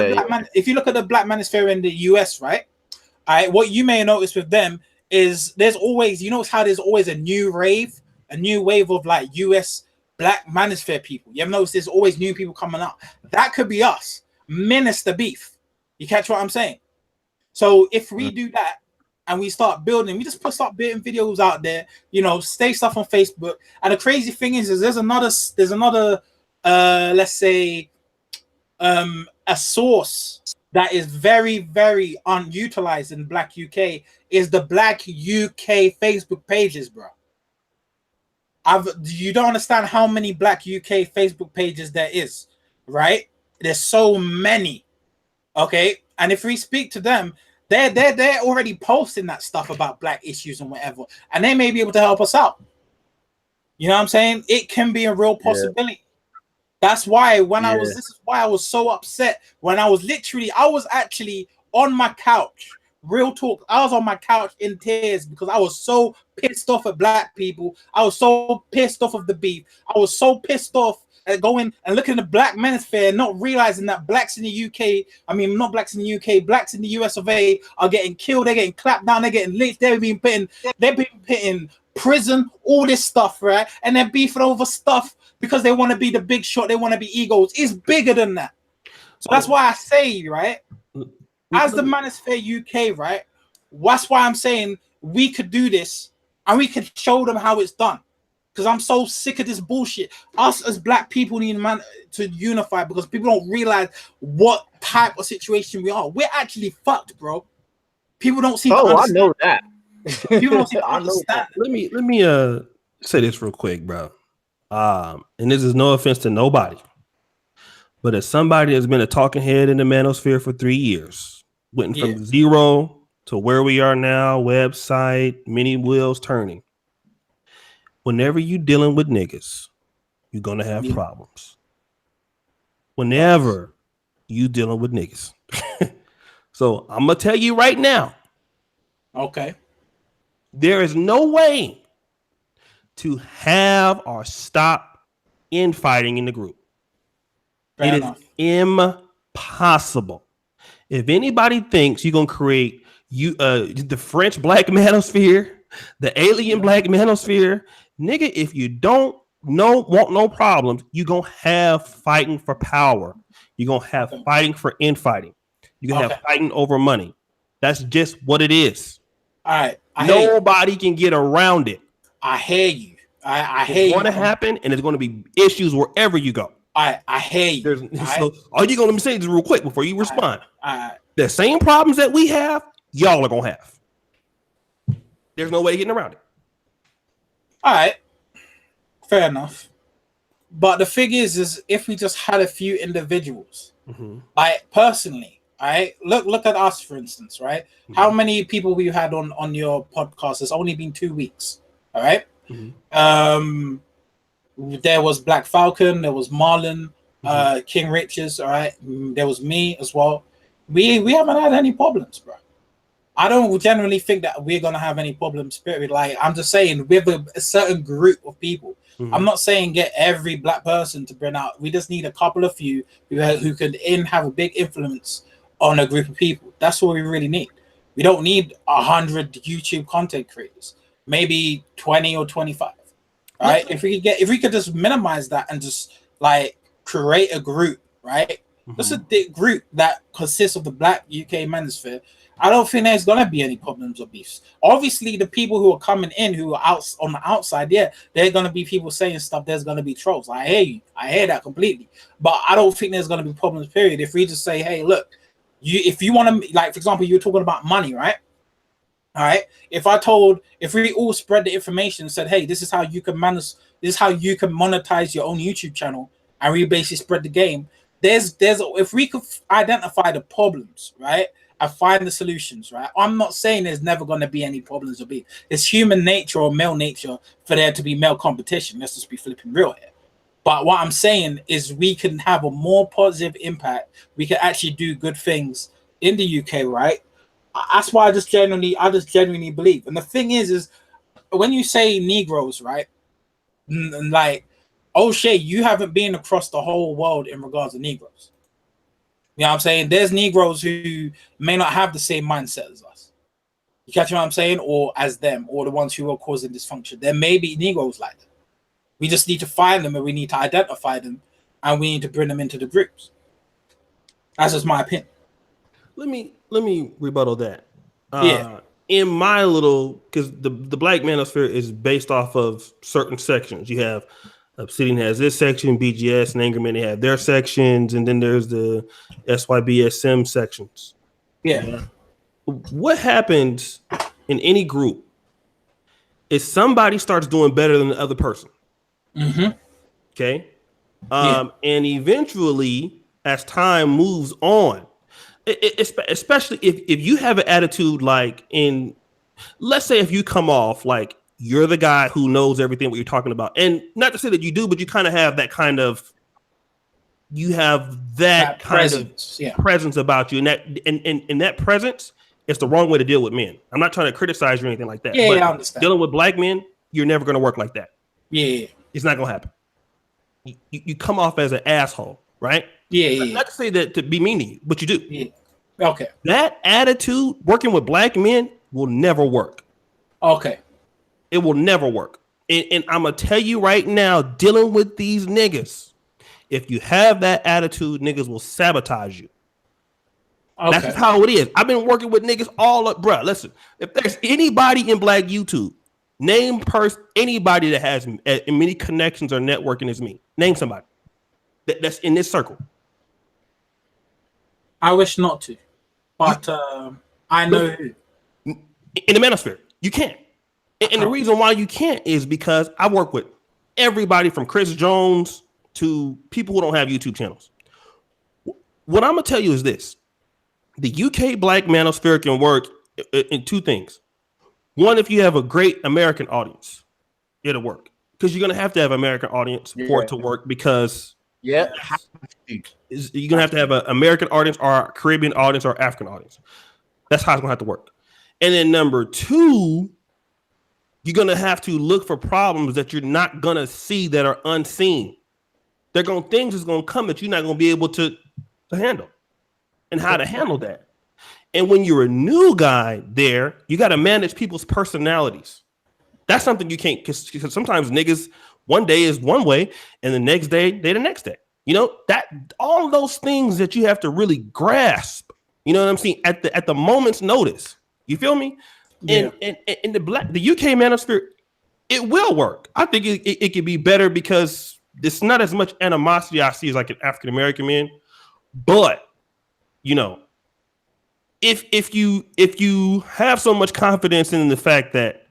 if you look at the Black Manosphere in the US, right? What you may notice with them is there's always, you notice how there's always a new wave of like US Black Manosphere people. You ever notice there's always new people coming up? That could be us. Minister beef. You catch what I'm saying? So if we do that and we start building, we just start building videos out there, stay stuff on Facebook. And the crazy thing is there's another let's say a source that is very, very unutilized in Black UK is the Black UK Facebook pages, bro. You don't understand how many Black UK Facebook pages there is, right? There's so many, okay? And if we speak to them, they're already posting that stuff about Black issues and whatever, and they may be able to help us out. You know what I'm saying? It can be a real possibility. Yeah. That's why this is why I was so upset when I was actually on my couch. Real talk. I was on my couch in tears because I was so pissed off at Black people. I was so pissed off of the beef. I was so pissed off at going and looking at the Black Manosphere, not realizing that blacks in the UK, not blacks in the UK, blacks in the US of A are getting killed. They're getting clapped down. They're getting lynched. They're being putting prison, all this stuff, right? And they're beefing over stuff because they want to be the big shot, they want to be egos. It's bigger than that. So that's why I say, right, as the Manosphere UK, right, that's why I'm saying we could do this and we could show them how it's done. Because I'm so sick of this bullshit. Us as black people need to unify because people don't realize what type of situation we are. We're actually fucked, bro. People don't seem to understand. I know that. People don't seem to understand. Let me say this real quick, bro. And this is no offense to nobody, but as somebody that's been a talking head in the manosphere for 3 years, went from zero to where we are now, website, many wheels turning. Whenever you dealing with niggas, you're gonna have problems. Whenever you dealing with niggas. So I'm gonna tell you right now. Okay. There is no way to have or stop infighting in the group. Fair It enough. is impossible. If anybody thinks you're gonna create the French black manosphere, the alien black manosphere, nigga, if you don't want no problems, you're gonna have fighting for power. You're gonna have fighting for infighting. You're gonna have fighting over money. That's just what it is. All right. Nobody can get around it. I hear you. I hear you. It's going to happen, and there's going to be issues wherever you go. I hear you. So all you're going to say is real quick before you respond. The same problems that we have, y'all are going to have. There's no way of getting around it. All right. Fair enough. But the thing is if we just had a few individuals, like personally, all right, look at us, for instance, right? How many people we had on your podcast? It's only been 2 weeks, all right? There was Black Falcon, there was Marlon, King Richez, all right? There was me as well. We haven't had any problems, bro. I don't generally think that we're gonna have any problems, period. Like, I'm just saying, with a certain group of people. I'm not saying get every black person to bring out. We just need a couple of few who could have a big influence on a group of people. That's what we really need. We don't need 100 YouTube content creators. Maybe 20 or 25. Right? If we could just minimize that and just like create a group, right? Just a big group that consists of the Black UK Manosphere. I don't think there's gonna be any problems or beefs. Obviously, the people who are coming in, who are out on the outside, there are gonna be people saying stuff. There's gonna be trolls. I hear you. I hear that completely. But I don't think there's gonna be problems. Period. If we just say, hey, look, if you want to, like, for example, you're talking about money, right? All right. If we all spread the information and said, hey, this is how you can manage, this is how you can monetize your own YouTube channel, and we basically spread the game. If we could identify the problems, right, and find the solutions, right? I'm not saying there's never going to be any problems or beef. It's human nature or male nature for there to be male competition. Let's just be flipping real here. But what I'm saying is we can have a more positive impact. We can actually do good things in the UK, right? That's why I just genuinely believe. And the thing is when you say Negroes, right? And like, oh shit, you haven't been across the whole world in regards to Negroes. You know what I'm saying? There's Negroes who may not have the same mindset as us. You catch what I'm saying? Or as them, or the ones who are causing dysfunction. There may be Negroes like that. We just need to find them, and we need to identify them, and we need to bring them into the groups. That's just my opinion. Let me rebuttal that. In my little, because the Black Manosphere is based off of certain sections. You have Obsidian has this section, BGS and Angerman, they have their sections, and then there's the SYBSM sections. Yeah. What happens in any group is somebody starts doing better than the other person. Okay. And eventually, as time moves on, especially if you have an attitude like let's say if you come off like you're the guy who knows everything what you're talking about, and not to say that you do, but you kind of have that kind of presence about you, and that presence is the wrong way to deal with men. I'm not trying to criticize you or anything like that. But I understand. Dealing with black men, you're never going to work like that. It's not going to happen. You come off as an asshole, right? Not to say that to be mean to you, but you do. That attitude working with black men will never work. It will never work. And I'm gonna tell you right now, dealing with these niggas, if you have that attitude, niggas will sabotage you. Okay. That's just how it is. I've been working with niggas all up, bro. Listen, if there's anybody in Black YouTube, name anybody that has as many connections or networking as me. Name somebody that's in this circle. I wish not to, but I know who. In the manosphere, you can't. And the reason why you can't is because I work with everybody from Chris Jones to people who don't have YouTube channels. What I'm gonna tell you is this: the UK Black Manosphere can work in two things. One, if you have a great American audience, it'll work because you're gonna have to have an American audience for it to work. Because you're gonna have to have an American audience or a Caribbean audience or African audience. That's how it's gonna have to work. And then number two, you're gonna have to look for problems that you're not gonna see that are unseen. Things is gonna come that you're not gonna be able to handle, and how to handle that. And when you're a new guy there, you got to manage people's personalities. That's something you can't, because sometimes niggas one day is one way and the next day they're the next day. You know, that all of those things that you have to really grasp. You know what I'm saying? At the moment's notice. You feel me? Yeah. And the UK Manosphere, it will work. I think it could be better because it's not as much animosity I see as like an African American man. But you know, if you have so much confidence in the fact that,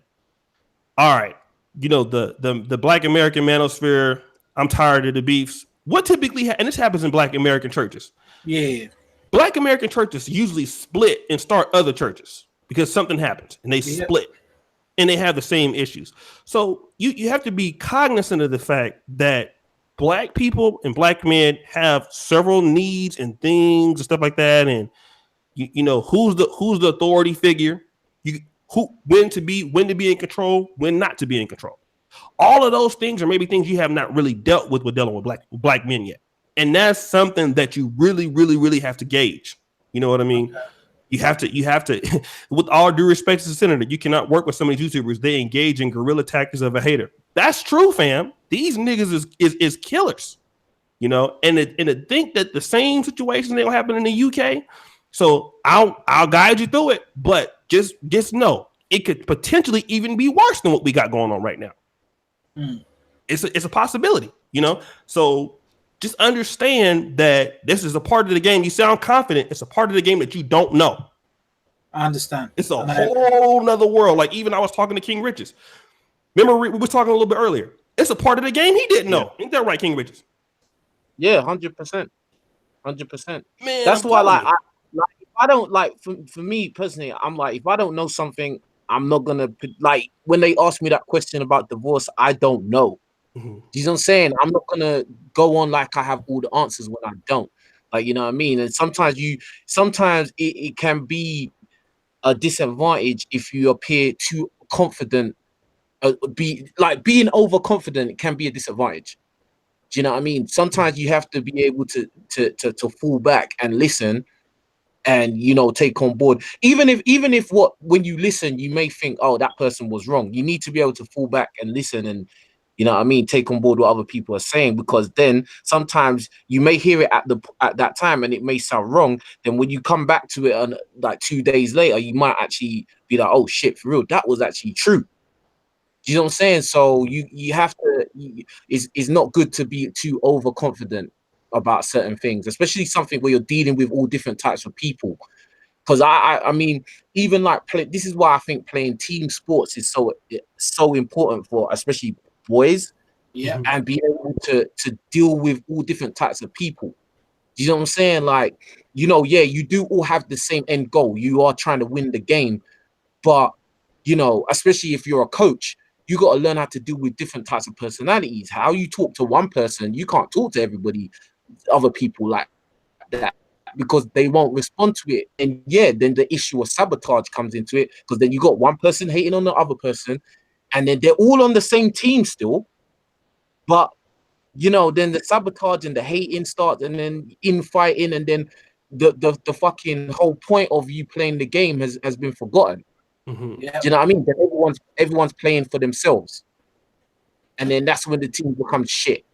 all right, you know, the Black American Manosphere, I'm tired of the beefs. What typically and this happens in Black American churches. Yeah, Black American churches usually split and start other churches because something happens and they split and they have the same issues. So you have to be cognizant of the fact that Black people and Black men have several needs and things and stuff like that, and you know who's the authority figure, when to be in control, when not to be in control. All of those things are maybe things you have not really dealt with dealing with black men yet, and that's something that you really, really, really have to gauge. You know what I mean? Okay. You have to. With all due respect to the senator, you cannot work with some of these YouTubers. They engage in guerrilla tactics of a hater. That's true, fam. These niggas is killers, you know. And to think that the same situation that will happen in the UK. So I'll guide you through it, but just know it could potentially even be worse than what we got going on right now. It's a possibility, you know. So just understand that this is a part of the game. You sound confident. It's a part of the game that you don't know. I understand. It's a whole nother world. Like even I was talking to King Richez. Remember we were talking a little bit earlier. It's a part of the game he didn't know. Ain't that right, King Richez? Yeah, 100%. 100%. Man, that's why if I don't for me personally, I'm like, if I don't know something, I'm not gonna like when they ask me that question about divorce, I don't know. Mm-hmm. You know what I'm saying? I'm not gonna go on like I have all the answers when I don't. Like, you know what I mean? And sometimes it can be a disadvantage if you appear too confident. Being overconfident can be a disadvantage. Do you know what I mean? Sometimes you have to be able to fall back and listen, and you know, take on board. Even if when you listen, you may think, oh, that person was wrong. You need to be able to fall back and listen, and you know what I mean, take on board what other people are saying, because then sometimes you may hear it at that time and it may sound wrong. Then when you come back to it and like 2 days later, you might actually be like, oh shit, for real, that was actually true. Do you know what I'm saying? So you have to. It's not good to be too overconfident about certain things, especially something where you're dealing with all different types of people. Because I mean, even like this is why I think playing team sports is so important for especially boys, and be able to deal with all different types of people. You know what I'm saying? Like, you know, yeah, you do all have the same end goal. You are trying to win the game, but you know, especially if you're a coach, you got to learn how to deal with different types of personalities. How you talk to one person, you can't talk to everybody, other people like that, because they won't respond to it. And yeah, then the issue of sabotage comes into it, because then you got one person hating on the other person, and then they're all on the same team still, but you know, then the sabotage and the hating starts, and then infighting, and then the fucking whole point of you playing the game has been forgotten. Mm-hmm. Yeah. Do you know what I mean? Then everyone's playing for themselves, and then that's when the team becomes shit.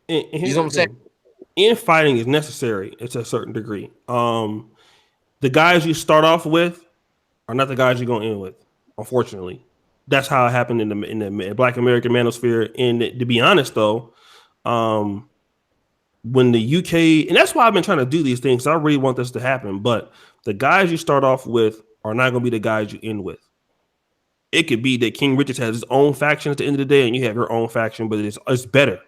And You here's know what the I'm saying? thing. Infighting is necessary to a certain degree. The guys you start off with are not the guys you're going to end with. Unfortunately, that's how it happened in the Black American Manosphere. And to be honest, though, when the UK, and that's why I've been trying to do these things. I really want this to happen. But the guys you start off with are not going to be the guys you end with. It could be that King Richez has his own faction at the end of the day, and you have your own faction, but it's better.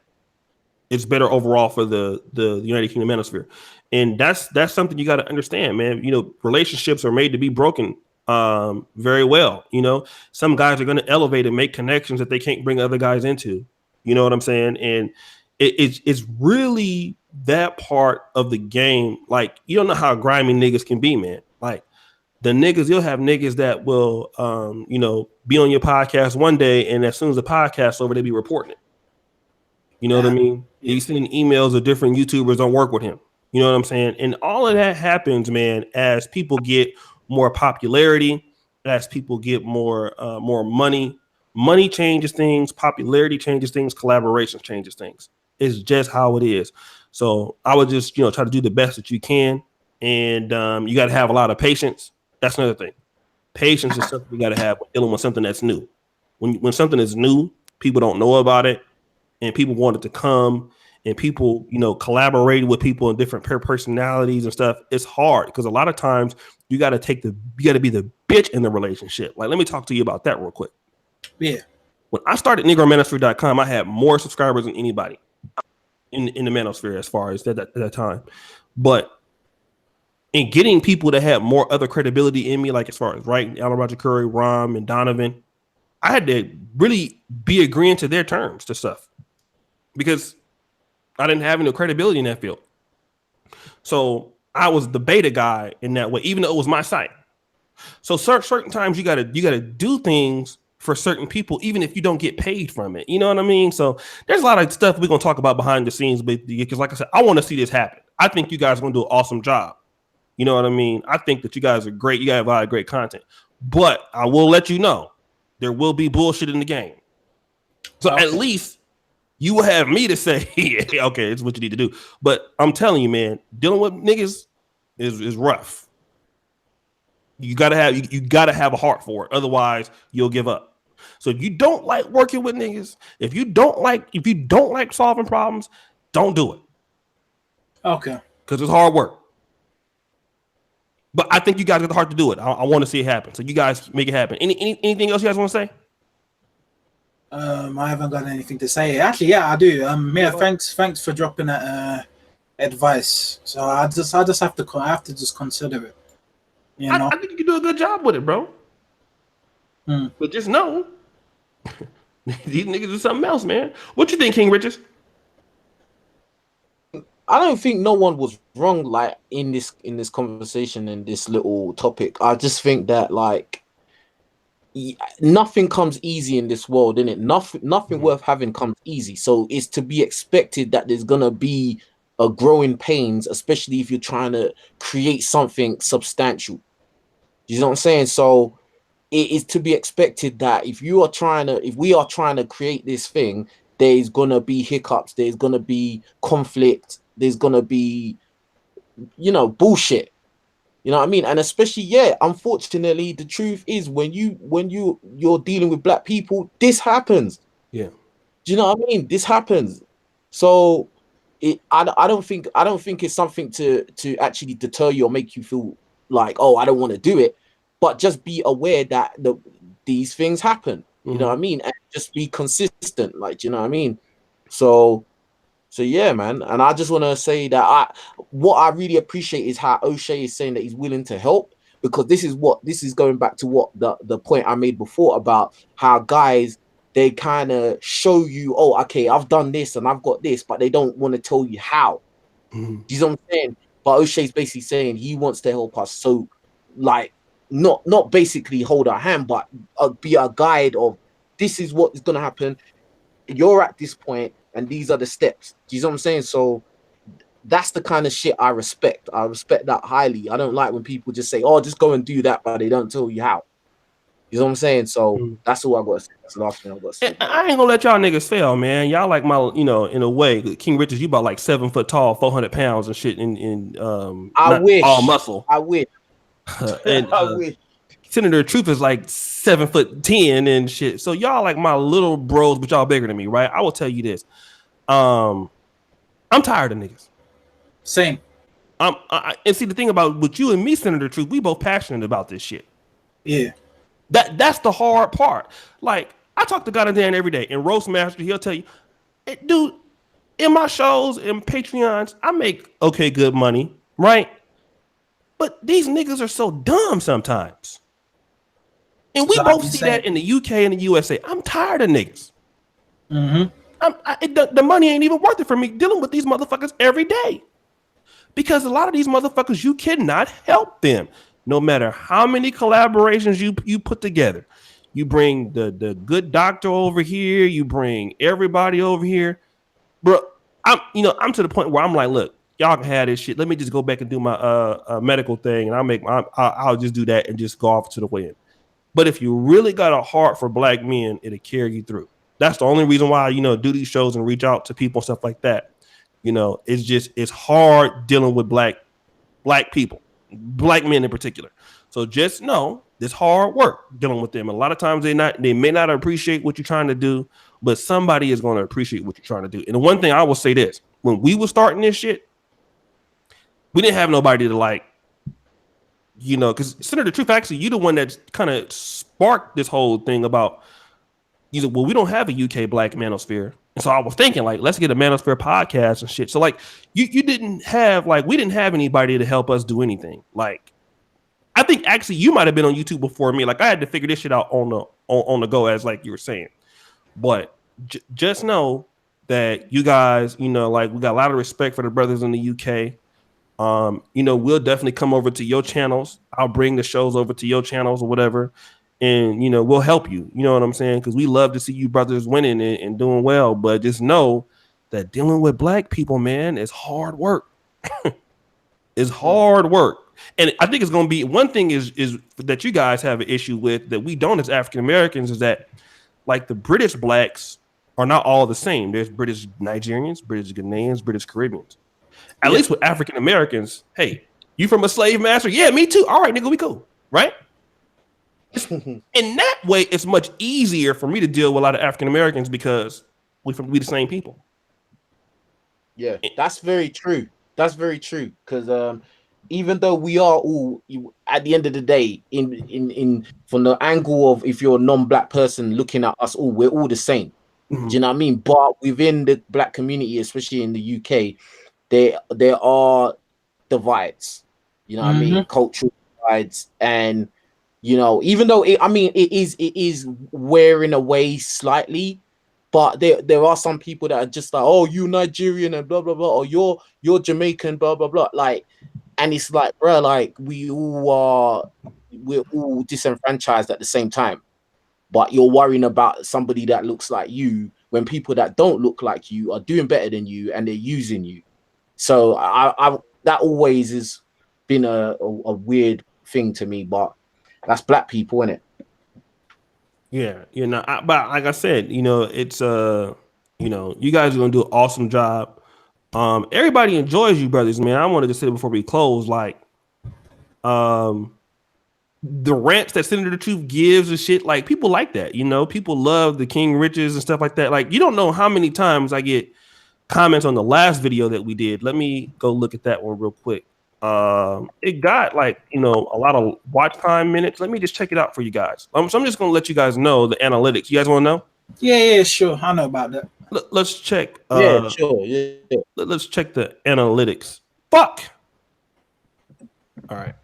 It's better overall for the United Kingdom Manosphere, and that's something you got to understand, man. You know, relationships are made to be broken very well. You know, some guys are going to elevate and make connections that they can't bring other guys into. You know what I'm saying? And it's really that part of the game. Like, you don't know how grimy niggas can be, man. Like, the niggas, you'll have niggas that will, be on your podcast one day, and as soon as the podcast's over, they be reporting it. You know what I mean? Yeah. He's sending emails of different YouTubers don't work with him. You know what I'm saying? And all of that happens, man, as people get more popularity, as people get more money. Money changes things, popularity changes things, collaboration changes things. It's just how it is. So I would just, try to do the best that you can. And you got to have a lot of patience. That's another thing. Patience is something you got to have when dealing with something that's new. When something is new, people don't know about it, and people wanted to come, and people, collaborated with people in different personalities and stuff. It's hard because a lot of times you got to be the bitch in the relationship. Like, let me talk to you about that real quick. Yeah. When I started NegroManosphere.com, I had more subscribers than anybody in the Manosphere as far as at that time. But in getting people that had more other credibility in me, like as far as Alan Roger Curry, Rom, and Donovan, I had to really be agreeing to their terms to stuff because I didn't have any credibility in that field. So I was the beta guy in that way, even though it was my site. So certain times you gotta do things for certain people, even if you don't get paid from it. You know what I mean? So there's a lot of stuff we're gonna talk about behind the scenes, because like I said, I want to see this happen. I think you guys are gonna do an awesome job. You know what I mean? I think that you guys are great. You guys have a lot of great content. But I will let you know, there will be bullshit in the game. So at least you will have me to say, yeah, okay, it's what you need to do. But I'm telling you, man, dealing with niggas is rough. You gotta have a heart for it. Otherwise, you'll give up. So if you don't like working with niggas, if you don't like solving problems, don't do it. Okay. Because it's hard work. But I think you guys got the heart to do it. I want to see it happen. So you guys make it happen. Anything else you guys want to say? I haven't got anything to say. Actually, yeah, I do. Thanks for dropping that advice. So I have to just consider it. You know? I think you can do a good job with it, bro. But just know, these niggas do something else, man. What you think, King Richez? I don't think no one was wrong, like in this conversation and this little topic. I just think that nothing comes easy in this world, innit? Nothing worth having comes easy. So it's to be expected that there's gonna be a growing pains, especially if you're trying to create something substantial. You know what I'm saying? So it is to be expected that if we are trying to create this thing, there's gonna be hiccups, there's gonna be conflict, there's gonna be, bullshit. You know what I mean? And especially, unfortunately, the truth is when you're dealing with black people, this happens. Yeah. Do you know what I mean? This happens. So I don't think it's something to actually deter you or make you feel like, oh, I don't want to do it. But just be aware that these things happen. You know what I mean? And just be consistent. Like, you know what I mean? So yeah, man. And I just want to say that what I really appreciate is how O'Shea is saying that he's willing to help, because this is going back to what the point I made before about how guys, they kind of show you, oh, okay, I've done this and I've got this, but they don't want to tell you how. Do you know what I'm saying? But O'Shea's basically saying he wants to help us. So, like, not basically hold our hand, but be a guide of, this is what is going to happen. You're at this point, and these are the steps. Do you know what I'm saying? So that's the kind of shit I respect. I respect that highly. I don't like when people just say, oh, just go and do that, but they don't tell you how. You know what I'm saying? So that's all I got to say. That's the last thing I got to say. I ain't gonna let y'all niggas fail, man. Y'all like my, in a way, King Richez, you about like 7 foot tall, 400 pounds and shit I wish. all muscle. I wish. And I wish. Senator Truth is like 7'10" and shit. So y'all like my little bros, but y'all bigger than me, right? I will tell you this. I'm tired of niggas. Same. And see the thing about with you and me, Senator Truth, we both passionate about this shit. Yeah. That's the hard part. Like I talk to God and Dan every day, and Roast Master, he'll tell you, dude, in my shows and Patreons, I make okay good money, right? But these niggas are so dumb sometimes. And we both see that in the UK and the USA. I'm tired of niggas. The money ain't even worth it for me dealing with these motherfuckers every day. Because a lot of these motherfuckers, you cannot help them. No matter how many collaborations you put together. You bring the good doctor over here. You bring everybody over here. Bro, I'm to the point where I'm like, look, y'all can have this shit. Let me just go back and do my medical thing. And I'll just do that and just go off to the wind. But if you really got a heart for black men, it'll carry you through. That's the only reason why, do these shows and reach out to people and stuff like that. It's hard dealing with black people, black men in particular. So just know it's hard work dealing with them. A lot of times they may not appreciate what you're trying to do, but somebody is going to appreciate what you're trying to do. And the one thing I will say this, when we were starting this shit, we didn't have nobody to because Senator Truth, actually, you the one that kind of sparked this whole thing about, we don't have a UK Black Manosphere. And so I was thinking, let's get a Manosphere podcast and shit. So, you didn't have, we didn't have anybody to help us do anything. I think, actually, you might have been on YouTube before me. I had to figure this shit out on the go, as you were saying. But just know that you guys, we got a lot of respect for the brothers in the UK. We'll definitely come over to your channels. I'll bring the shows over to your channels or whatever. And, we'll help you. You know what I'm saying? Because we love to see you brothers winning and doing well. But just know that dealing with black people, man, is hard work. It's hard work. And I think it's going to be one thing is that you guys have an issue with that we don't as African Americans is that the British blacks are not all the same. There's British Nigerians, British Ghanaians, British Caribbeans. At least with African Americans, hey, you from a slave master? Yeah, me too. All right, nigga, we cool, right? In that way, it's much easier for me to deal with a lot of African Americans because we the same people. Yeah, that's very true. That's very true. Because even though we are all, at the end of the day, in from the angle of if you're a non-black person looking at us all, we're all the same. Do you know what I mean? But within the black community, especially in the UK, there are divides. You know what I mean? Cultural divides, and even though it is wearing away slightly, but there are some people that are just like, oh, you Nigerian and blah blah blah, or you're Jamaican, blah blah blah, and it's like, bro, we're all disenfranchised at the same time, but you're worrying about somebody that looks like you when people that don't look like you are doing better than you and they're using you. So I that always has been a weird thing to me, but that's black people, isn't it? Yeah, but like I said, it's you guys are gonna do an awesome job. Everybody enjoys you, brothers, man. I wanted to say before we close, the rants that Senator Truth gives and shit, people like that. People love the King Richez and stuff like that. You don't know how many times I get comments on the last video that we did. Let me go look at that one real quick. It got a lot of watch time minutes. Let me just check it out for you guys. So I'm just gonna let you guys know the analytics. You guys want to know? Yeah, sure. I know about that. Let's check. Yeah, sure. Yeah. Let's check the analytics. Fuck. All right.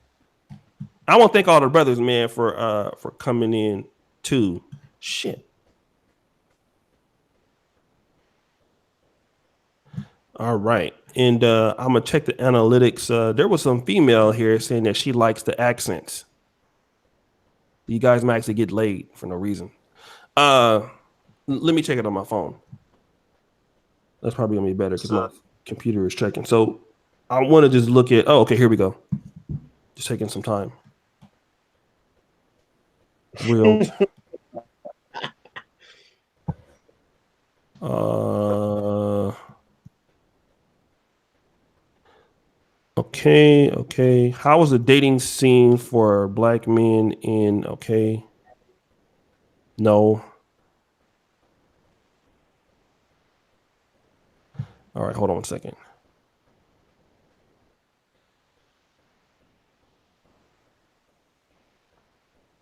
I want to thank all the brothers, man, for coming in too. Shit. All right. And I'm gonna check the analytics. There was some female here saying that she likes the accents. You guys might actually get laid for no reason. Let me check it on my phone. That's probably gonna be better because my computer is checking. So I want to just look at. Oh, okay. Here we go. Just taking some time. Real. Okay. How is the dating scene for black men in okay? No. All right, hold on 1 second.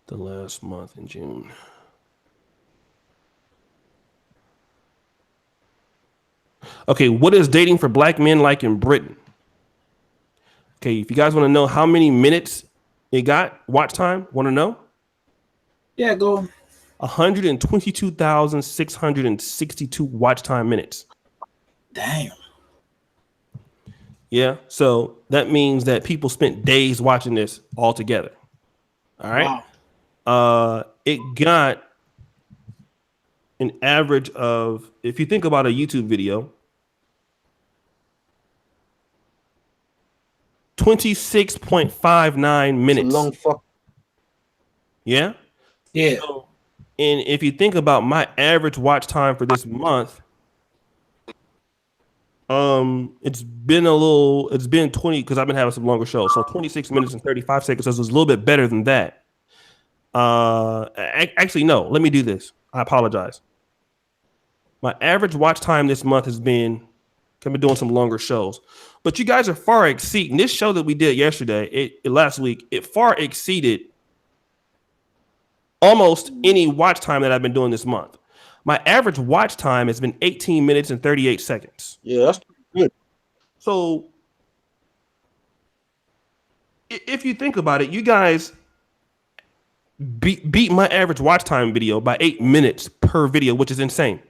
The last month in June. Okay, what is dating for black men like in Britain? Okay, if you guys want to know how many minutes it got, watch time, want to know? Yeah, go on. 122,662 watch time minutes. Damn. Yeah, so that means that people spent days watching this all together. All right. Wow. It got an average of, if you think about a YouTube video, 26.59 minutes. It's a long fuck. Yeah. Yeah. So, and if you think about my average watch time for this month, it's been 20 because I've been having some longer shows. So 26 minutes and 35 seconds. So it was a little bit better than that. Actually, no, let me do this. I apologize. My average watch time this month has been, I've been doing some longer shows, but you guys are far exceeding this show that we did yesterday, last week. It far exceeded almost any watch time that I've been doing this month. My average watch time has been 18 minutes and 38 seconds. Yeah, that's good. So if you think about it, you guys beat my average watch time video by 8 minutes per video, which is insane.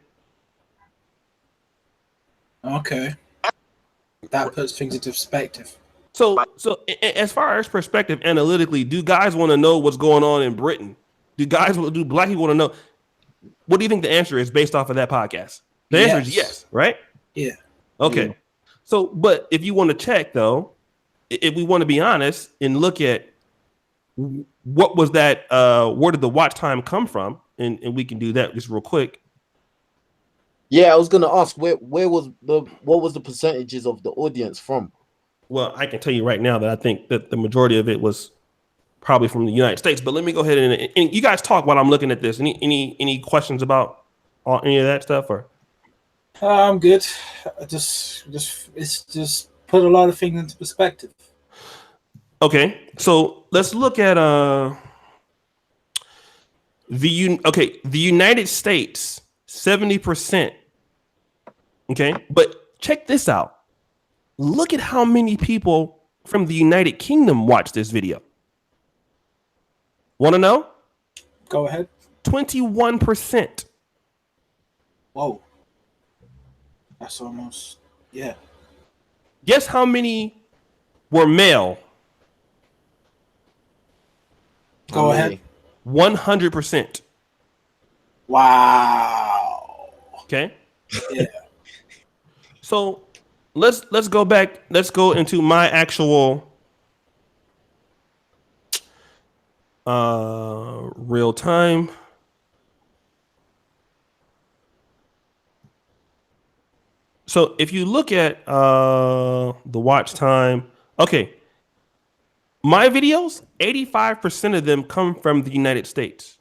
Okay. That puts things into perspective. So as far as perspective analytically, do guys want to know what's going on in Britain? Do black people want to know? What do you think the answer is based off of that podcast? The answer is yes, right? Yeah. Okay. Yeah. So, but if you want to check though, if we want to be honest and look at what was that, where did the watch time come from? And we can do that just real quick. Yeah, I was gonna ask what was the percentages of the audience from? Well, I can tell you right now that I think that the majority of it was probably from the United States. But let me go ahead and you guys talk while I'm looking at this. Any questions about any of that stuff? Or I'm good. It's just put a lot of things into perspective. Okay, so let's look at the United States, 70%. Okay, but check this out. Look at how many people from the United Kingdom watched this video. Want to know? Go ahead. 21%. Whoa. That's almost, yeah. Guess how many were male? Go ahead. 100%. Wow. Okay. Yeah. So let's go back. Let's go into my actual real time. So if you look at the watch time, okay, my videos, 85% of them come from the United States.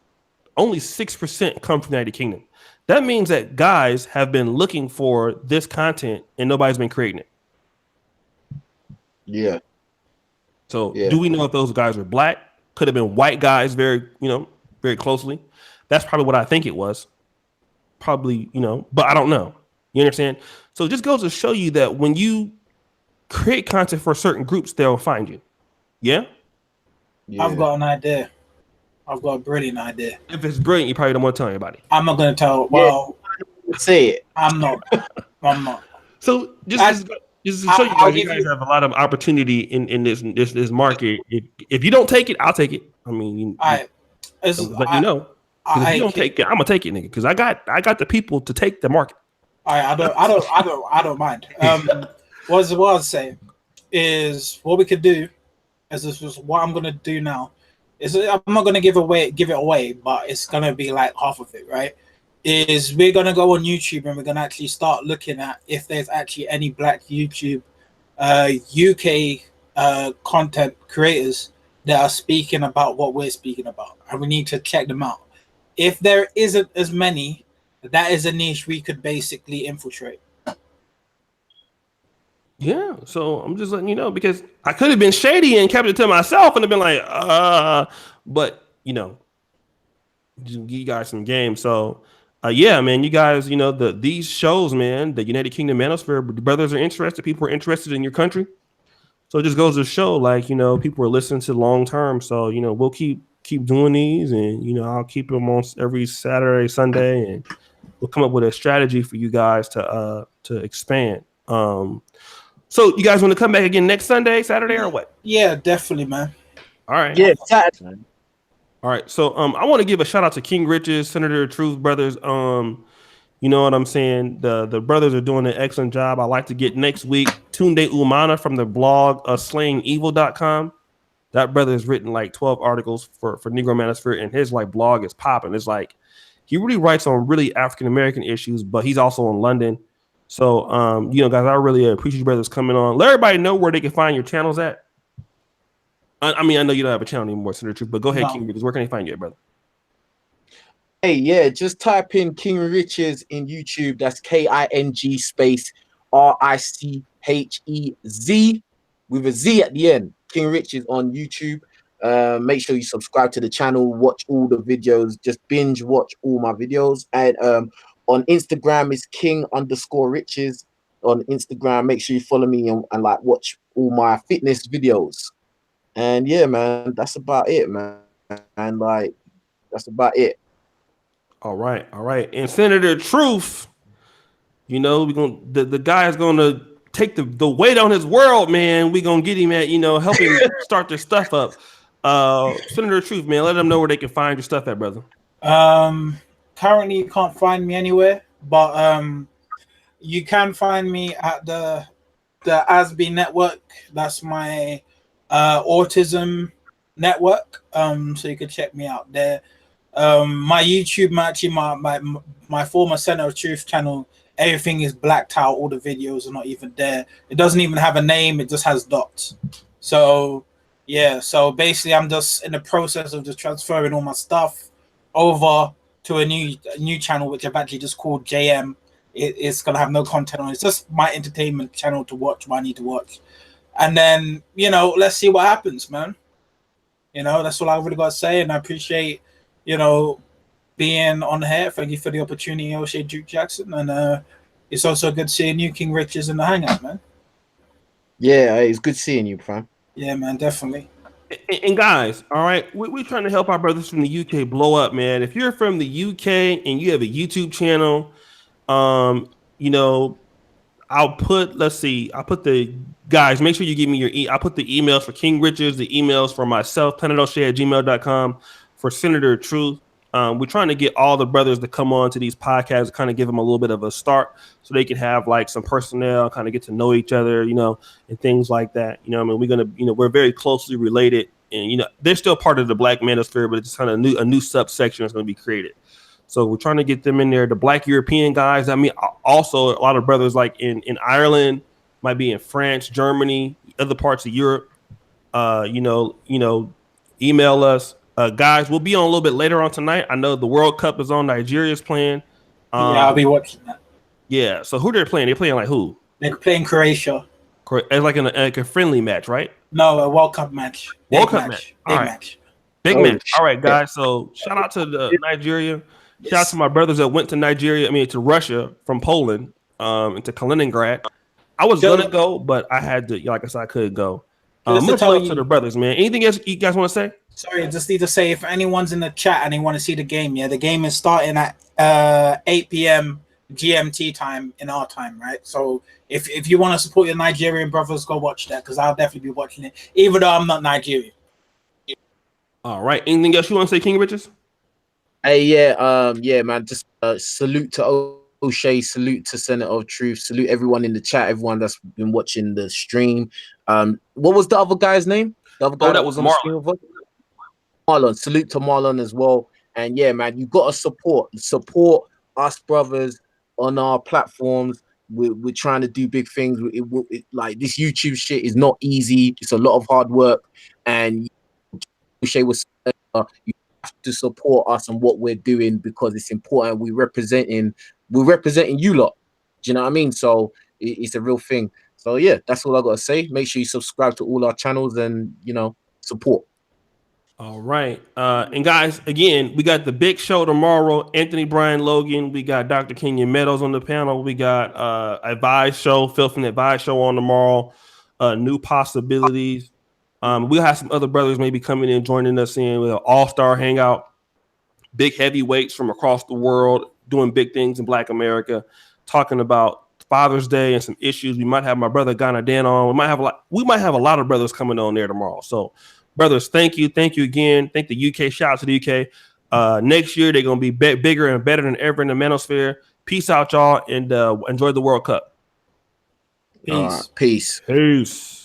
Only 6% come from the United Kingdom. That means that guys have been looking for this content and nobody's been creating it. Yeah. So do we know if those guys are black? Could have been white guys very closely. That's probably what I think it was. Probably, but I don't know. You understand? So it just goes to show you that when you create content for certain groups, they'll find you. Yeah? I've got an idea. I've got a brilliant idea. If it's brilliant, you probably don't want to tell anybody. I'm not going to tell. Well, say it. I'm not. So just to show you guys have a lot of opportunity in this market. If you don't take it, I'll take it. I mean, let you know. If you don't take it, I'm gonna take it, nigga. Because I got the people to take the market. I don't mind. What I was saying is what we could do, as this is what I'm gonna do now, I'm not gonna give it away, but it's gonna be like half of it, right? Is we're gonna go on YouTube and we're gonna actually start looking at if there's actually any black YouTube, UK content creators that are speaking about what we're speaking about, and we need to check them out. If there isn't as many, that is a niche we could basically infiltrate. Yeah, so I'm just letting you know because I could have been shady and kept it to myself and have been like, but you know, just give you guys some game. So, yeah, man, you guys, you know, these shows, man, the United Kingdom Manosphere brothers are interested. People are interested in your country. So it just goes to show, like, you know, people are listening to long term. So, you know, we'll keep doing these, and you know, I'll keep them on every Saturday, Sunday, and we'll come up with a strategy for you guys to expand. So you guys want to come back again next Sunday, Saturday, or what? Yeah, definitely, man. All right. Yeah, Saturday. All right. So I want to give a shout out to King Richez, Senator Truth brothers. You know what I'm saying? The brothers are doing an excellent job. I like to get next week Tunde Umana from the blog slayingevil.com. That brother has written like 12 articles for Negro Manosphere, and his like blog is popping. It's like he really writes on really African American issues, but he's also in London. So you know, guys, I really appreciate you brothers coming on. Let everybody know where they can find your channels at. I mean, I know you don't have a channel anymore, Senator Truth, but go ahead, King Richez. Where can they find you, brother? Hey, yeah, just type in King Richez in YouTube. That's KING space RICHEZ with a Z at the end. King Richez on YouTube. Make sure you subscribe to the channel, watch all the videos, just binge watch all my videos. And on Instagram is King_Richez on Instagram. Make sure you follow me and like watch all my fitness videos. And yeah, man, that's about it, man. And like, that's about it. All right. And Senator Truth, you know, we're gonna the guy is gonna take the weight on his world, man. We're gonna get him at, you know, help him start their stuff up. Senator Truth, man, let them know where they can find your stuff at, brother. Currently you can't find me anywhere, but you can find me at the ASB network. That's my autism network. So you can check me out there. My YouTube, actually, my former Center of Truth channel, everything is blacked out. All the videos are not even there. It doesn't even have a name. It just has dots. So yeah. So basically, I'm just in the process of just transferring all my stuff over to a new channel, which I've actually just called JM. It's gonna have no content on it. It's just my entertainment channel to watch what I need to watch, and then, you know, let's see what happens, man. You know, that's all I really got to say, and I appreciate, you know, being on here. Thank you for the opportunity, O'Shea Duke Jackson, and it's also good seeing you, King Richez, in the hangout, man. Yeah, it's good seeing you, fam. Yeah, man, definitely. And guys, all right, we're trying to help our brothers from the UK blow up, man. If you're from the UK and you have a YouTube channel, you know, I'll put the guys, make sure you give me I'll put the emails for King Richez, the emails for myself, planetoshay@gmail.com, for Senator Truth. We're trying to get all the brothers to come on to these podcasts, kind of give them a little bit of a start so they can have like some personnel, kind of get to know each other, you know, and things like that. You know, I mean, we're very closely related, and, you know, they're still part of the Black Manosphere, but it's kind of a new subsection that's going to be created. So we're trying to get them in there. The Black European guys, I mean, also a lot of brothers like in Ireland, might be in France, Germany, other parts of Europe. You know, email us. Guys, we'll be on a little bit later on tonight. I know the World Cup is on. Nigeria's playing. Yeah, I'll be watching that. Yeah. So who they're playing? They're playing like who? They're playing Croatia. It's like a friendly match, right? No, a World Cup match. World Cup match. Big match. Big match. All right, guys. So shout out to Nigeria. Yes. Shout out to my brothers that went to to Russia from Poland, and to Kaliningrad. I was gonna go, but I had to, like I said, I couldn't go. Much love to the brothers, man. Anything else you guys want to say? Sorry, I just need to say, if anyone's in the chat and they want to see the game, the game is starting at 8 p.m. GMT time in our time, right? So if you want to support your Nigerian brothers, go watch that, because I'll definitely be watching it, even though I'm not Nigerian. All right. Anything else you want to say, King Richez? Hey, yeah, man. Just salute to O'Shea, salute to Senator of Truth, salute everyone in the chat, everyone that's been watching the stream. What was the other guy's name? The other guy that was Marlon. Marlon. Salute to Marlon as well. And yeah, man, you got to support us brothers on our platforms. We're trying to do big things. Like this YouTube shit is not easy. It's a lot of hard work, and Shay was you have to support us on what we're doing because it's important. We're representing you lot. Do you know what I mean? So it's a real thing. So yeah, that's all I gotta say. Make sure you subscribe to all our channels and support. All right. And guys, again, we got the big show tomorrow. Anthony Brian Logan. We got Dr. Kenyon Meadows on the panel. We got Advice Show, Filth and Advice Show on tomorrow. New possibilities. We'll have some other brothers maybe coming in, joining us in with an all-star hangout. Big heavyweights from across the world doing big things in Black America, talking about Father's Day and some issues. We might have my brother Ghana Dan on. We might have a lot of brothers coming on there tomorrow. So brothers, thank you again. Thank the UK. Shout out to the UK. Next year they're gonna be bigger and better than ever in the Manosphere. Peace out, y'all, and enjoy the World Cup. Peace. Peace. Peace.